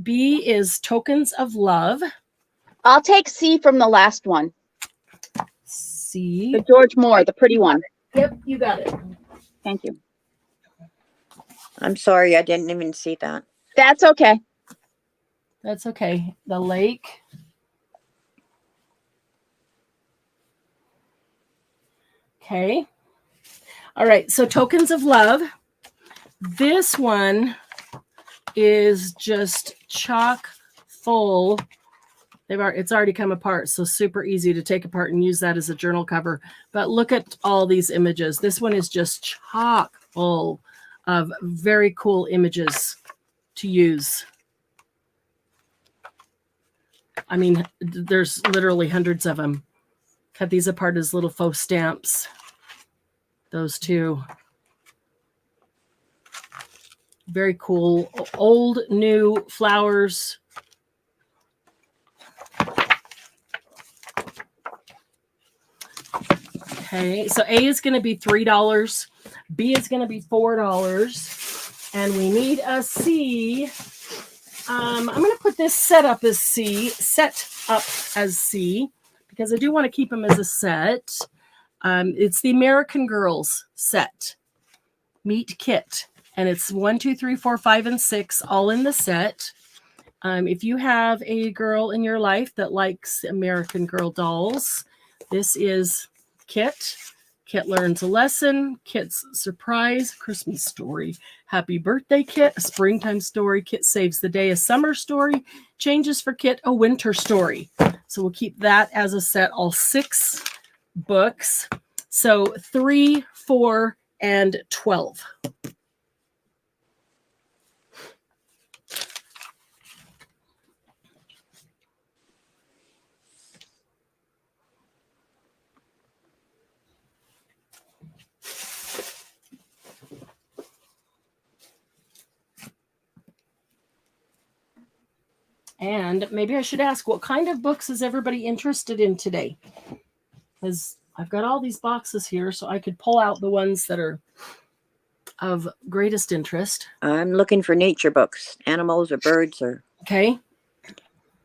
B is Tokens of Love. I'll take C from the last one. C. The George Moore, the pretty one. Yep, you got it. Thank you. I'm sorry, I didn't even see that. That's okay. That's okay. The Lake. Okay. All right. So Tokens of Love. This one is just chock full. It's already come apart, so super easy to take apart and use that as a journal cover. But look at all these images. This one is just chock full of very cool images to use. I mean, there's literally hundreds of them. Cut these apart as little faux stamps. Those two. Very cool. Old, new flowers. Okay, so A is going to be $3. B is going to be $4. And we need a C. I'm going to put this set up as C, because I do want to keep them as a set. It's the American Girls set, Meet Kit. And it's 1, 2, 3, 4, 5, and 6, all in the set. If you have a girl in your life that likes American Girl dolls, this is Kit. Kit learns a lesson. Kit's surprise, Christmas story. Happy birthday, Kit. A springtime story. Kit saves the day. A summer story. Changes for Kit. A winter story. So we'll keep that as a set. All 6 books. So 3, 4, and 12. And maybe I should ask, what kind of books is everybody interested in today? Because I've got all these boxes here, so I could pull out the ones that are of greatest interest. I'm looking for nature books, animals or birds or. Okay.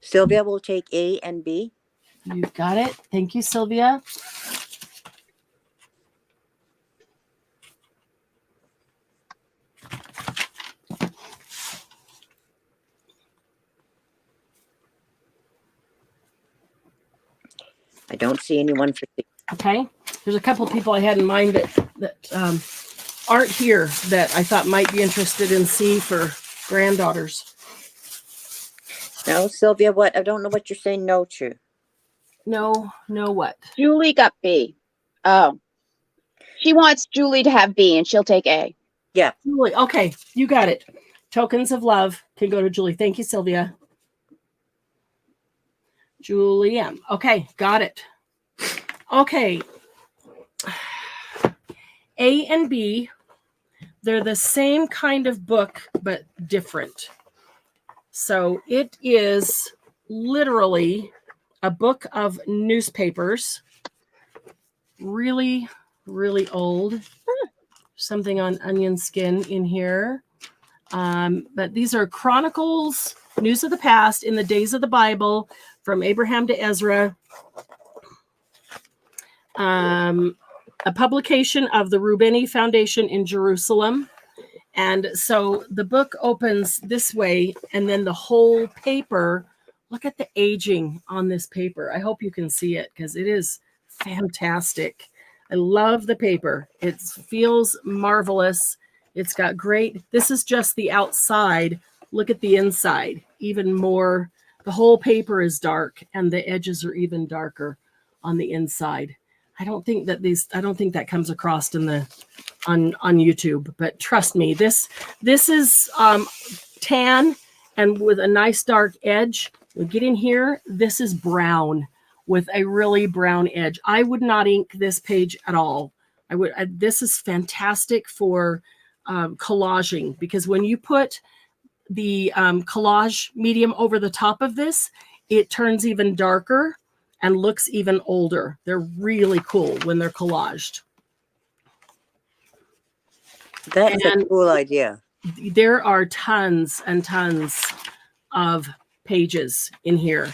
Sylvia will take A and B. You've got it. Thank you, Sylvia. I don't see anyone for C. Okay. there's a couple people I had in mind that aren't here that I thought might be interested in C for granddaughters. No, Sylvia, what? I don't know what you're saying no to. No, what? Julie got B. Oh. She wants Julie to have B and she'll take A. Yeah. Julie, okay, you got it. Tokens of love can go to Julie. Thank you, Sylvia. Julie M. Okay, got it. Okay. A and B, they're the same kind of book, but different. So it is literally a book of newspapers. Really, really old. Something on onion skin in here. But these are Chronicles, News of the Past in the Days of the Bible, from Abraham to Ezra. A publication of the Reubeni Foundation in Jerusalem. And so the book opens this way, and then the whole paper, look at the aging on this paper. I hope you can see it because it is fantastic. I love the paper. It feels marvelous. It's got great, this is just the outside. Look at the inside, even more. The whole paper is dark and the edges are even darker on the inside. I don't think that comes across in the on YouTube, but trust me, this is tan and with a nice dark edge. We get in here, this is brown with a really brown edge. I would not ink this page at all. This is fantastic for collaging, because when you put the collage medium over the top of this, it turns even darker and looks even older. They're really cool when they're collaged. That's a cool idea. There are tons and tons of pages in here.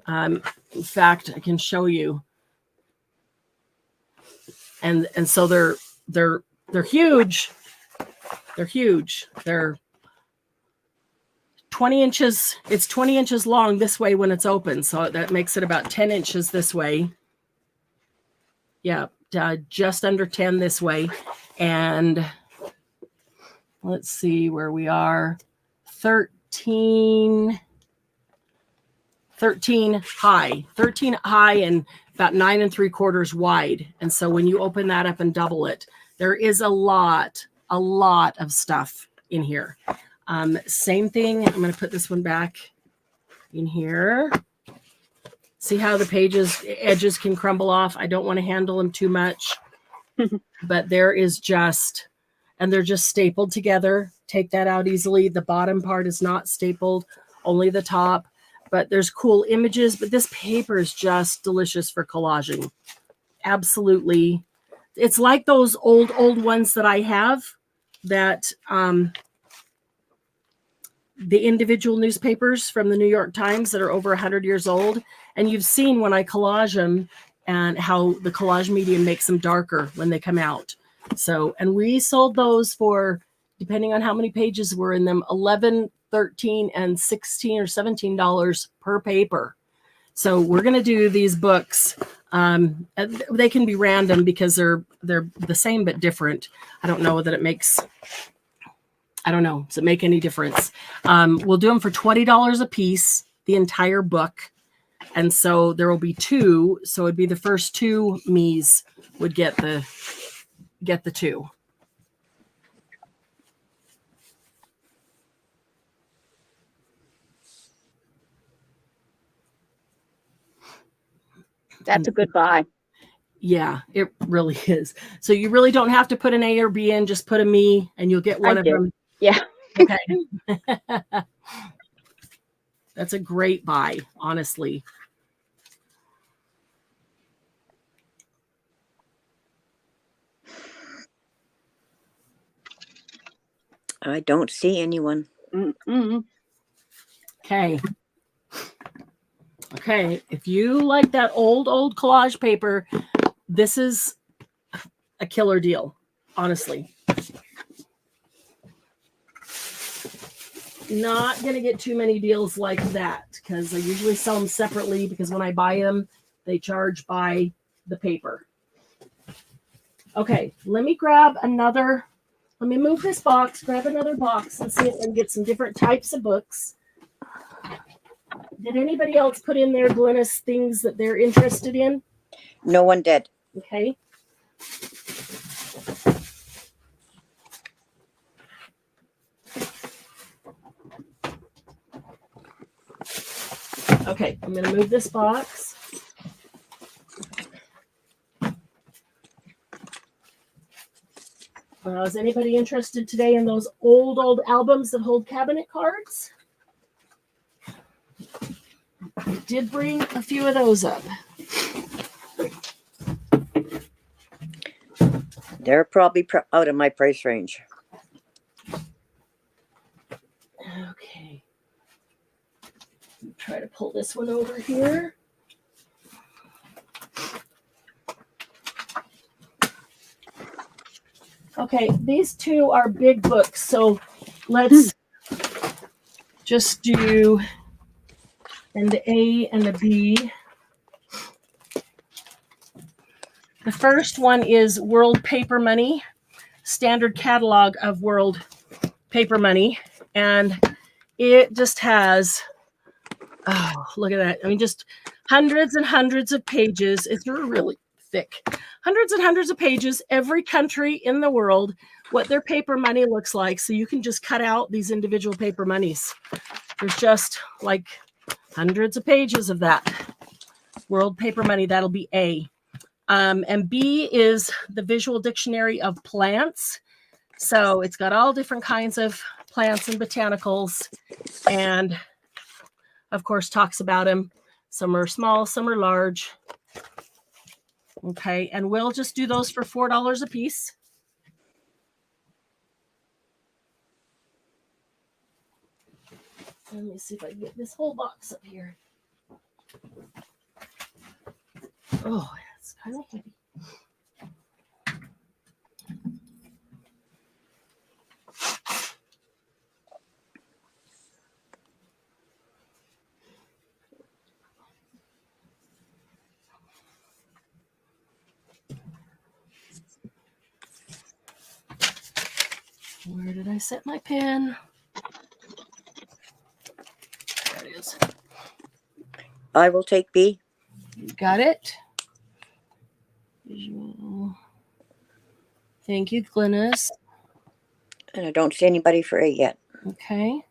In fact, I can show you. And so they're huge. They're huge. They're 20 inches. It's 20 inches long this way when it's open. So that makes it about 10 inches this way. Yeah, just under 10 this way. And let's see where we are. 13 high. 13 high and about 9 3/4 wide. And so when you open that up and double it, there is a lot of stuff in here. Same thing. I'm going to put this one back in here. See how the edges can crumble off. I don't want to handle them too much, but there is just, and they're just stapled together. Take that out easily. The bottom part is not stapled, only the top, but there's cool images, but this paper is just delicious for collaging. Absolutely. It's like those old ones that I have, that the individual newspapers from the New York Times that are over 100 years old. And you've seen when I collage them and how the collage medium makes them darker when they come out. So, and we sold those for, depending on how many pages were in them, $11, $13, and $16 or $17 per paper. So we're going to do these books. They can be random because they're the same but different. I don't know that it makes, I don't know. Does it make any difference? We'll do them for $20 a piece, the entire book. And so there will be two. So it'd be the first two me's would get the two. That's a good buy. Yeah, it really is. So you really don't have to put an A or B in, just put a me and you'll get one of them. Yeah. Okay. That's a great buy, honestly. I don't see anyone. Mm-mm. Okay. Okay. If you like that old collage paper, this is a killer deal, honestly. Not going to get too many deals like that because I usually sell them separately, because when I buy them, they charge by the paper. Okay, let me move this box, grab another box, and see if I can get some different types of books. Did anybody else put in there, Glennis, things that they're interested in? No one did. Okay. Okay, I'm going to move this box. Is anybody interested today in those old albums that hold cabinet cards? I did bring a few of those up. They're probably out of my price range. Okay. Try to pull this one over here. Okay, these two are big books, so let's just do an A and a B. The first one is World Paper Money, standard catalog of world paper money, and it just has, oh, look at that. I mean, just hundreds and hundreds of pages. It's really thick. Hundreds and hundreds of pages, every country in the world, what their paper money looks like. So you can just cut out these individual paper monies. There's just like hundreds of pages of that. World paper money, that'll be A. And B is the Visual Dictionary of Plants. So it's got all different kinds of plants and botanicals, and of course talks about them. Some are small, some are large. Okay, and we'll just do those for $4 a piece. Let me see if I can get this whole box up here. Oh, it's kind of heavy. Where did I set my pen? There it is. I will take B. You got it. Visual. Thank you, Glennis. And I don't see anybody for A yet. Okay.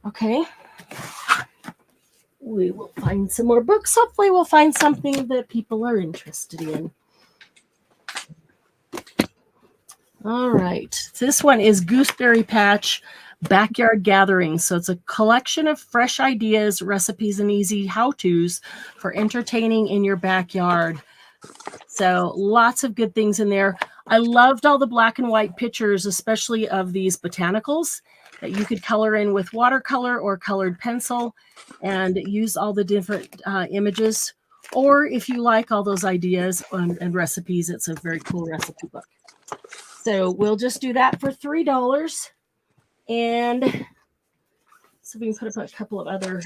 Okay. We will find some more books. Hopefully we'll find something that people are interested in. All right. This one is Gooseberry Patch Backyard Gathering. So it's a collection of fresh ideas, recipes, and easy how-tos for entertaining in your backyard. So lots of good things in there. I loved all the black and white pictures, especially of these botanicals that you could color in with watercolor or colored pencil and use all the different images. Or if you like all those ideas and recipes, it's a very cool recipe book. So we'll just do that for $3. And so we can put up a couple of other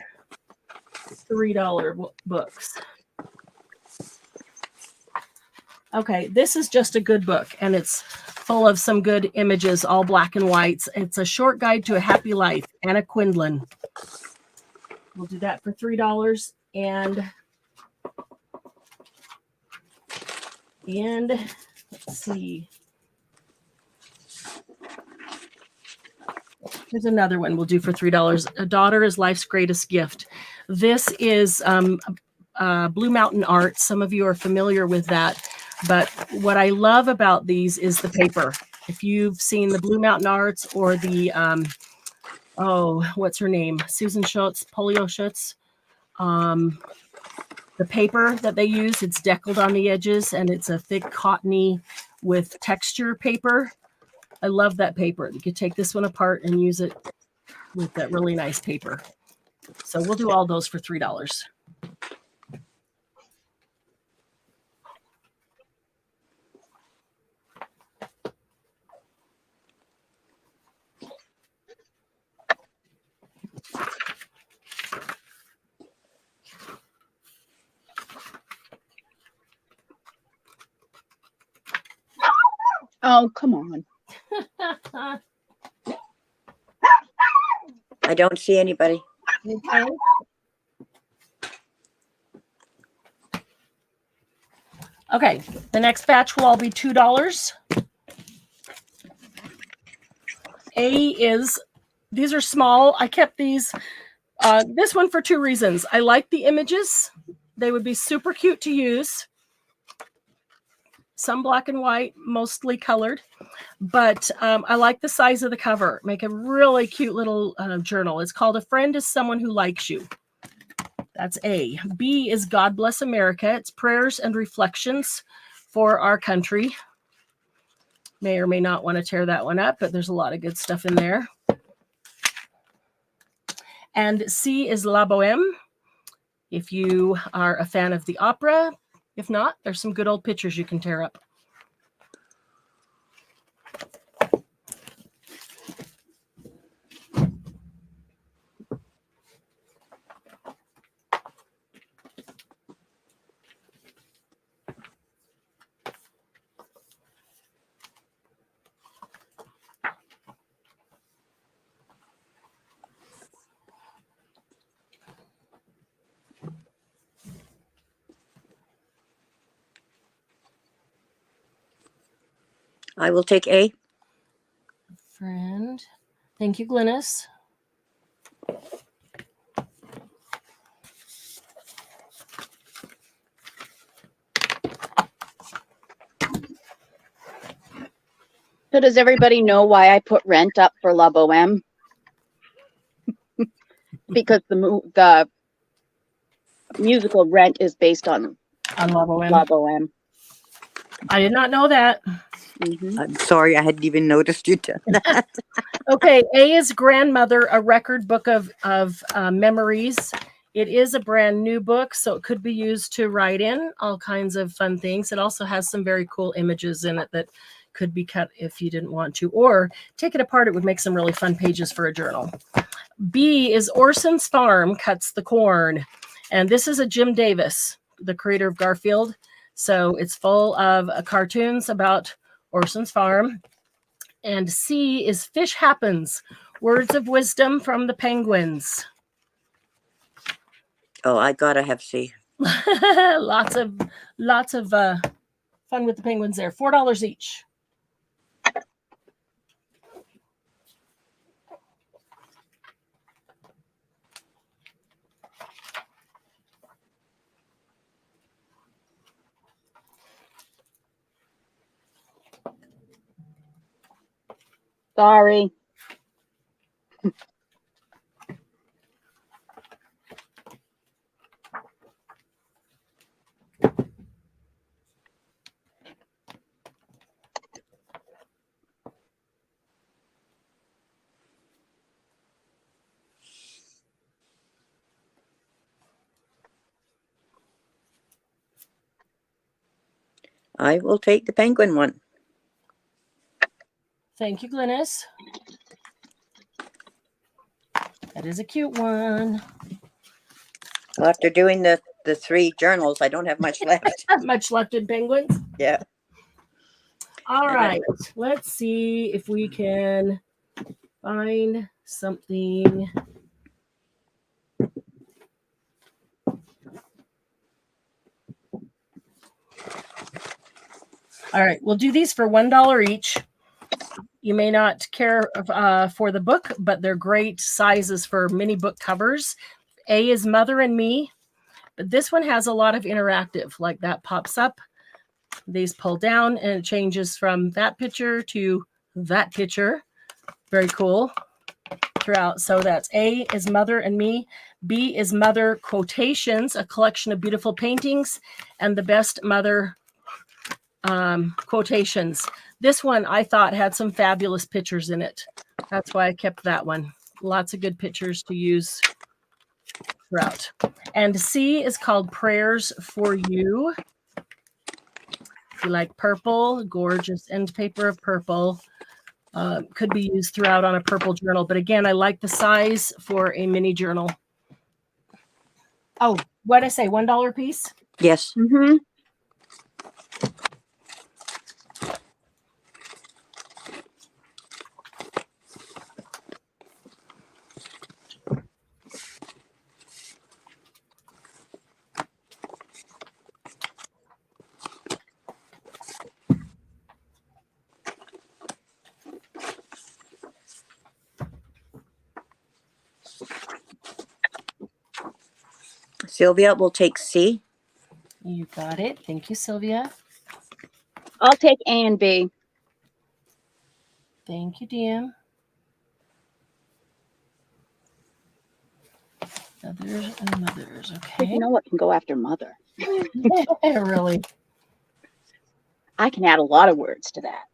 $3 books. Okay, this is just a good book, and it's full of some good images, all black and whites. It's A Short Guide to a Happy Life, Anna Quindlen. We'll do that for $3. And let's see. Here's another one we'll do for $3. A Daughter is Life's Greatest Gift. This is Blue Mountain Art. Some of you are familiar with that. But what I love about these is the paper. If you've seen the Blue Mountain Arts or the, what's her name? Susan Schutz, Polio Schutz. The paper that they use, it's deckled on the edges, and it's a thick cottony with texture paper. I love that paper. You could take this one apart and use it with that really nice paper. So we'll do all those for $3. Oh, come on. I don't see anybody. Okay. Okay, the next batch will all be $2. These are small. I kept these, this one for 2 reasons. I like the images. They would be super cute to use. Some black and white, mostly colored. But I like the size of the cover. Make a really cute little journal. It's called A Friend is Someone Who Likes You. That's A. B is God Bless America. It's prayers and reflections for our country. May or may not want to tear that one up, but there's a lot of good stuff in there. And C is La Boheme. If you are a fan of the opera, if not, there's some good old pictures you can tear up. I will take A. Friend. Thank you, Glynis. So does everybody know why I put Rent up for La Boheme? Because the musical Rent is based on La Boheme. La Boheme. I did not know that. Mm-hmm. I'm sorry, I hadn't even noticed you done that. Okay, A is Grandmother, a record book of memories. It is a brand new book, so it could be used to write in all kinds of fun things. It also has some very cool images in it that could be cut if you didn't want to, or take it apart. It would make some really fun pages for a journal. B is Orson's Farm Cuts the Corn. And this is a Jim Davis, the creator of Garfield. So it's full of cartoons about Orson's Farm. And C is Fish Happens, Words of Wisdom from the Penguins. Oh, I gotta have C. lots of fun with the penguins there. $4 each. Sorry. I will take the penguin one. Thank you, Glynis. That is a cute one. Well, after doing the 3 journals, I don't have much left. Not much left in penguins. Yeah. All right. Let's see if we can find something. All right. We'll do these for $1 each. You may not care for the book, but they're great sizes for mini book covers. A is Mother and Me, but this one has a lot of interactive, like that pops up. These pull down and it changes from that picture to that picture. Very cool throughout. So that's A is Mother and Me. B is Mother Quotations, a collection of beautiful paintings and the best mother quotations. This one I thought had some fabulous pictures in it. That's why I kept that one. Lots of good pictures to use throughout. And C is called Prayers for You. If you like purple, gorgeous end paper of purple. Could be used throughout on a purple journal. But again, I like the size for a mini journal. Oh, what did I say? $1 piece? Yes. Mm-hmm. Sylvia will take C. You got it. Thank you, Sylvia. I'll take A and B. Thank you, Dan. Others and mothers. But Okay. you know what can go after mother? Really? I can add a lot of words to that.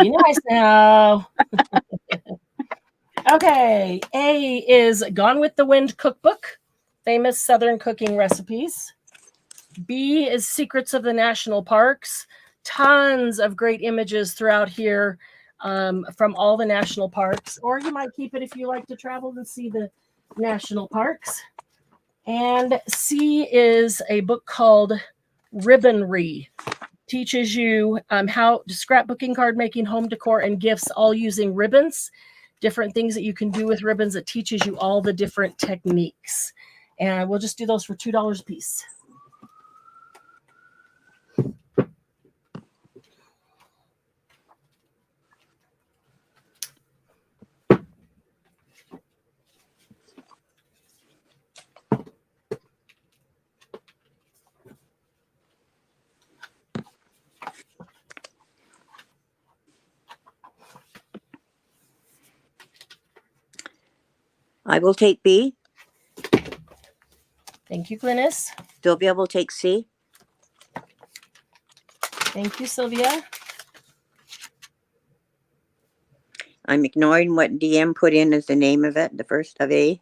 Be nice now. Okay. A is Gone with the Wind cookbook, famous Southern cooking recipes. B is Secrets of the National Parks. Tons of great images throughout here from all the national parks. Or you might keep it if you like to travel and see the national parks. And C is a book called Ribbonry. Teaches you how scrapbooking, card making, home decor, and gifts, all using ribbons. Different things that you can do with ribbons. It teaches you all the different techniques. And we'll just do those for $2 a piece. I will take B. Thank you, Glynis. Sylvia will take C. Thank you, Sylvia. I'm ignoring what DM put in as the name of it, the first of A.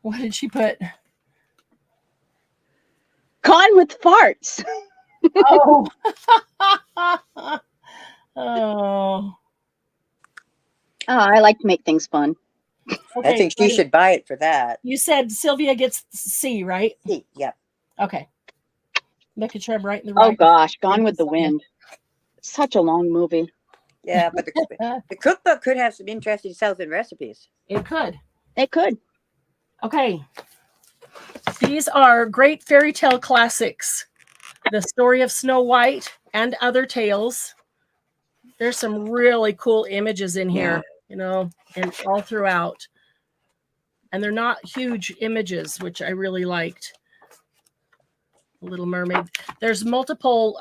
What did she put? Gone with farts. Oh. Oh. Oh, I like to make things fun. Okay, I think you Glynis, should buy it for that. You said Sylvia gets C, right? C, yep. Okay. Making sure I'm right in the Oh right. gosh, Gone with the Sylvia. Wind. Such a long movie. Yeah, but the cookbook could have some interesting Southern recipes. It could. It could. Okay. These are great fairy tale classics. The Story of Snow White and Other Tales. There's some really cool images in here, and all throughout. And they're not huge images, which I really liked. Little Mermaid. There's multiple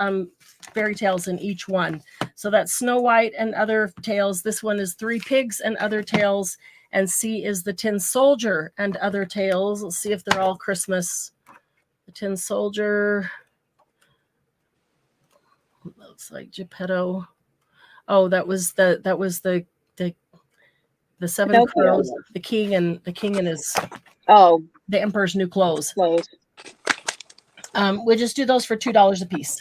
fairy tales in each one. So that's Snow White and Other Tales. This one is Three Pigs and Other Tales. And C is The Tin Soldier and Other Tales. Let's see if they're all Christmas. The Tin Soldier. Looks like Geppetto. Oh, that was the Seven Crows. The king and his the Emperor's New Clothes. We'll just do those for $2 a piece.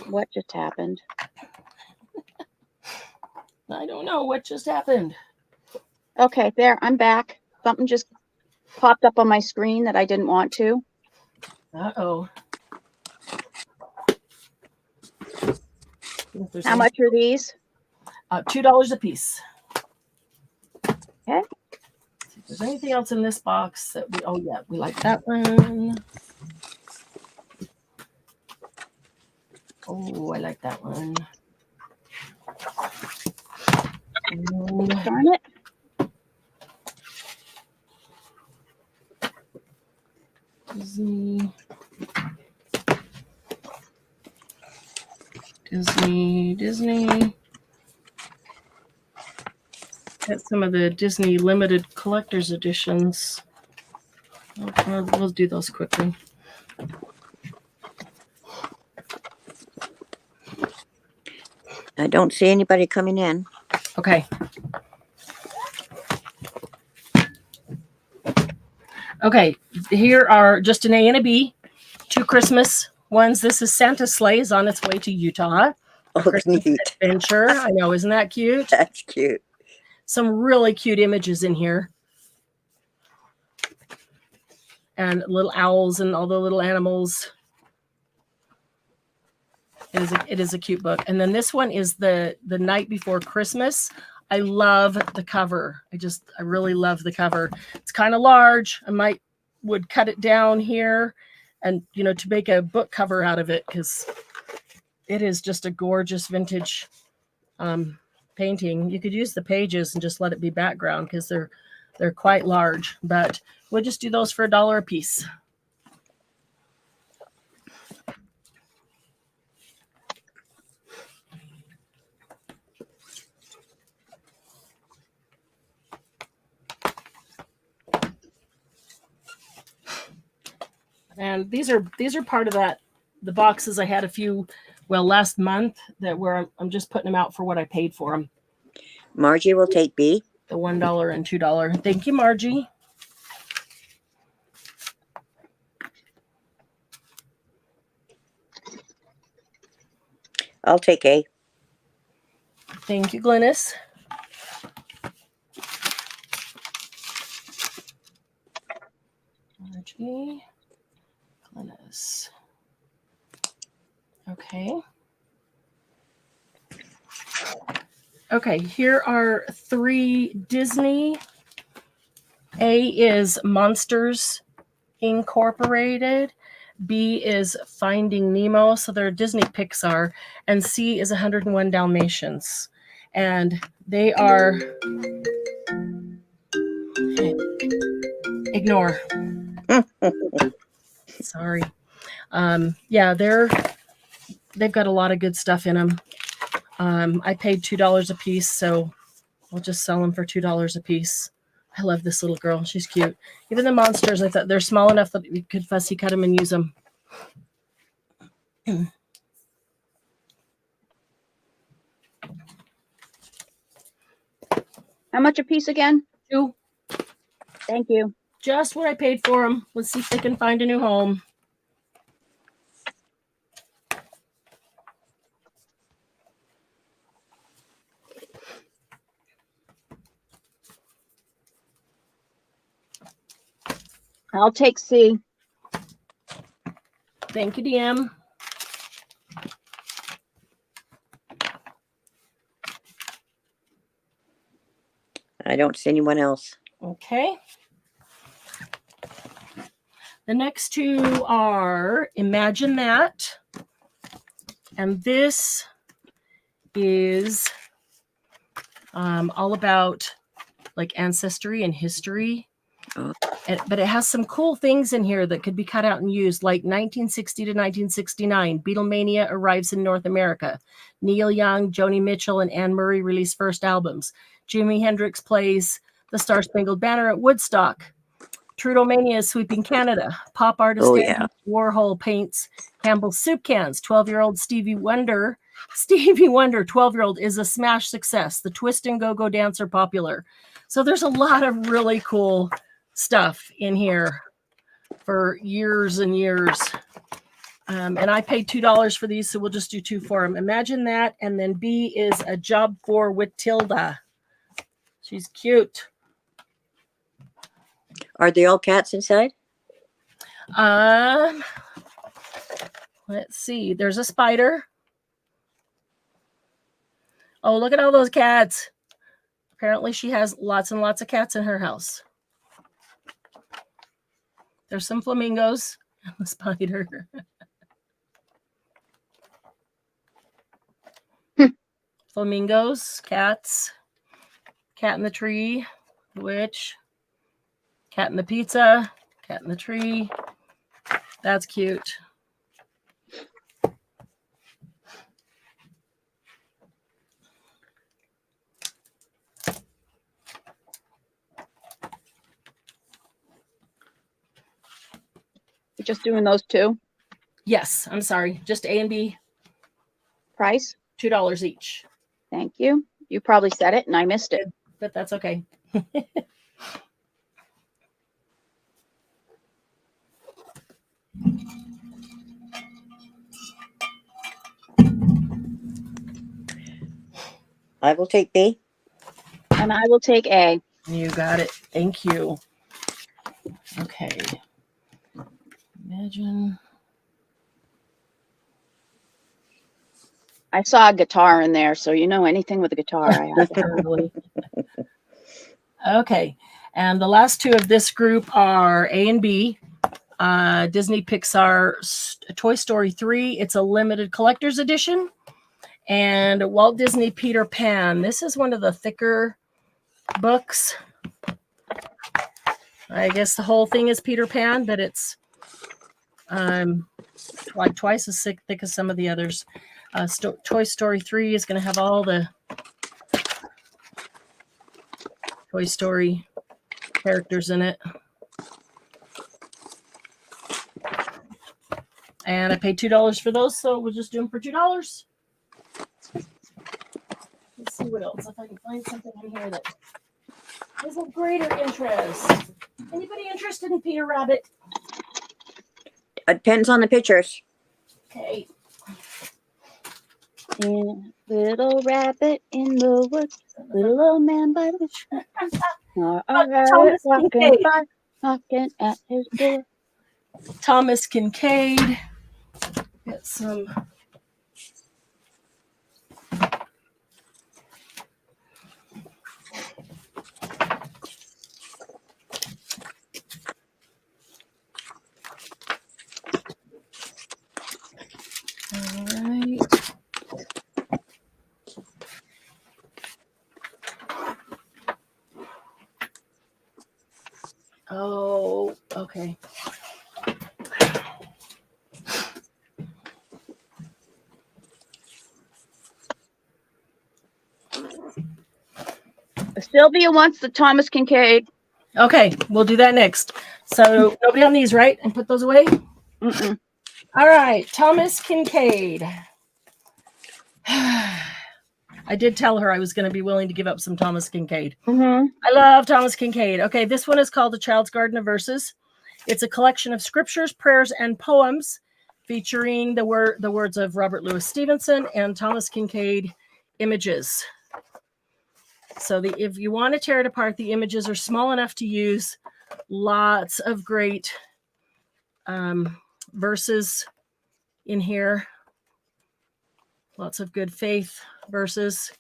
What just happened? I don't know what just happened. Okay, there, I'm back. Something just popped up on my screen that I didn't want to. Uh-oh. How much are these? $2 a piece. Okay. See if there's anything else in this box that we like that one. Oh, I like that one. Darn it. Disney. Got some of the Disney limited collector's editions. We'll do those quickly. I don't see anybody coming in. Okay. Okay, here are just an A and a B. 2 Christmas ones. This is Santa's sleigh is on its way to Utah. Oh, Christmas neat. adventure. I know, isn't that cute? That's cute. Some really cute images in here. And little owls and all the little animals. It is a cute book. And then this one is the Night Before Christmas. I love the cover. I really love the cover. It's kind of large. I would cut it down here and, to make a book cover out of it, because it is just a gorgeous vintage painting. You could use the pages and just let it be background because they're quite large, but we'll just do those for $1 a piece. And these are part of the boxes I had a few, last month that where I'm just putting them out for what I paid for them. Margie will take B. The $1 and $2. Thank you, Margie. I'll take A. Thank you, Glynis. Margie, Glynis. Okay. Okay, here are 3 Disney. A is Monsters Incorporated. B is Finding Nemo, so they're Disney Pixar. And C is 101 Dalmatians. And they are... Ignore. Sorry. Yeah, they've got a lot of good stuff in them. I paid $2 a piece, so I'll just sell them for $2 a piece. I love this little girl. She's cute. Even the monsters, I thought they're small enough that you could fussy cut them and use them. How much a piece again? $2. Thank you. Just what I paid for them. Let's see if they can find a new home. I'll take C. Thank you, DM. I don't see anyone else. Okay. The next 2 are Imagine That. And this is all about like ancestry and history. Oh. But it has some cool things in here that could be cut out and used, like 1960 to 1969. Beatlemania arrives in North America. Neil Young, Joni Mitchell, and Anne Murray release first albums. Jimi Hendrix plays the Star Spangled Banner at Woodstock. Trudeau-mania is sweeping Canada. Pop artist Andy Warhol paints Campbell's soup cans. 12-year-old Stevie Wonder, 12-year-old, is a smash success. The twist and go-go dance are popular. So there's a lot of really cool stuff in here for years and years. And I paid $2 for these, so we'll just do 2 for them. Imagine That. And then B is A Job for Matilda. She's cute. Are they all cats inside? Let's see. There's a spider. Oh, look at all those cats. Apparently she has lots and lots of cats in her house. There's some flamingos and the spider. Flamingos, cats, cat in the tree, the witch, cat in the pizza, cat in the tree. That's cute. You're just doing those 2? Yes, I'm sorry. Just A and B. Price? $2 each. Thank you. You probably said it and I missed it. But that's okay. I will take B. And I will take A. You got it. Thank you. Okay. Imagine. I saw a guitar in there, so you know anything with a guitar. I have it. Totally. Okay. And the last 2 of this group are A and B. Disney Pixar Toy Story 3. It's a limited collector's edition. And Walt Disney Peter Pan. This is one of the thicker books. I guess the whole thing is Peter Pan, but it's like twice as thick as some of the others. Toy Story 3 is going to have all the Toy Story characters in it. And I paid $2 for those, so we'll just do them for $2. Let's see what else. If I can find something in here that is of greater interest. Anybody interested in Peter Rabbit? It depends on the pictures. Okay. Little rabbit in the woods, little old man by the Thomas Kincaid. knocking at his door. Thomas Kincaid. Get some. All right. Oh, okay. Sylvia wants the Thomas Kincaid. Okay, we'll do that next. So nobody on these, right? And put those away? Mm-mm. All right, Thomas Kincaid. I did tell her I was going to be willing to give up some Thomas Kincaid. Mm-hmm. I love Thomas Kincaid. Okay, this one is called The Child's Garden of Verses. It's a collection of scriptures, prayers, and poems featuring the words of Robert Louis Stevenson and Thomas Kincaid images. So if you want to tear it apart, the images are small enough to use. Lots of great verses in here. Lots of good faith verses.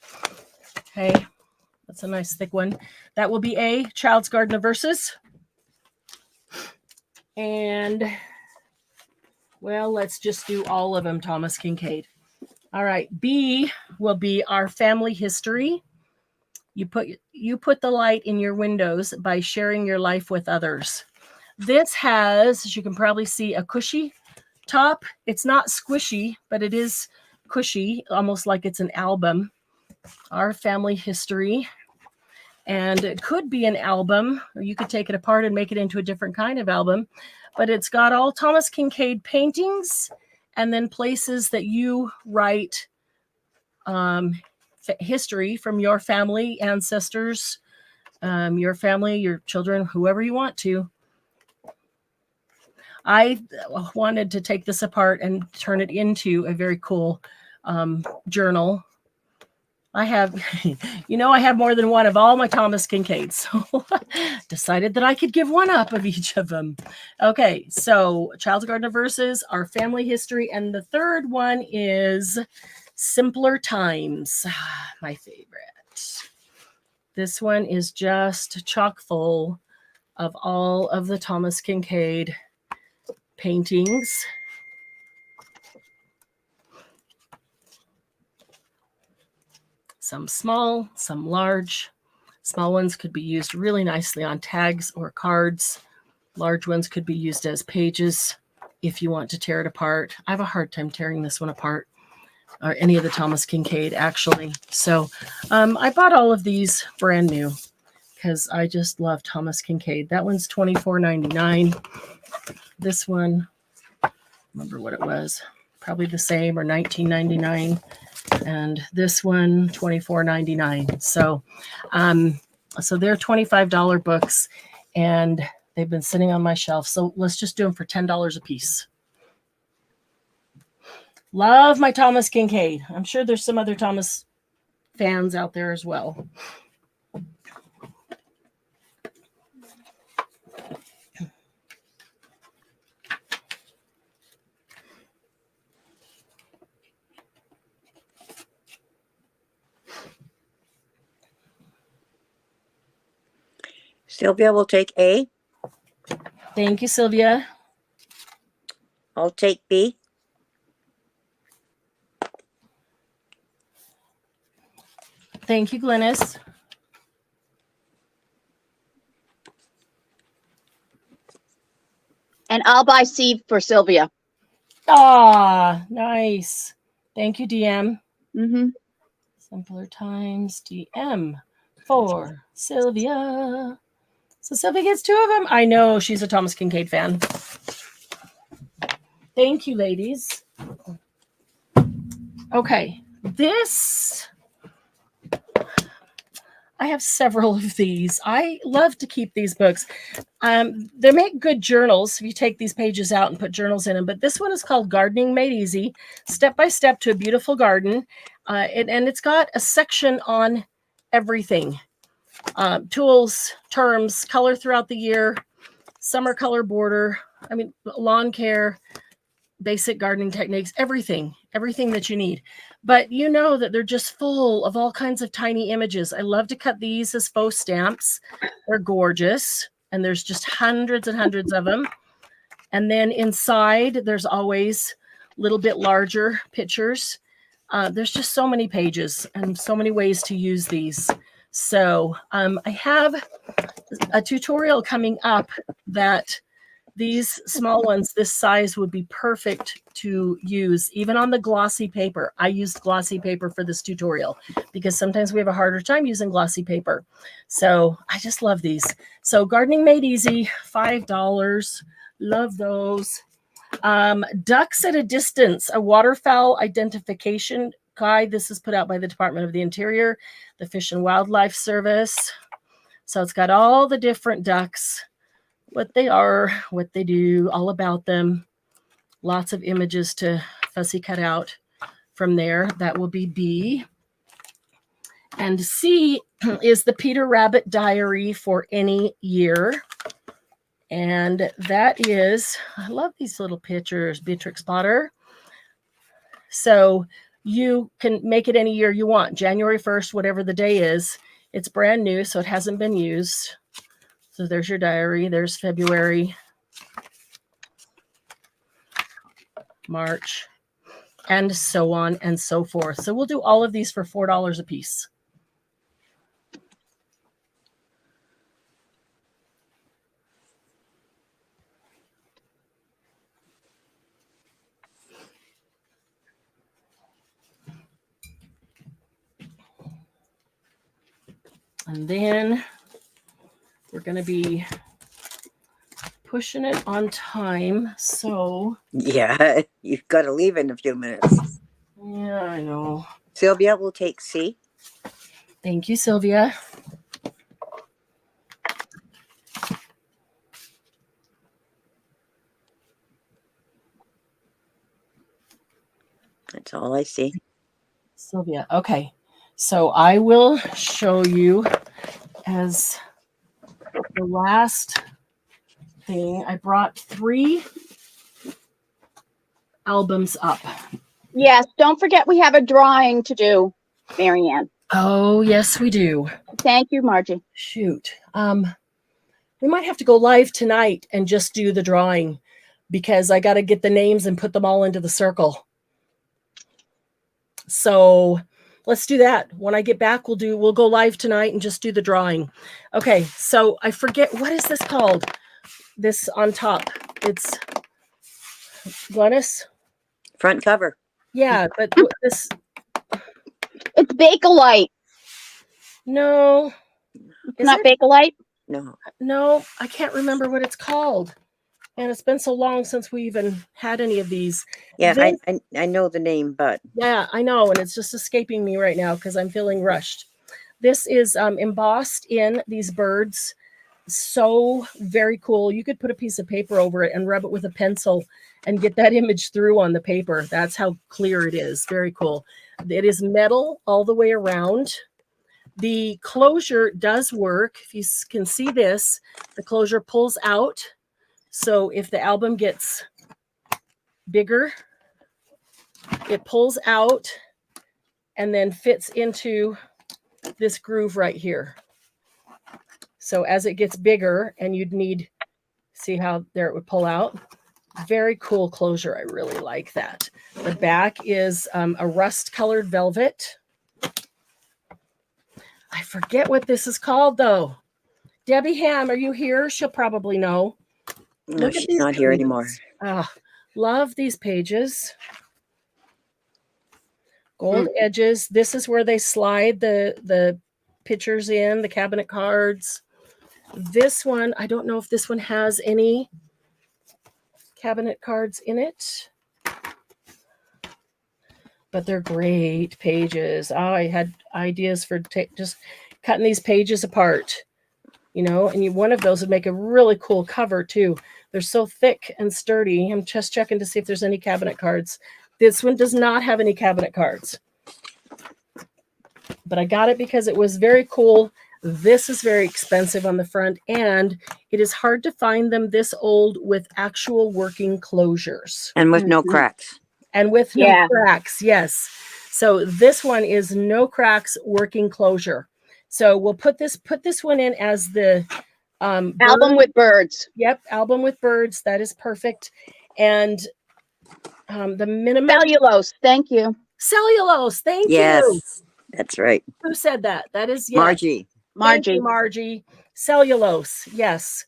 Okay, that's a nice thick one. That will be A, Child's Garden of Verses. And, well, let's just do all of them, Thomas Kincaid. All right, B will be Our Family History. You put the light in your windows by sharing your life with others. This has, as you can probably see, a cushy top. It's not squishy, but it is cushy, almost like it's an album. Our Family History. And it could be an album, or you could take it apart and make it into a different kind of album. But it's got all Thomas Kincaid paintings and then places that you write history from your family, ancestors, your family, your children, whoever you want to. I wanted to take this apart and turn it into a very cool journal. I have, I have more than one of all my Thomas Kincaids, so decided that I could give one up of each of them. Okay, so Child's Garden of Verses, Our Family History, and the third one is Simpler Times, my favorite. This one is just chock full of all of the Thomas Kincaid paintings. Some small, some large. Small ones could be used really nicely on tags or cards. Large ones could be used as pages if you want to tear it apart. I have a hard time tearing this one apart, or any of the Thomas Kincaid, actually. So I bought all of these brand new because I just love Thomas Kincaid. That one's $24.99. This one, remember what it was, probably the same, or $19.99. And this one, $24.99. So they're $25 books, and they've been sitting on my shelf. So let's just do them for $10 a piece. Love my Thomas Kincaid. I'm sure there's some other Thomas fans out there as well. Sylvia will take A. Thank you, Sylvia. I'll take B. Thank you, Glennis. And I'll buy seed for Sylvia. Ah, nice. Thank you, DM. Mm-hmm. Simpler Times DM for Sylvia. So Sylvia gets 2 of them. I know she's a Thomas Kincaid fan. Thank you, ladies. Okay, this, I have several of these. I love to keep these books. They make good journals if you take these pages out and put journals in them. But this one is called Gardening Made Easy, Step by Step to a Beautiful Garden. And it's got a section on everything. Tools, terms, color throughout the year, summer color border, lawn care, basic gardening techniques, everything that you need. But you know that they're just full of all kinds of tiny images. I love to cut these as faux stamps. They're gorgeous. And there's just hundreds and hundreds of them. And then inside, there's always a little bit larger pictures. There's just so many pages and so many ways to use these. So I have a tutorial coming up that these small ones, this size, would be perfect to use, even on the glossy paper. I used glossy paper for this tutorial because sometimes we have a harder time using glossy paper. So I just love these. So Gardening Made Easy, $5. Love those. Ducks at a Distance, a waterfowl identification guide. This is put out by the Department of the Interior, the Fish and Wildlife Service. So it's got all the different ducks, what they are, what they do, all about them. Lots of images to fussy cut out from there. That will be B. And C is the Peter Rabbit Diary for any year. And that is, I love these little pictures, Beatrix Potter. So you can make it any year you want. January 1st, whatever the day is. It's brand new, so it hasn't been used. So there's your diary. There's February, March, and so on and so forth. So we'll do all of these for $4 a piece. And then we're going to be pushing it on time. So yeah, you've got to leave in a few minutes. Yeah, I know. Sylvia will take C. Thank you, Sylvia. That's all I see. Sylvia. Okay. So I will show you as the last thing. I brought 3 albums up. Yes, don't forget we have a drawing to do, Marianne. Oh, yes, we do. Thank you, Margie. Shoot. We might have to go live tonight and just do the drawing because I got to get the names and put them all into the circle. So let's do that. When I get back, we'll go live tonight and just do the drawing. Okay. So I forget, what is this called? This on top. It's Glennis. Front cover. Yeah, but this. It's Bakelite. No. It's not Bakelite? No, I can't remember what it's called. And it's been so long since we even had any of these. Yeah, I know the name, but. Yeah, I know. And it's just escaping me right now because I'm feeling rushed. This is embossed in these birds. So very cool. You could put a piece of paper over it and rub it with a pencil and get that image through on the paper. That's how clear it is. Very cool. It is metal all the way around. The closure does work. If you can see this, the closure pulls out. So if the album gets bigger, it pulls out and then fits into this groove right here. So as it gets bigger and you'd need, see how there it would pull out. Very cool closure. I really like that. The back is a rust colored velvet. forget what this is called though. Debbie Ham, are you here? She'll probably know. No, she's not here anymore. Love these pages. Gold edges. This is where they slide the pictures in, the cabinet cards. This one, I don't know if this one has any cabinet cards in it, but they're great pages. Oh, I had ideas for just cutting these pages apart, you know, and one of those would make a really cool cover too. They're so thick and sturdy. I'm just checking to see if there's any cabinet cards. This one does not have any cabinet cards, but I got it because it was very cool. This is very expensive on the front, and it is hard to find them this old with actual working closures. And with no cracks. And with no cracks, yes. So this one is no cracks, working closure. So we'll put this one in as the album with birds. Yep, album with birds. That is perfect. And the minimum cellulose. Thank you. Cellulose. Thank you. Yes, that's right. Who said that? That is Margie. Thank you, Margie. Cellulose. Yes.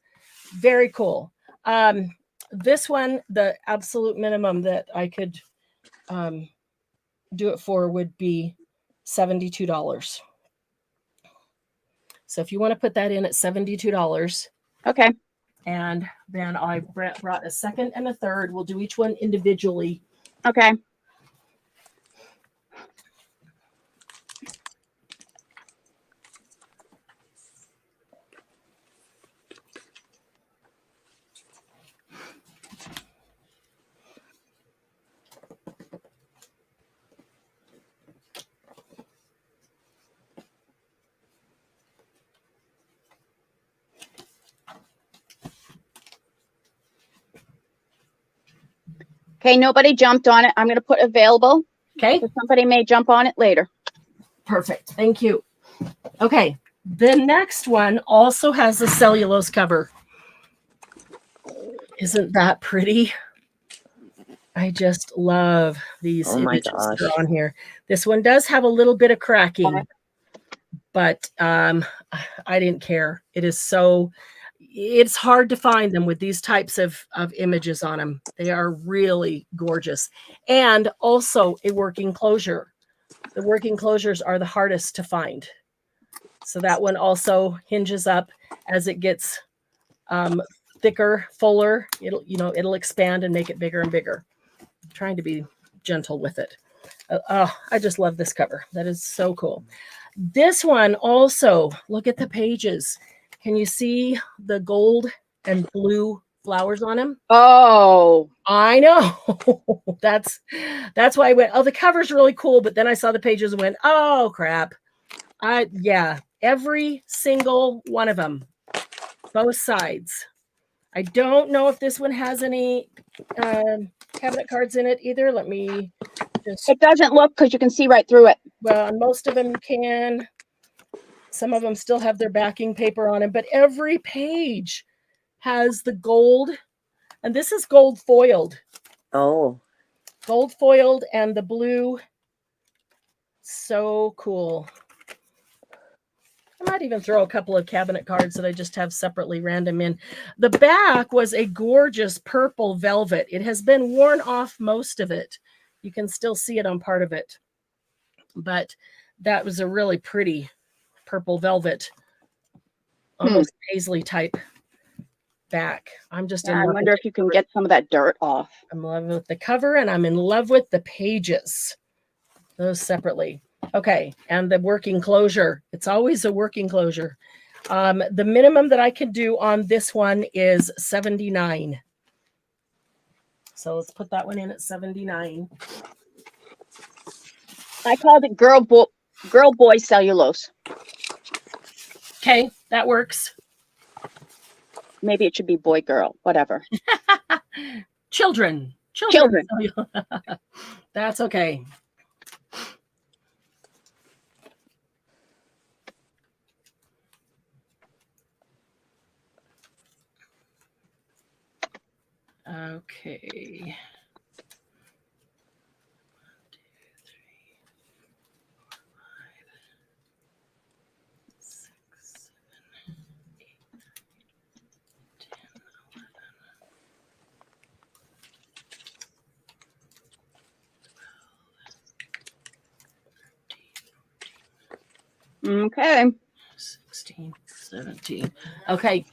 Very cool. This one, the absolute minimum that I could do it for would be $72. So if you want to put that in at $72. Okay. And then I brought a second and a third. We'll do each one individually. Okay. Okay, nobody jumped on it. I'm going to put available. Okay. So somebody may jump on it later. Perfect. Thank you. Okay. The next one also has a cellulose cover. Isn't that pretty? I just love these images that are on here. This one does have a little bit of cracking, but I didn't care. It's hard to find them with these types of images on them. They are really gorgeous. And also a working closure. The working closures are the hardest to find. So that one also hinges up as it gets thicker, fuller. It'll expand and make it bigger and bigger. I'm trying to be gentle with it. I just love this cover. That is so cool. This one also, look at the pages. Can you see the gold and blue flowers on them? Oh, I know. That's why I went, oh, the cover's really cool. But then I saw the pages and went, oh, crap. Every single one of them, both sides. I don't know if this one has any cabinet cards in it either. Let me just. It doesn't look because you can see right through it. Well, and most of them can. Some of them still have their backing paper on them, but every page has the gold, and this is gold foiled. Oh. Gold foiled and the blue. So cool. I might even throw a couple of cabinet cards that I just have separately random in. The back was a gorgeous purple velvet. It has been worn off most of it. You can still see it on part of it. But that was a really pretty purple velvet, almost paisley type back. I'm just I wonder if you can get some of that dirt off. I'm in love with the cover, and I'm in love with the pages. Those separately. Okay, and the working closure. It's always a working closure. The minimum that I can do on this one is $79. So let's put that one in at $79. I called it girl boy cellulose. Okay, that works. Maybe it should be boy girl, whatever. Children. That's okay. Okay. 1, 2, 3, 4, 5, Okay. 16, 17. Okay.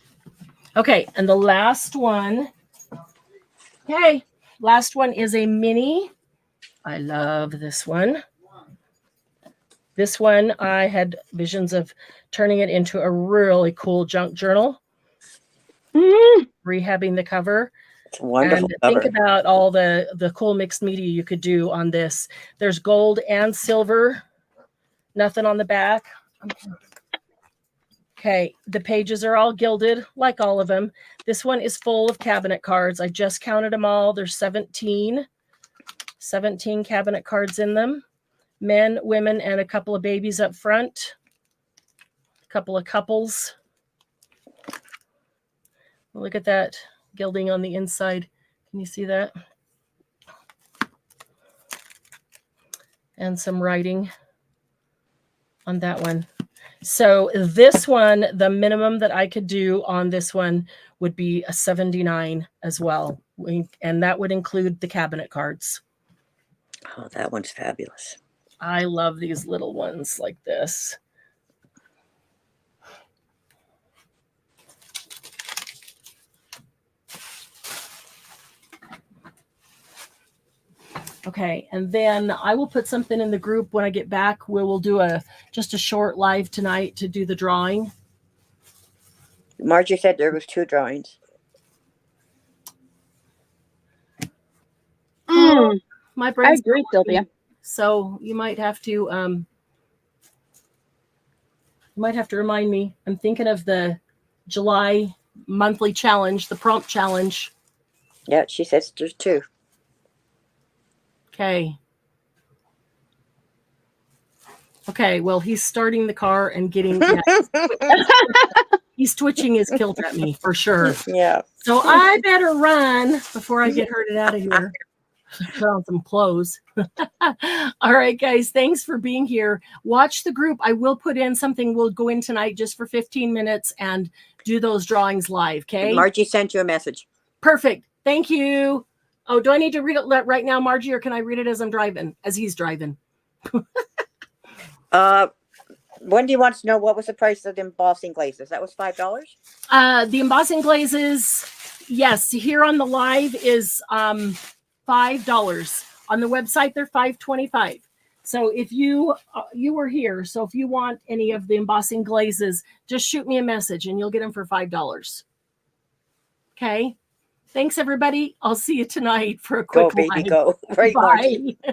Okay. And the last one. Okay. Last one is a mini. I love this one. This one, I had visions of turning it into a really cool junk journal, rehabbing the cover. It's a wonderful and cover. think about all the cool mixed media you could do on this. There's gold and silver. Nothing on the back. Okay, the pages are all gilded, like all of them. This one is full of cabinet cards. I just counted them all. There's 17 cabinet cards in them. Men, women, and a couple of babies up front. A couple of couples. Look at that gilding on the inside. Can you see that? And some writing on that one. So this one, the minimum that I could do on this one would be a 79 as well. And that would include the cabinet cards. Oh, that one's fabulous. I love these little ones like this. Okay, and then I will put something in the group when I get back. We will do just a short live tonight to do the drawing. Margie said there was 2 drawings. My I brain's agree, Sylvia. so you might have to remind me. I'm thinking of the July monthly challenge, the prompt challenge. Yeah, she says there's 2. Okay. Okay, well, he's starting the car and getting he's twitching his kilt at me for sure. Yeah. So I better run before I get herded out of here. Put on some clothes. All right, guys, thanks for being here. Watch the group. I will put in something. We'll go in tonight just for 15 minutes and do those drawings live, okay? Margie sent you a message. Perfect. Thank you. Oh, do I need to read it right now, Margie, or can I read it as I'm driving, as he's driving? Wendy wants to know what was the price of the embossing glazes. That was $5? The embossing glazes, yes, here on the live is $5. On the website, they're $5.25. So if you were here, so if you want any of the embossing glazes, just shoot me a message and you'll get them for $5. Okay. Thanks, everybody. I'll see you tonight for a quick Go, baby, live. go. Right, Bye. Margie.